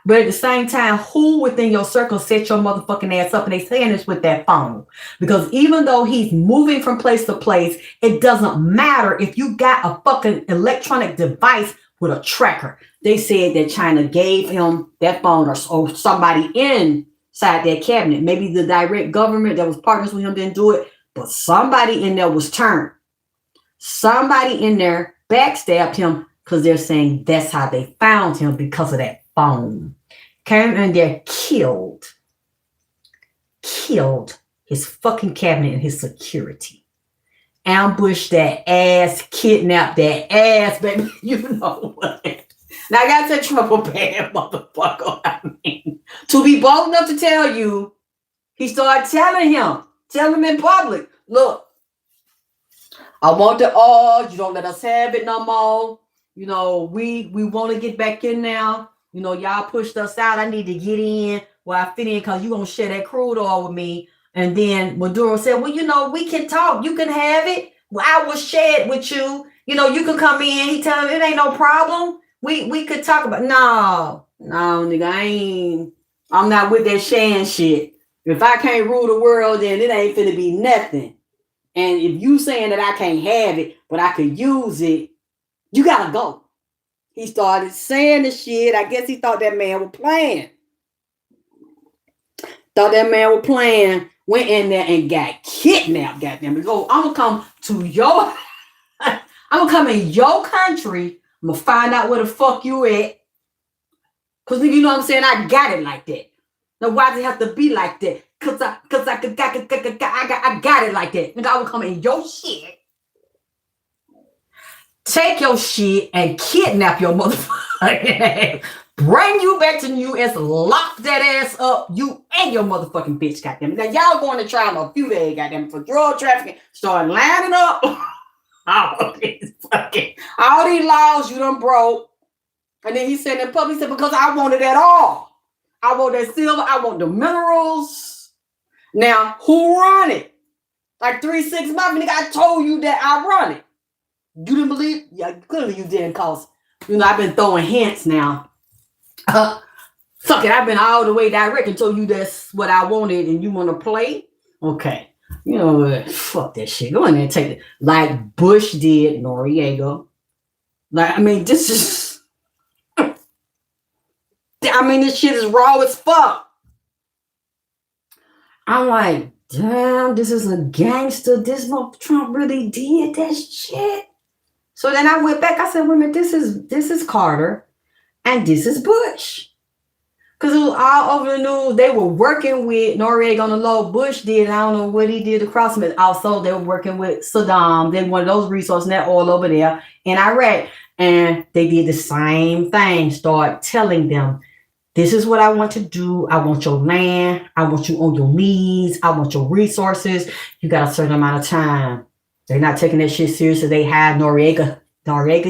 But at the same time, who within your circle set your motherfucking ass up? And they saying this with that phone. Because even though he's moving from place to place, it doesn't matter if you got a fucking electronic device with a tracker. They said that China gave him that phone or somebody inside that cabinet. Maybe the direct government that was partners with him didn't do it, but somebody in there was turned. Somebody in there backstabbed him because they're saying that's how they found him, because of that phone. Came in there, killed his fucking cabinet and his security. Ambushed that ass, kidnapped that ass, baby. You know what? Now I gotta say Trump a bad motherfucker. I mean, to be bold enough to tell you, he started telling him in public, look, I want the oil, you don't let us have it no more. You know, we want to get back in now. You know, y'all pushed us out. I need to get in where I fit in because you're going to share that crude oil with me. And then Maduro said, well, you know, we can talk. You can have it. Well, I will share it with you. You know, you can come in. He tell me it ain't no problem. We could talk about. No, nigga, I'm not with that sharing shit. If I can't rule the world, then it ain't finna be nothing. And if you saying that I can't have it, but I could use it, you gotta go. He started saying the shit. I guess he thought that man was playing. Went in there and got kidnapped, goddamn it. Go, I'm gonna come in your country. I'm gonna find out where the fuck you at. Cause you know what I'm saying? I got it like that. Now why does it have to be like that? Cause I got it like that. Nigga, I will come in your shit. Take your shit and kidnap your motherfucking ass. Bring you back to the U.S. Lock that ass up. You and your motherfucking bitch, goddamn. Now y'all going to trial in a few days, goddamn, for drug trafficking. Start lining up all these laws you done broke. And then he said in public, he said, because I wanted that all. I want that silver. I want the minerals. Now, who run it? Like 3 6 months, nigga, I told you that I run it. You didn't believe? Yeah, clearly you didn't, cause you know I've been throwing hints now. Fuck it, I've been all the way direct and told you that's what I wanted and you want to play? Okay. You know what? Fuck that shit. Go in there and take it. Like Bush did Noriega. Like, I mean, this is I mean, this shit is raw as fuck. I'm like, damn, this is a gangster. This Trump really did that shit. So then I went back. I said, wait a minute, this is Carter and this is Bush. Because it was all over the news. They were working with Noriega on the low. Bush did. I don't know what he did across them. Also, they were working with Saddam. They wanted those resources and that oil over there in Iraq. And they did the same thing. Start telling them, this is what I want to do. I want your land. I want you on your knees. I want your resources. You got a certain amount of time. They're not taking that shit seriously. They had Noriega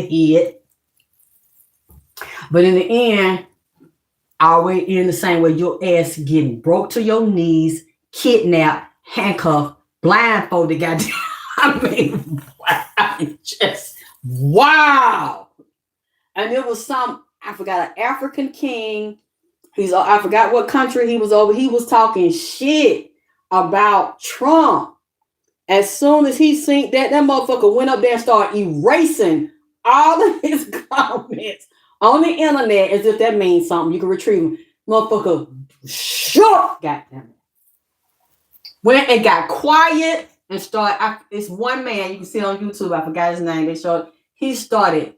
hid. But in the end, always in the same way, your ass getting broke to your knees, kidnapped, handcuffed, blindfolded, goddamn. I mean, just wow. And there was I forgot, an African king. I forgot what country he was over. He was talking shit about Trump. As soon as he seen that motherfucker went up there and started erasing all of his comments on the internet as if that means something. You can retrieve them. Motherfucker, short, goddamn it. Went and got quiet and started. It's one man, you can see on YouTube, I forgot his name. They showed, he started,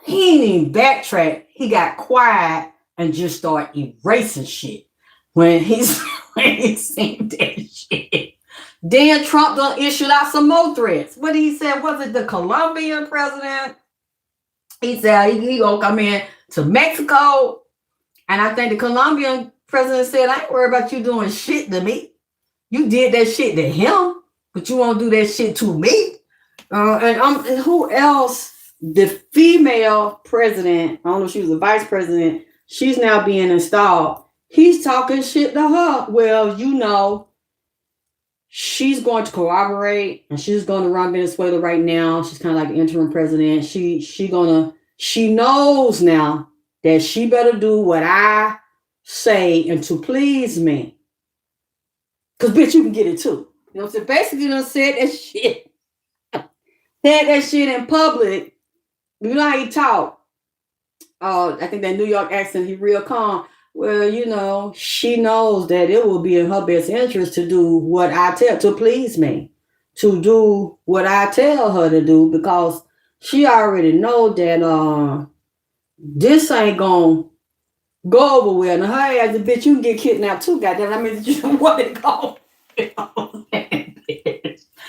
he didn't even backtrack. He got quiet and just started erasing shit when he seen that shit. Then Trump done issued out some more threats. What did he say? Was it the Colombian president? He said he gonna come in to Mexico. And I think the Colombian president said, I ain't worried about you doing shit to me. You did that shit to him, but you won't do that shit to me. And who else? The female president, I don't know if she was the vice president, she's now being installed. He's talking shit to her. Well, you know, she's going to cooperate and she's going to run Venezuela right now. She's kind of like the interim president. She knows now that she better do what I say and to please me. Cause bitch, you can get it too. You know what I'm saying? Basically done said that shit. Said that shit in public. You know how he talk. I think that New York accent, he real calm. Well, you know, she knows that it will be in her best interest to do what I tell, to please me, to do what I tell her to do, because she already know that this ain't gonna go over well. Now, her ass, bitch, you can get kidnapped too, goddamn. I mean, you want to go.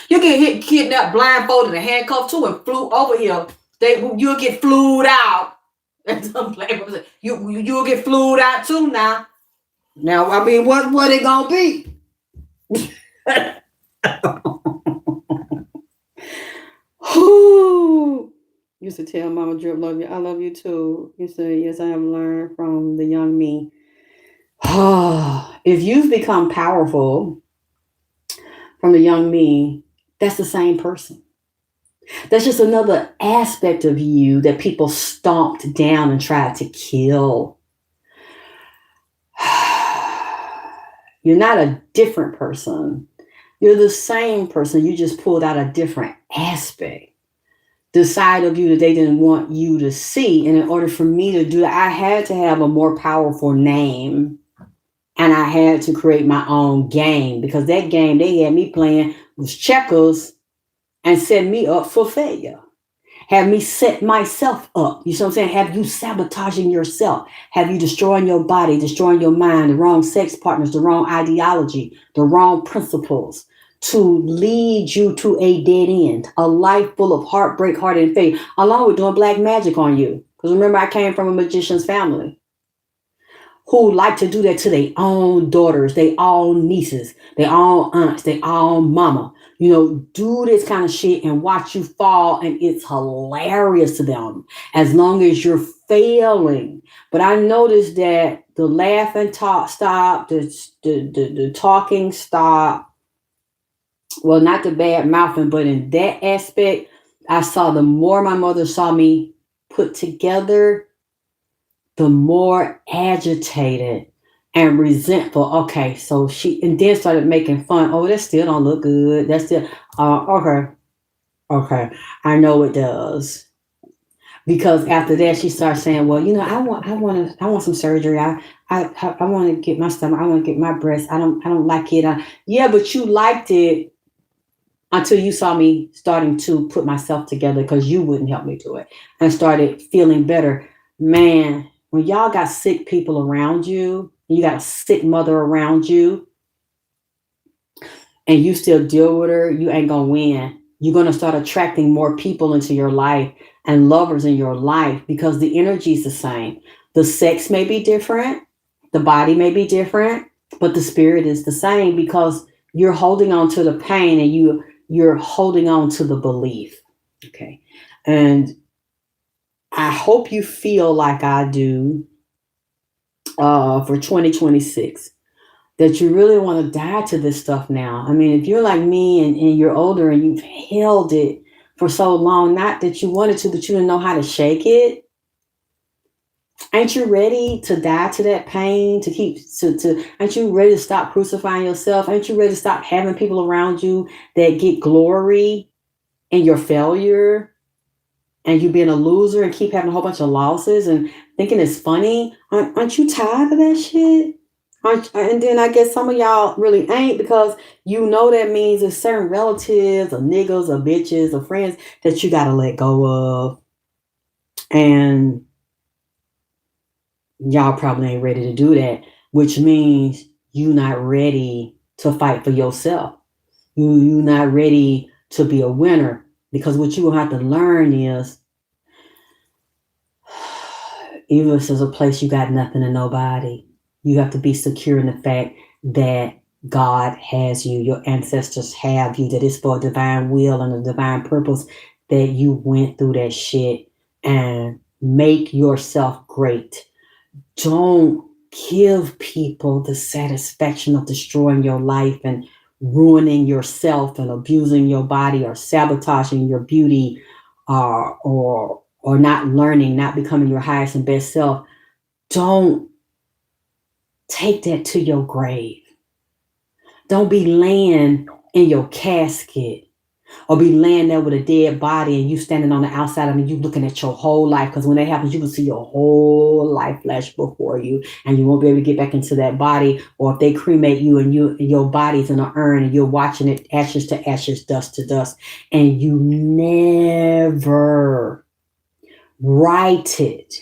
You get kidnapped, blindfolded, and handcuffed too, and flew over here. You'll get flued out. You'll get flued out too now. Now, I mean, what it gonna be? Used to tell Mama Drip, love you. I love you too. You say, yes, I have learned from the young me. If you've become powerful from the young me, that's the same person. That's just another aspect of you that people stomped down and tried to kill. You're not a different person. You're the same person. You just pulled out a different aspect. The side of you that they didn't want you to see. And in order for me to do that, I had to have a more powerful name. And I had to create my own game, because that game they had me playing was checkers and set me up for failure. Have me set myself up. You see what I'm saying? Have you sabotaging yourself? Have you destroying your body, destroying your mind, the wrong sex partners, the wrong ideology, the wrong principles to lead you to a dead end, a life full of heartbreak, heartache, and faith, along with doing black magic on you. Because remember, I came from a magician's family who like to do that to their own daughters, their own nieces, their own aunts, their own mama. You know, do this kind of shit and watch you fall, and it's hilarious to them as long as you're failing. But I noticed that the laughing talk stopped, the talking stopped. Well, not the bad mouthing, but in that aspect, I saw the more my mother saw me put together, the more agitated and resentful. Okay, so she, and then started making fun. Oh, that still don't look good. That's still, okay. I know it does. Because after that, she starts saying, "Well, I want some surgery. I want to get my stomach. I want to get my breast. I don't like it. Yeah, but you liked it until you saw me starting to put myself together because you wouldn't help me do it, and started feeling better. Man, when y'all got sick people around you, you got a sick mother around you, and you still deal with her, you ain't gonna win. You're gonna start attracting more people into your life and lovers in your life because the energy is the same. The sex may be different, the body may be different, but the spirit is the same because you're holding on to the pain and you're holding on to the belief. Okay. And I hope you feel like I do for 2026 that you really want to die to this stuff now. I mean, if you're like me and you're older and you've held it for so long, not that you wanted to, but you didn't know how to shake it, ain't you ready to die to that pain? Ain't you ready to stop crucifying yourself? Ain't you ready to stop having people around you that get glory in your failure and you being a loser and keep having a whole bunch of losses and thinking it's funny? Aren't you tired of that shit? And then I guess some of y'all really ain't because you know that means there's certain relatives or niggas or bitches or friends that you gotta let go of. And y'all probably ain't ready to do that, which means you not ready to fight for yourself. You not ready to be a winner because what you will have to learn is even if there's a place you got nothing and nobody, you have to be secure in the fact that God has you, your ancestors have you, that it's for a divine will and a divine purpose that you went through that shit and make yourself great. Don't give people the satisfaction of destroying your life and ruining yourself and abusing your body or sabotaging your beauty or not learning, not becoming your highest and best self. Don't take that to your grave. Don't be laying in your casket or be laying there with a dead body and you standing on the outside and you looking at your whole life. Because when that happens, you can see your whole life flash before you and you won't be able to get back into that body. Or if they cremate you and your body's in an urn and you're watching it ashes to ashes, dust to dust, and you never righted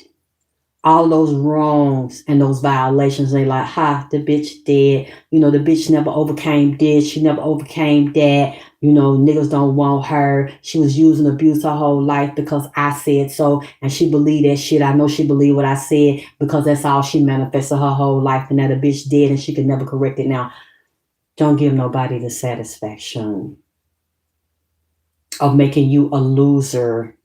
all those wrongs and those violations. They like, the bitch dead. The bitch never overcame this. She never overcame that. Niggas don't want her. She was using abuse her whole life because I said so. And she believed that shit. I know she believed what I said because that's all she manifested her whole life. And that a bitch dead and she could never correct it now. Don't give nobody the satisfaction of making you a loser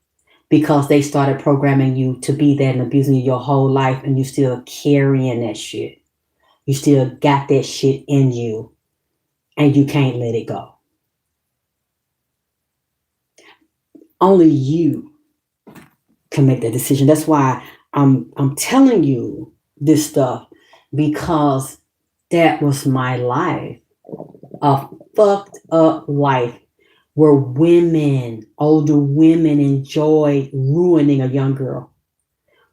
because they started programming you to be that and abusing you your whole life and you still carrying that shit. You still got that shit in you and you can't let it go. Only you can make that decision. That's why I'm telling you this stuff because that was my life. A fucked up life where older women enjoy ruining a young girl,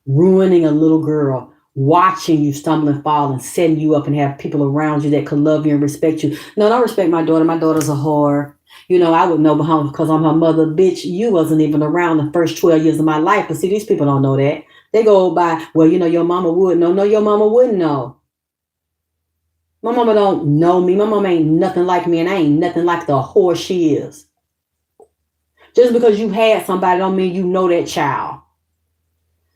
ruining a little girl, watching you stumble and fall and setting you up and have people around you that could love you and respect you. No, don't respect my daughter. My daughter's a whore. I would know because I'm her mother. Bitch, you wasn't even around the first 12 years of my life. But see, these people don't know that. They go by, well, your mama would know. No, your mama wouldn't know. My mama don't know me. My mama ain't nothing like me, and I ain't nothing like the whore she is. Just because you had somebody don't mean you know that child.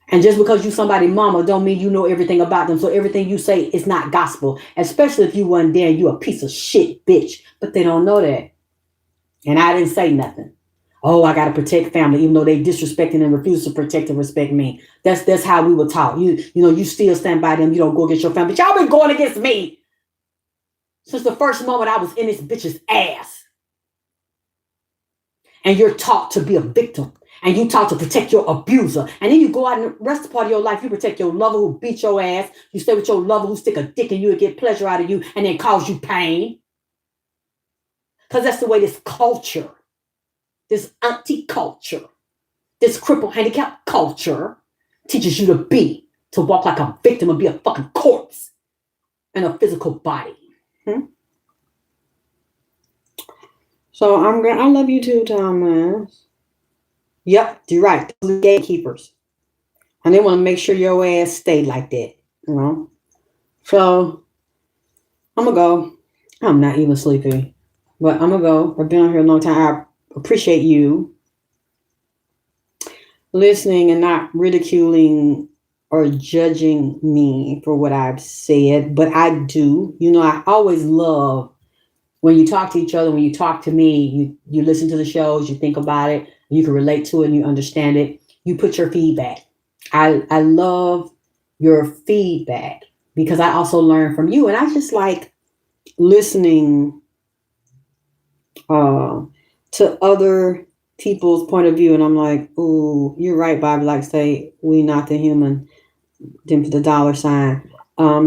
And just because you somebody mama don't mean you know everything about them. So everything you say is not gospel. Especially if you wasn't there and you a piece of shit, bitch. But they don't know that. And I didn't say nothing. Oh, I got to protect family, even though they disrespecting and refuse to protect and respect me. That's how we were taught. You still stand by them. You don't go against your family. But y'all been going against me since the first moment I was in this bitch's ass. And you're taught to be a victim. And you taught to protect your abuser. And then you go out and the rest of the part of your life, you protect your lover who beat your ass. You stay with your lover who stick a dick in you and get pleasure out of you and then cause you pain. Because that's the way this culture, this auntie culture This crippled handicap culture teaches you to walk like a victim and be a fucking corpse in a physical body. So I love you too, Thomas. Yep, you're right. The gatekeepers. And they want to make sure your ass stay like that. You know? So I'm gonna go. I'm not even sleepy. But I'm gonna go. I've been on here a long time. I appreciate you listening and not ridiculing or judging me for what I've said. But I do. You know, I always love when you talk to each other, when you talk to me, you listen to the shows, you think about it, you can relate to it and you understand it. You put your feedback. I love your feedback because I also learn from you. And I just like listening to other people's point of view. And I'm like, ooh, you're right, Bobby. Like say, we not the human, then the dollar sign.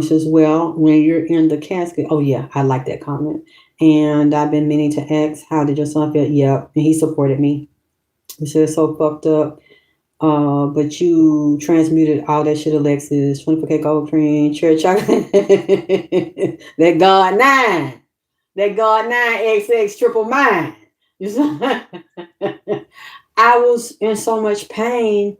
Says, well, when you're in the casket. Oh, yeah, I like that comment. And I've been meaning to ask, how did your son feel? Yeah, and he supported me. He said, it's so fucked up. But you transmuted all that shit, Alexis. 24K gold cream, cherry chocolate. That God 9. That God 9 XX triple mine. I was in so much pain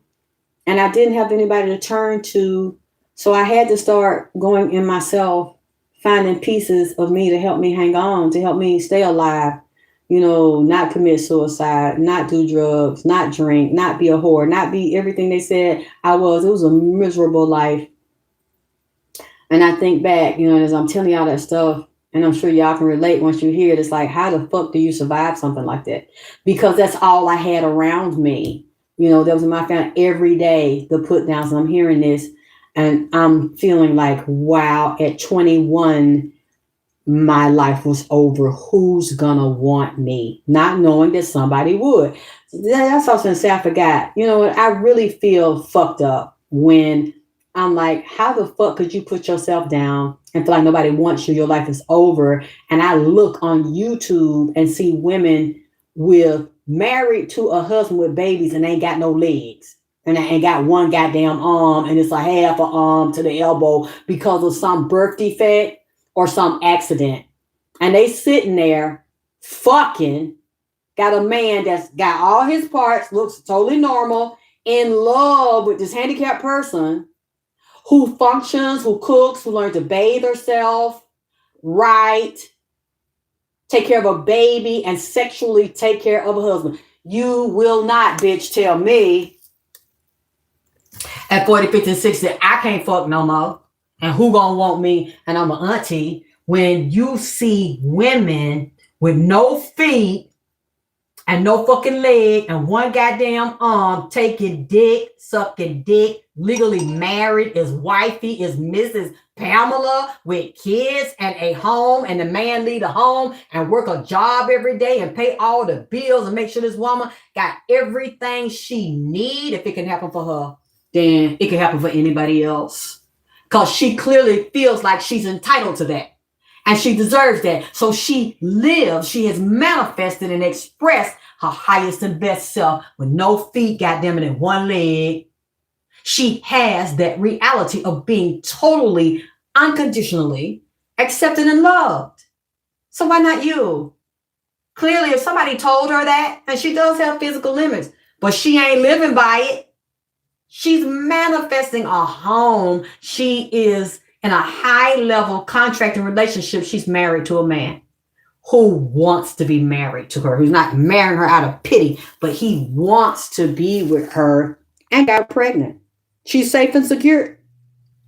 and I didn't have anybody to turn to. So I had to start going in myself, finding pieces of me to help me hang on, to help me stay alive. You know, not commit suicide, not do drugs, not drink, not be a whore, not be everything they said I was. It was a miserable life. And I think back, you know, as I'm telling y'all that stuff, and I'm sure y'all can relate once you hear it, it's like, how the fuck do you survive something like that? Because that's all I had around me. You know, that was in my family every day, the put downs. And I'm hearing this and I'm feeling like, wow, at 21, my life was over. Who's gonna want me? Not knowing that somebody would. That's what I was gonna say. I forgot. You know what? I really feel fucked up when I'm like, how the fuck could you put yourself down and feel like nobody wants you? Your life is over. And I look on YouTube and see women with married to a husband with babies and ain't got no legs. And I ain't got one goddamn arm and it's a half an arm to the elbow because of some birth defect or some accident. And they sitting there fucking, got a man that's got all his parts, looks totally normal, in love with this handicapped person who functions, who cooks, who learned to bathe herself, right, take care of a baby, and sexually take care of a husband. You will not, bitch, tell me at 40, 50, 60, I can't fuck no more. And who gonna want me? And I'm an auntie. When you see women with no feet and no fucking leg and one goddamn arm taking dick, sucking dick, legally married, is wifey, is Mrs. Pamela with kids and a home, and the man leave a home and work a job every day and pay all the bills and make sure this woman got everything she need. If it can happen for her, then it can happen for anybody else. Because she clearly feels like she's entitled to that. And she deserves that. So she lives, she has manifested and expressed her highest and best self with no feet, goddamn it, and one leg. She has that reality of being totally, unconditionally accepted and loved. So why not you? Clearly, if somebody told her that, and she does have physical limits, but she ain't living by it. She's manifesting a home. She is in a high-level contracting relationship. She's married to a man who wants to be married to her, who's not marrying her out of pity, but he wants to be with her and got pregnant. She's safe and secure.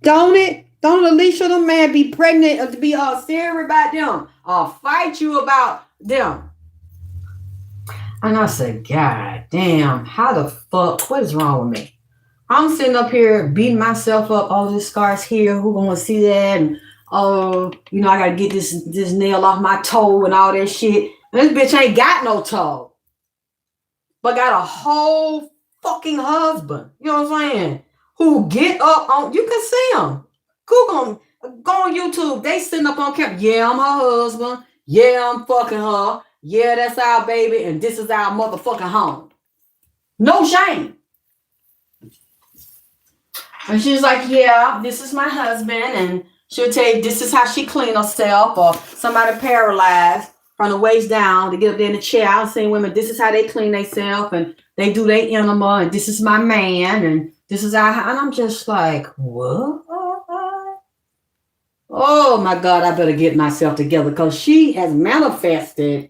Don't it? Don't Alicia, the man, be pregnant or to be all serious about them or fight you about them. And I said, God damn, how the fuck, what is wrong with me? I'm sitting up here beating myself up. Oh, this scar's here. Who gonna see that? And oh, you know, I gotta get this nail off my toe and all that shit. And this bitch ain't got no toe, but got a whole fucking husband. You know what I'm saying? Who get up on? You can see him. Google them. Go on YouTube. They sitting up on camera. Yeah, I'm her husband. Yeah, I'm fucking her. Yeah, that's our baby, and this is our motherfucking home. No shame. And she's like, yeah, this is my husband. And she'll tell you this is how she clean herself, or somebody paralyzed from the waist down to get up there in the chair. I've seen women, this is how they clean themselves and they do their enema, and this is my man, and this is how, and I'm just like, what? Oh my God, I better get myself together, because she has manifested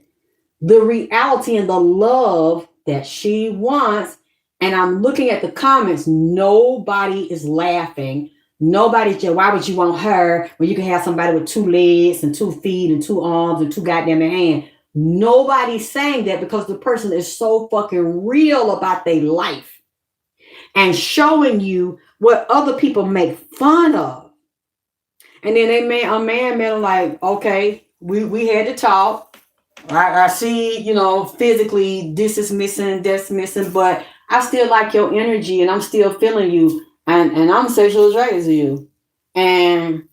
the reality and the love that she wants. And I'm looking at the comments. Nobody is laughing. Nobody's just, why would you want her when you can have somebody with 2 legs and 2 feet and 2 arms and 2 goddamn hands? Nobody's saying that, because the person is so fucking real about their life and showing you what other people make fun of. And then a man like, okay, we had to talk. I see, physically this is missing, that's missing, but I still like your energy and I'm still feeling you, and I'm sexually attracted to you. And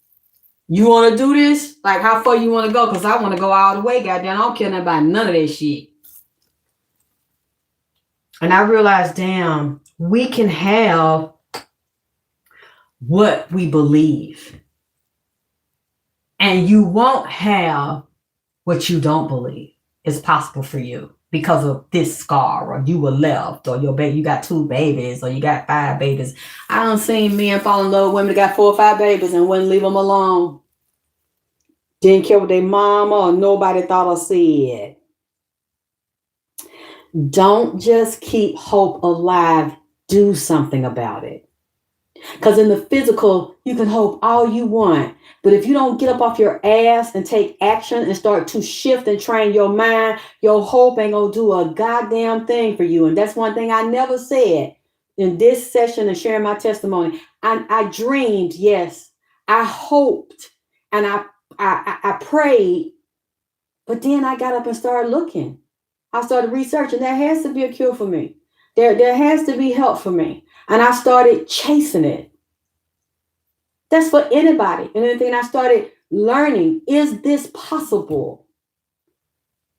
you want to do this? Like, how far you want to go? Because I want to go all the way, goddamn. I don't care about none of that shit. And I realized, damn, we can have what we believe. And you won't have what you don't believe is possible for you because of this scar, or you were left, or your baby, you got 2 babies, or you got 5 babies. I done seen men fall in love with women that got 4 or 5 babies and wouldn't leave them alone. Didn't care what their mama or nobody thought or said. Don't just keep hope alive. Do something about it. Because in the physical, you can hope all you want. But if you don't get up off your ass and take action and start to shift and train your mind, your hope ain't going to do a goddamn thing for you. And that's one thing I never said in this session and sharing my testimony. I dreamed, yes. I hoped and I prayed. But then I got up and started looking. I started researching. There has to be a cure for me. There has to be help for me. And I started chasing it. That's for anybody. And then I started learning, is this possible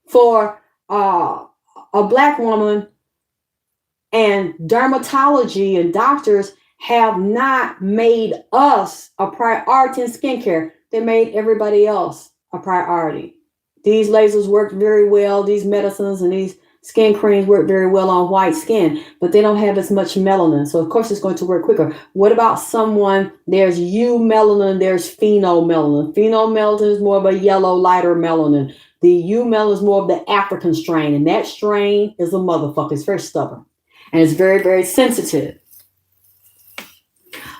for a Black woman? And dermatology and doctors have not made us a priority in skincare. They made everybody else a priority. These lasers work very well. These medicines and these skin creams work very well on white skin, but they don't have as much melanin. So of course it's going to work quicker. What about someone, there's eumelanin, there's phenomelanin. Phenomelanin is more of a yellow, lighter melanin. The eumelanin is more of the African strain, and that strain is a motherfucker. It's very stubborn, and it's very, very sensitive.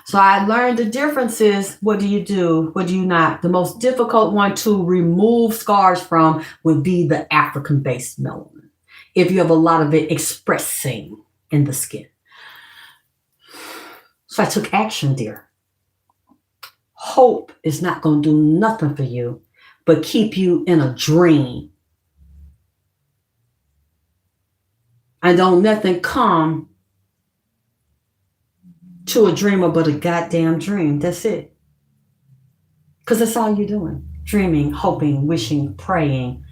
So I learned the differences. What do you do? What do you not? The most difficult one to remove scars from would be the African-based melanin, if you have a lot of it expressing in the skin. So I took action, dear. Hope is not going to do nothing for you but keep you in a dream. And don't nothing come to a dreamer but a goddamn dream. That's it. Because that's all you're doing. Dreaming, hoping, wishing, praying.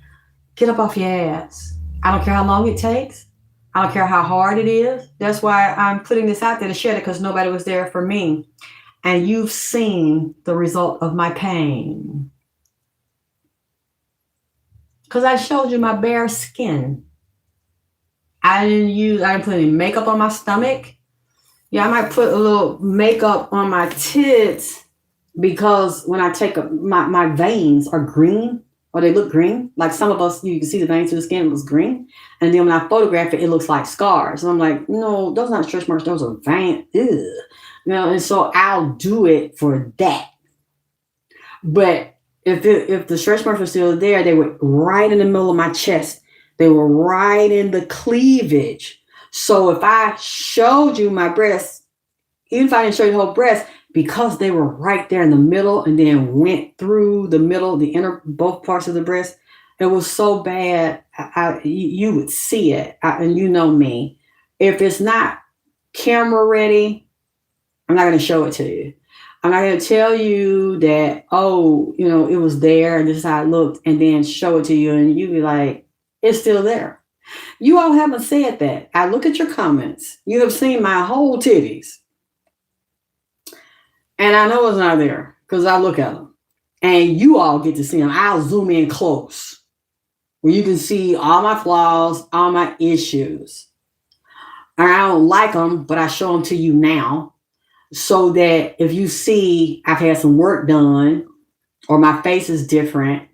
Get up off your ass. I don't care how long it takes. I don't care how hard it is. That's why I'm putting this out there to share it, because nobody was there for me. And you've seen the result of my pain. Because I showed you my bare skin. I didn't put any makeup on my stomach. Yeah, I might put a little makeup on my tits, because when I take my veins are green, or they look green. Like some of us, you can see the veins through the skin, it looks green. And then when I photograph it, it looks like scars. And I'm like, no, those are not stretch marks, those are veins. And so I'll do it for that. But if the stretch marks were still there, they were right in the middle of my chest. They were right in the cleavage. So if I showed you my breasts, even if I didn't show you the whole breast, because they were right there in the middle and then went through the middle, the inner, both parts of the breast, it was so bad, you would see it. And you know me. If it's not camera ready, I'm not going to show it to you. I'm not going to tell you that, it was there and this is how it looked, and then show it to you and you be like, it's still there. You all haven't said that. I look at your comments. You have seen my whole titties. And I know it's not there because I look at them. And you all get to see them. I'll zoom in close where you can see all my flaws, all my issues. And I don't like them, but I show them to you now so that if you see I've had some work done or my face is different,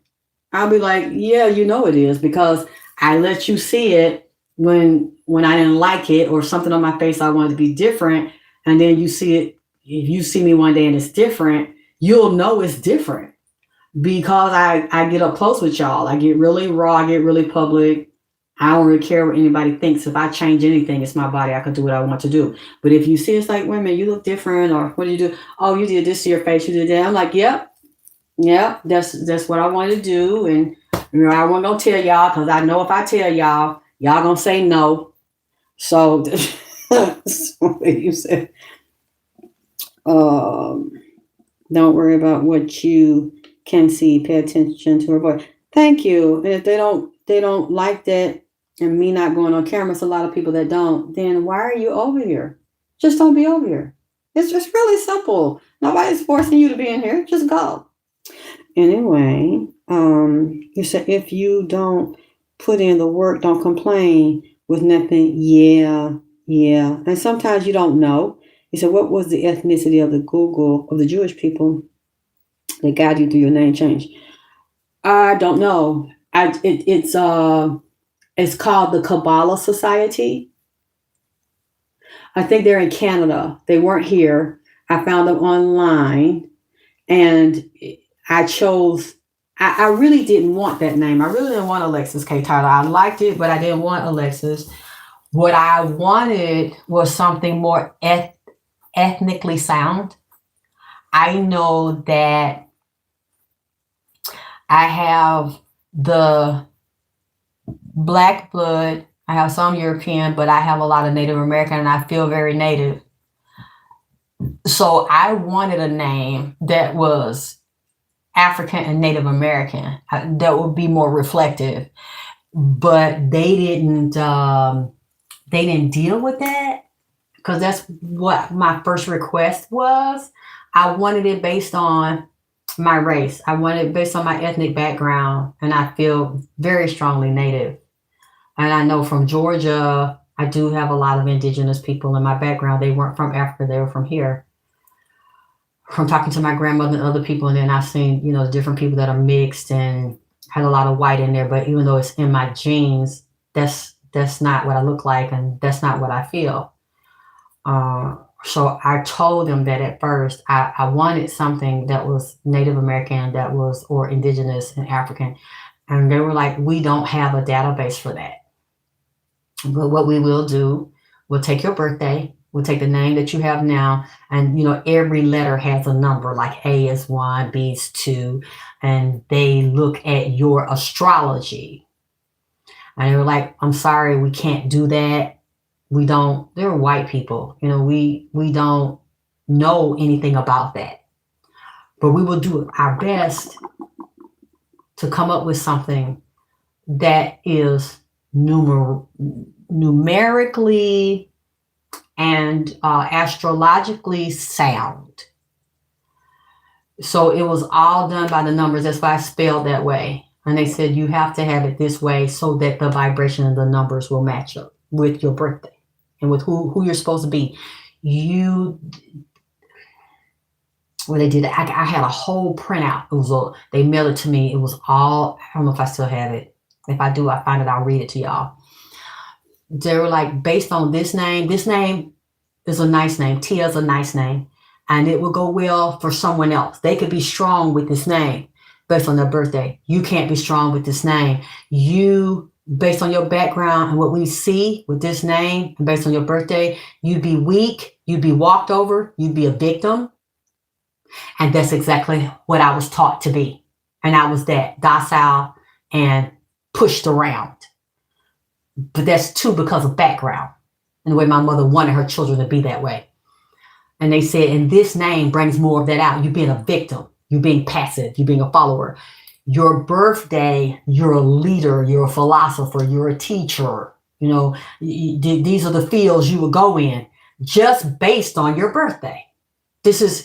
I'll be like, yeah, you know it is because I let you see it when I didn't like it or something on my face I wanted to be different. And then you see it. If you see me one day and it's different, you'll know it's different because I get up close with y'all. I get really raw. I get really public. I don't really care what anybody thinks. If I change anything, it's my body. I can do what I want to do. But if you see it's like, wait a minute, you look different, or what do you do? Oh, you did this to your face. You did that. I'm like, yep, that's what I wanted to do. And I wasn't gonna tell y'all because I know if I tell y'all, y'all gonna say no. So, so you said, don't worry about what you can see. Pay attention to her voice. Thank you. And if they don't like that, and me not going on camera, it's a lot of people that don't. Then why are you over here? Just don't be over here. It's just really simple. Nobody's forcing you to be in here. Just go. Anyway, you said if you don't put in the work, don't complain with nothing. Yeah. And sometimes you don't know. You said, what was the ethnicity of the Jewish people that guided you through your name change? I don't know. It's called the Kabbalah Society. I think they're in Canada. They weren't here. I found them online, and I chose. I really didn't want that name. I really didn't want Alexis K. Tyler. I liked it, but I didn't want Alexis. What I wanted was something more ethnically sound. I know that I have the Black blood. I have some European, but I have a lot of Native American, and I feel very Native. So I wanted a name that was African and Native American that would be more reflective. But they didn't deal with that because that's what my first request was. I wanted it based on my race. I wanted it based on my ethnic background, and I feel very strongly Native. And I know from Georgia, I do have a lot of indigenous people in my background. They weren't from Africa. They were from here. From talking to my grandmother and other people, and then I've seen, different people that are mixed and had a lot of white in there. But even though it's in my genes, that's not what I look like, and that's not what I feel. So I told them that at first I wanted something that was Native American, or indigenous and African. And they were like, we don't have a database for that. But what we will do, we'll take your birthday, we'll take the name that you have now, and every letter has a number, like A is 1, B is 2, and they look at your astrology. And they were like, I'm sorry, we can't do that. They're white people, we don't know anything about that. But we will do our best to come up with something that is numerically and astrologically sound. So it was all done by the numbers. That's why I spelled that way. And they said you have to have it this way so that the vibration of the numbers will match up with your birthday and with who you're supposed to be. They did it. I had a whole printout. They mailed it to me. It was all, I don't know if I still have it. If I do, I find it, I'll read it to y'all. They were like, based on this name is a nice name. Tia is a nice name. And it will go well for someone else. They could be strong with this name based on their birthday. You can't be strong with this name. Based on your background and what we see with this name, and based on your birthday, you'd be weak, you'd be walked over, you'd be a victim. And that's exactly what I was taught to be. And I was that docile and pushed around. But that's too because of background and the way my mother wanted her children to be that way. And they said, and this name brings more of that out. You being a victim, you being passive, you being a follower. Your birthday, you're a leader, you're a philosopher, you're a teacher. These are the fields you will go in just based on your birthday.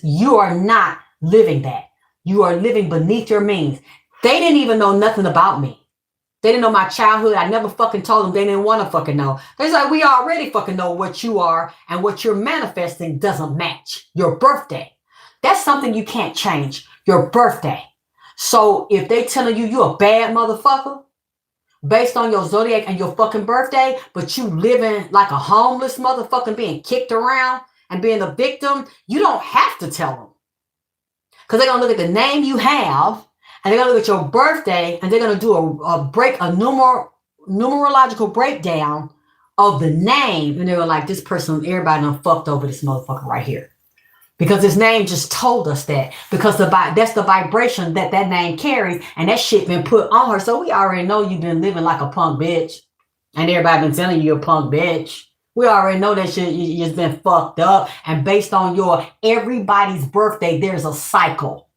You are not living that. You are living beneath your means. They didn't even know nothing about me. They didn't know my childhood. I never fucking told them. They didn't want to fucking know. They're like, we already fucking know what you are, and what you're manifesting doesn't match your birthday. That's something you can't change. Your birthday. So if they telling you you're a bad motherfucker based on your zodiac and your fucking birthday, but you living like a homeless motherfucker being kicked around and being a victim, you don't have to tell them. Because they're going to look at the name you have, and they're going to look at your birthday, and they're going to do a numerological breakdown of the name. And they were like, this person, everybody done fucked over this motherfucker right here. Because his name just told us that. Because that's the vibration that name carries, and that shit been put on her. So we already know you've been living like a punk bitch. And everybody been telling you you're a punk bitch. We already know that shit, you just been fucked up. And based on your everybody's birthday, there's a cycle.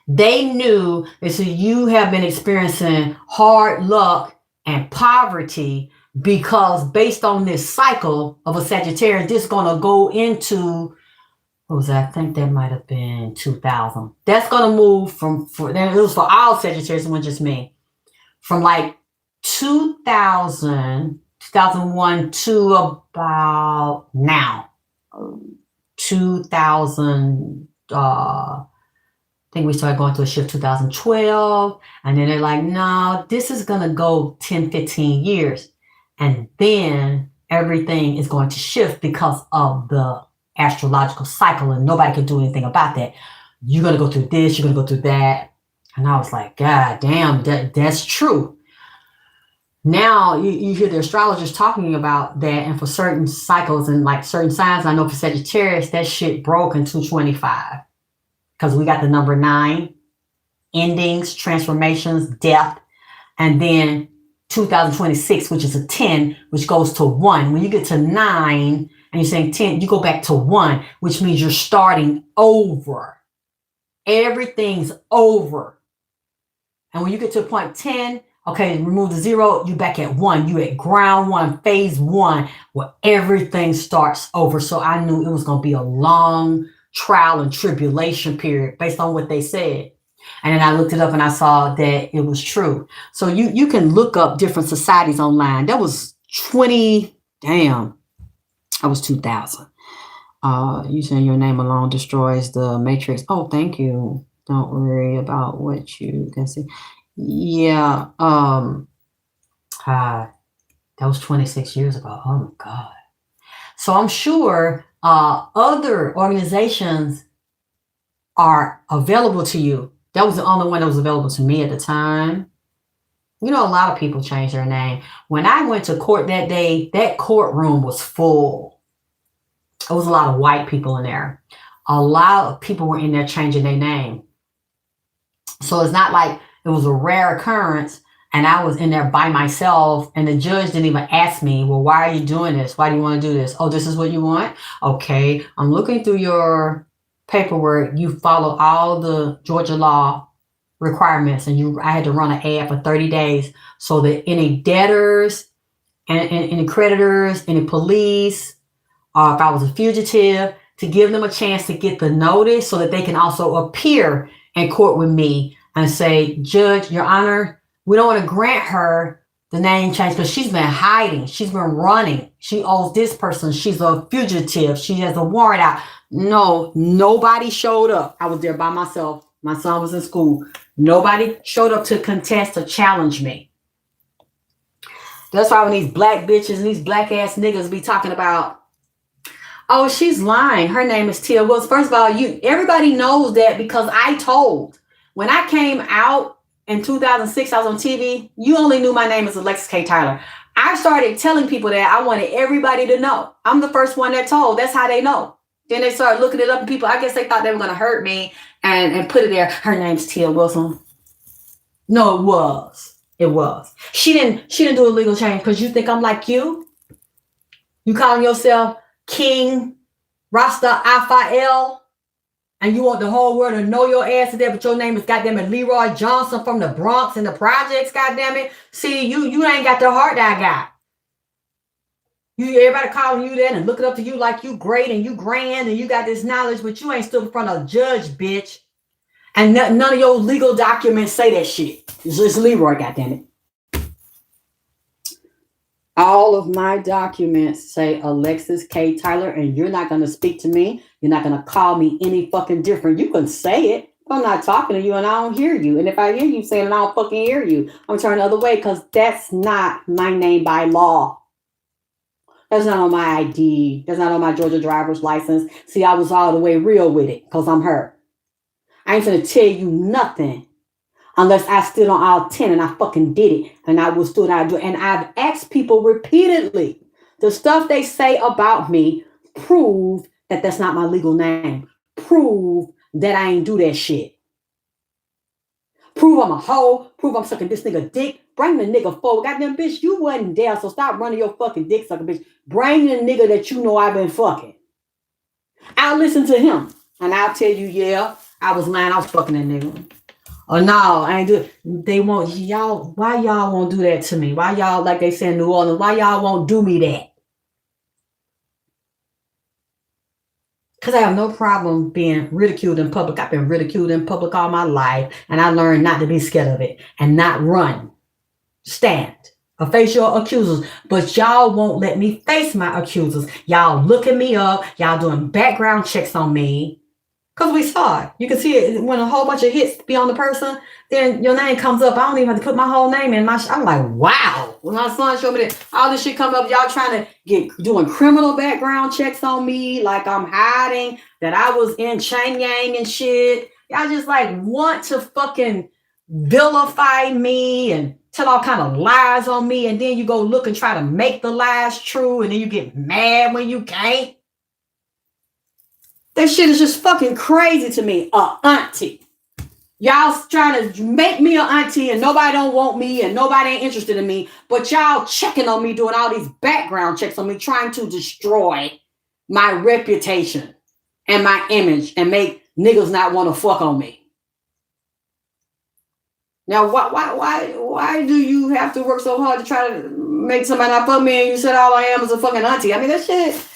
They knew that so you have been experiencing hard luck and poverty because based on this cycle of a Sagittarius, this is going to go into, what was that? I think that might have been 2000. That's going to move it was for all Sagittarius, it wasn't just me. From like 2001 to about now. 2000, I think we started going through a shift 2012. And then they're like, no, this is going to go 10, 15 years. And then everything is going to shift because of the astrological cycle. And nobody can do anything about that. You're going to go through this. You're going to go through that. And I was like, God damn, that's true. Now you hear the astrologers talking about that, and for certain cycles and like certain signs, I know for Sagittarius, that shit broke in 225 because we got the number 9, endings, transformations, death, and then 2026, which is a 10, which goes to 1. When you get to 9 and you're saying 10, you go back to 1, which means you're starting over. Everything's over. And when you get to point 10, okay, remove the 0, you back at 1. You at ground 1, phase 1, where everything starts over. So I knew it was going to be a long trial and tribulation period based on what they said. And then I looked it up and I saw that it was true. So you can look up different societies online. That was 20, damn, that was 2000. Using your name alone destroys the matrix. Oh, thank you. Don't worry about what you can see. Yeah. That was 26 years ago. Oh my God. So I'm sure other organizations are available to you. That was the only one that was available to me at the time. You know, a lot of people changed their name. When I went to court that day, that courtroom was full. There was a lot of white people in there. A lot of people were in there changing their name. So it's not like it was a rare occurrence and I was in there by myself and the judge didn't even ask me, well, why are you doing this? Why do you want to do this? Oh, this is what you want? Okay, I'm looking through your paperwork. You follow all the Georgia law requirements, and I had to run an ad for 30 days so that any debtors and any creditors, any police, if I was a fugitive, to give them a chance to get the notice so that they can also appear in court with me and say, Judge, Your Honor, we don't want to grant her the name change because she's been hiding. She's been running. She owes this person. She's a fugitive. She has a warrant out. No, nobody showed up. I was there by myself. My son was in school. Nobody showed up to contest or challenge me. That's why when these black bitches and these black ass niggas be talking about, oh, she's lying. Her name is Tia Wills. First of all, everybody knows that because I told. When I came out in 2006, I was on TV. You only knew my name as Alexis K. Tyler. I started telling people that I wanted everybody to know. I'm the first one that told. That's how they know. Then they started looking it up, and people, I guess they thought they were going to hurt me and put it there. Her name's Tia Wilson. No, it was. It was. She didn't do a legal change because you think I'm like you. You calling yourself King Rasta Raphael, and you want the whole world to know your ass to there, but your name is goddamn it Leroy Johnson from the Bronx and the projects, goddamn it. See, you ain't got the heart that I got. Everybody calling you that and looking up to you like you great and you grand and you got this knowledge, but you ain't stood in front of a judge, bitch. And none of your legal documents say that shit. It's Leroy, goddammit. All of my documents say Alexis K. Tyler, and you're not going to speak to me. You're not going to call me any fucking different. You can say it. I'm not talking to you and I don't hear you. And if I hear you saying it, I don't fucking hear you. I'm turning the other way because that's not my name by law. That's not on my ID. That's not on my Georgia driver's license. See, I was all the way real with it because I'm her. I ain't going to tell you nothing unless I stood on all 10 and I fucking did it. And I will stood out do it. And I've asked people repeatedly, the stuff they say about me, prove that that's not my legal name. Prove that I ain't do that shit. Prove I'm a hoe. Prove I'm sucking this nigga dick. Bring the nigga forward. Goddamn bitch, you wasn't there, so stop running your fucking dick sucking bitch. Bring the nigga that you know I've been fucking. I'll listen to him. And I'll tell you, yeah, I was lying. I was fucking that nigga. Oh no, I ain't do it. They won't, y'all, why y'all won't do that to me? Why y'all, like they say in New Orleans, why y'all won't do me that? Because I have no problem being ridiculed in public. I've been ridiculed in public all my life, and I learned not to be scared of it and not run. Stand. Or face your accusers. But y'all won't let me face my accusers. Y'all looking me up. Y'all doing background checks on me. Because we saw it. You can see it when a whole bunch of hits be on the person, then your name comes up. I don't even have to put my whole name in my I'm like, wow. When my son showed me that all this shit come up, y'all trying to doing criminal background checks on me, like I'm hiding, that I was in Chang Yang and shit. Y'all just like want to fucking vilify me and tell all kind of lies on me, and then you go look and try to make the lies true, and then you get mad when you can't. That shit is just fucking crazy to me. Auntie. Y'all trying to make me an auntie and nobody don't want me and nobody ain't interested in me, but y'all checking on me, doing all these background checks on me, trying to destroy my reputation and my image and make niggas not want to fuck on me. Now, why do you have to work so hard to try to make somebody not fuck me and you said all I am is a fucking auntie? I mean, that shit...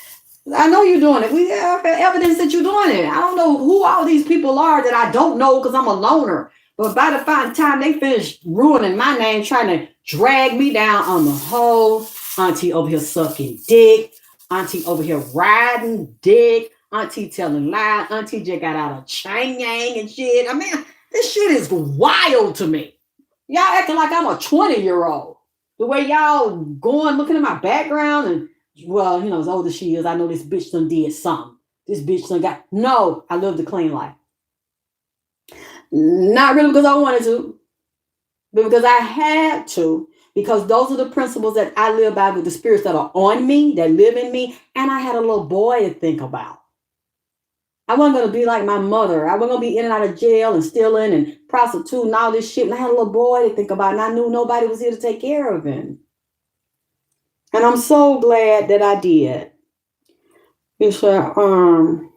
I know you're doing it. We have evidence that you're doing it. I don't know who all these people are that I don't know because I'm a loner. But by the time they finish ruining my name, trying to drag me down on the whole, auntie over here sucking dick, auntie over here riding dick, auntie telling lies, auntie just got out of Chang Yang and shit. I mean, this shit is wild to me. Y'all acting like I'm a 20-year-old. The way y'all going, looking at my background and well, you know, as old as she is, I know this bitch done did something. This bitch done got... No, I lived a clean life. Not really because I wanted to, but because I had to, because those are the principles that I live by with the spirits that are on me, that live in me, and I had a little boy to think about. I wasn't going to be like my mother. I wasn't going to be in and out of jail and stealing and prostituting and all this shit, and I had a little boy to think about, and I knew nobody was here to take care of him. And I'm so glad that I did. You said, and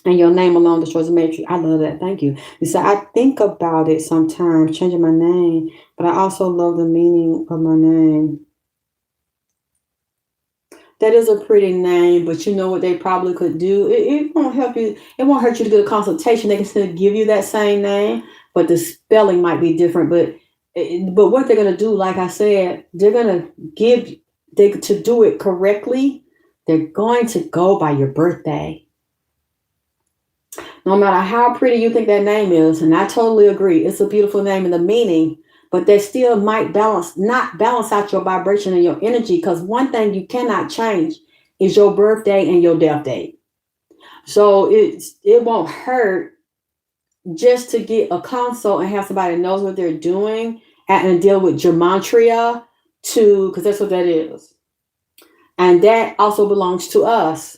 your name alone destroys the matrix. I love that. Thank you. You said, I think about it sometimes, changing my name, but I also love the meaning of my name. That is a pretty name, but you know what they probably could do? It won't help you. It won't hurt you to get a consultation. They can still give you that same name, but the spelling might be different. But what they're going to do, like I said, they're going to give... to do it correctly, they're going to go by your birthday. No matter how pretty you think that name is, and I totally agree, it's a beautiful name in the meaning, but they still might not balance out your vibration and your energy, because one thing you cannot change is your birthday and your death date. So it won't hurt just to get a consult and have somebody that knows what they're doing and deal with gematria too, because that's what that is. And that also belongs to us.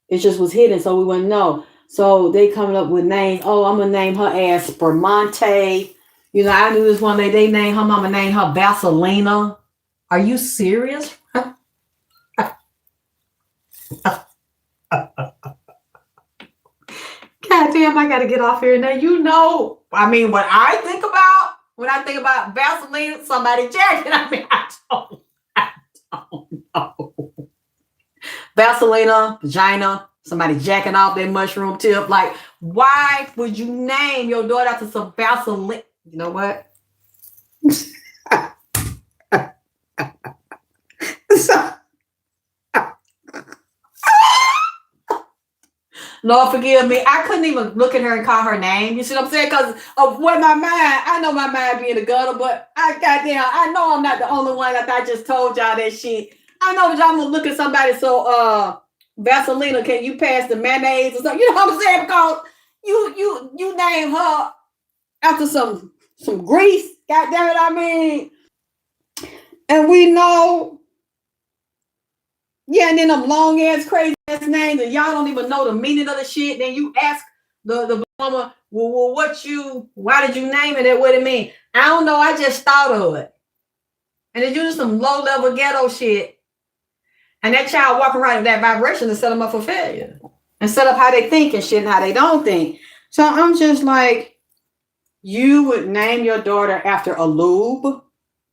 It just was hidden, so we wouldn't know. So they coming up with names. Oh, I'm going to name her as Spermonte. You know, I knew this one lady, they named her mama, named her Vaselina. Are you serious? God damn, I got to get off here. Now, you know, I mean, what I think about when I think about Vaseline, somebody jacking. I mean, I don't know. Vaselina, vagina, somebody jacking off their mushroom tip. Like, why would you name your daughter after some Vaseline? You know what? So, Lord forgive me. I couldn't even look at her and call her name. You see what I'm saying? Because of what my mind, I know my mind be in the gutter, but I know I'm not the only one that I just told y'all that shit. I know that y'all gonna look at somebody so Vaselina, can you pass the mayonnaise or something? You know what I'm saying? Because you name her after some grease. God damn it, I mean. And we know, yeah, and then them long ass crazy ass names, and y'all don't even know the meaning of the shit. Then you ask the woman, well, why did you name it? And what it mean? I don't know. I just thought of it. And it's usually some low level ghetto shit. And that child walking around with that vibration to set them up for failure and set up how they think and shit and how they don't think. So I'm just like, you would name your daughter after a lube,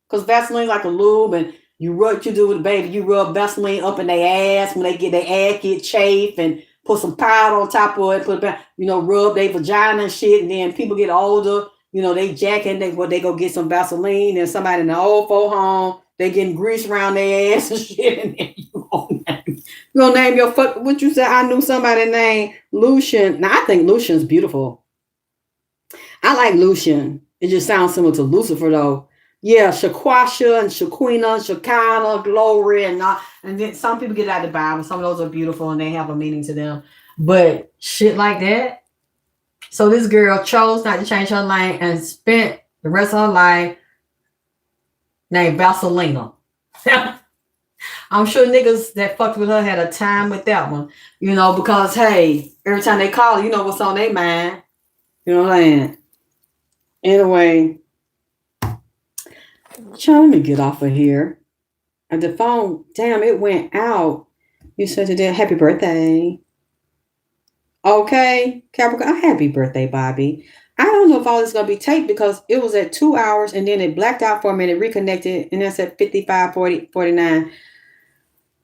because Vaseline's like a lube, and what you do with the baby, you rub Vaseline up in their ass when they get their ass get chafed, and put some powder on top of it, rub their vagina and shit, and then people get older, they jacking, they go get some Vaseline, and somebody in the old folk home, they getting grease around their ass and shit, and then you gonna name your what you said. I knew somebody named Lucian. Now I think Lucian's beautiful. I like Lucian. It just sounds similar to Lucifer though. Yeah, Shaquasha and Shaquina, Shekinah, Glory, and then some people get out of the Bible. Some of those are beautiful and they have a meaning to them. But shit like that. So this girl chose not to change her name and spent the rest of her life named Vaselina. I'm sure niggas that fucked with her had a time with that one, because hey, every time they call her, you know what's on their mind. You know what I'm saying? Anyway. Let me get off of here. And the phone, damn, it went out. You said today, happy birthday. Okay, Capricorn, happy birthday, Bobby. I don't know if all this is going to be taped because it was at 2 hours and then it blacked out for a minute, reconnected, and that's at 55:49.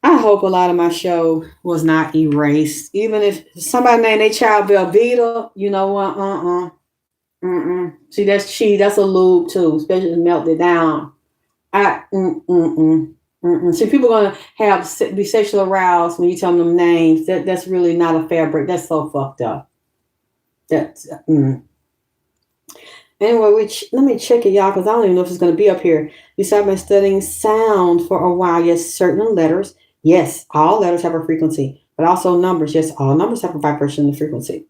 I hope a lot of my show was not erased. Even if somebody named their child Velveeta, you know what? See, that's cheese. That's a lube too, especially melt it down. See, people are gonna be sexually aroused when you tell them names. That's really not a fair break. That's so fucked up. That's Anyway, let me check it, y'all, because I don't even know if it's gonna be up here. You said I've been studying sound for a while. Yes, certain letters. Yes, all letters have a frequency, but also numbers. Yes, all numbers have a vibration and frequency.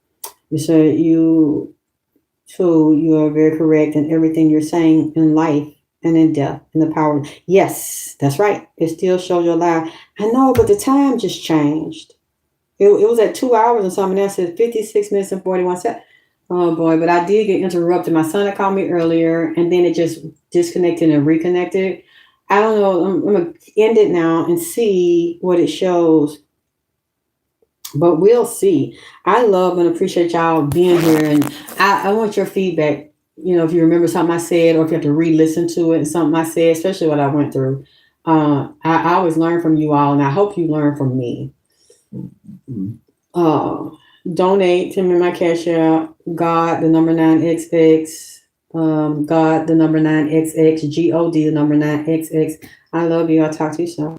You said you are very correct in everything you're saying in life and in death and the power. Yes, that's right. It still shows your life. I know, but the time just changed. It was at 2 hours and something else. It said 56 minutes and 41 seconds. Oh boy, but I did get interrupted. My son had called me earlier and then it just disconnected and reconnected. I don't know. I'm going to end it now and see what it shows. But we'll see. I love and appreciate y'all being here. And I want your feedback. If you remember something I said or if you have to re-listen to it and something I said, especially what I went through. I always learn from you all, and I hope you learn from me. Donate to me, my cash out. God, the number 9XX. God, the number 9XX. GOD, the number 9XX. I love you. I'll talk to you soon.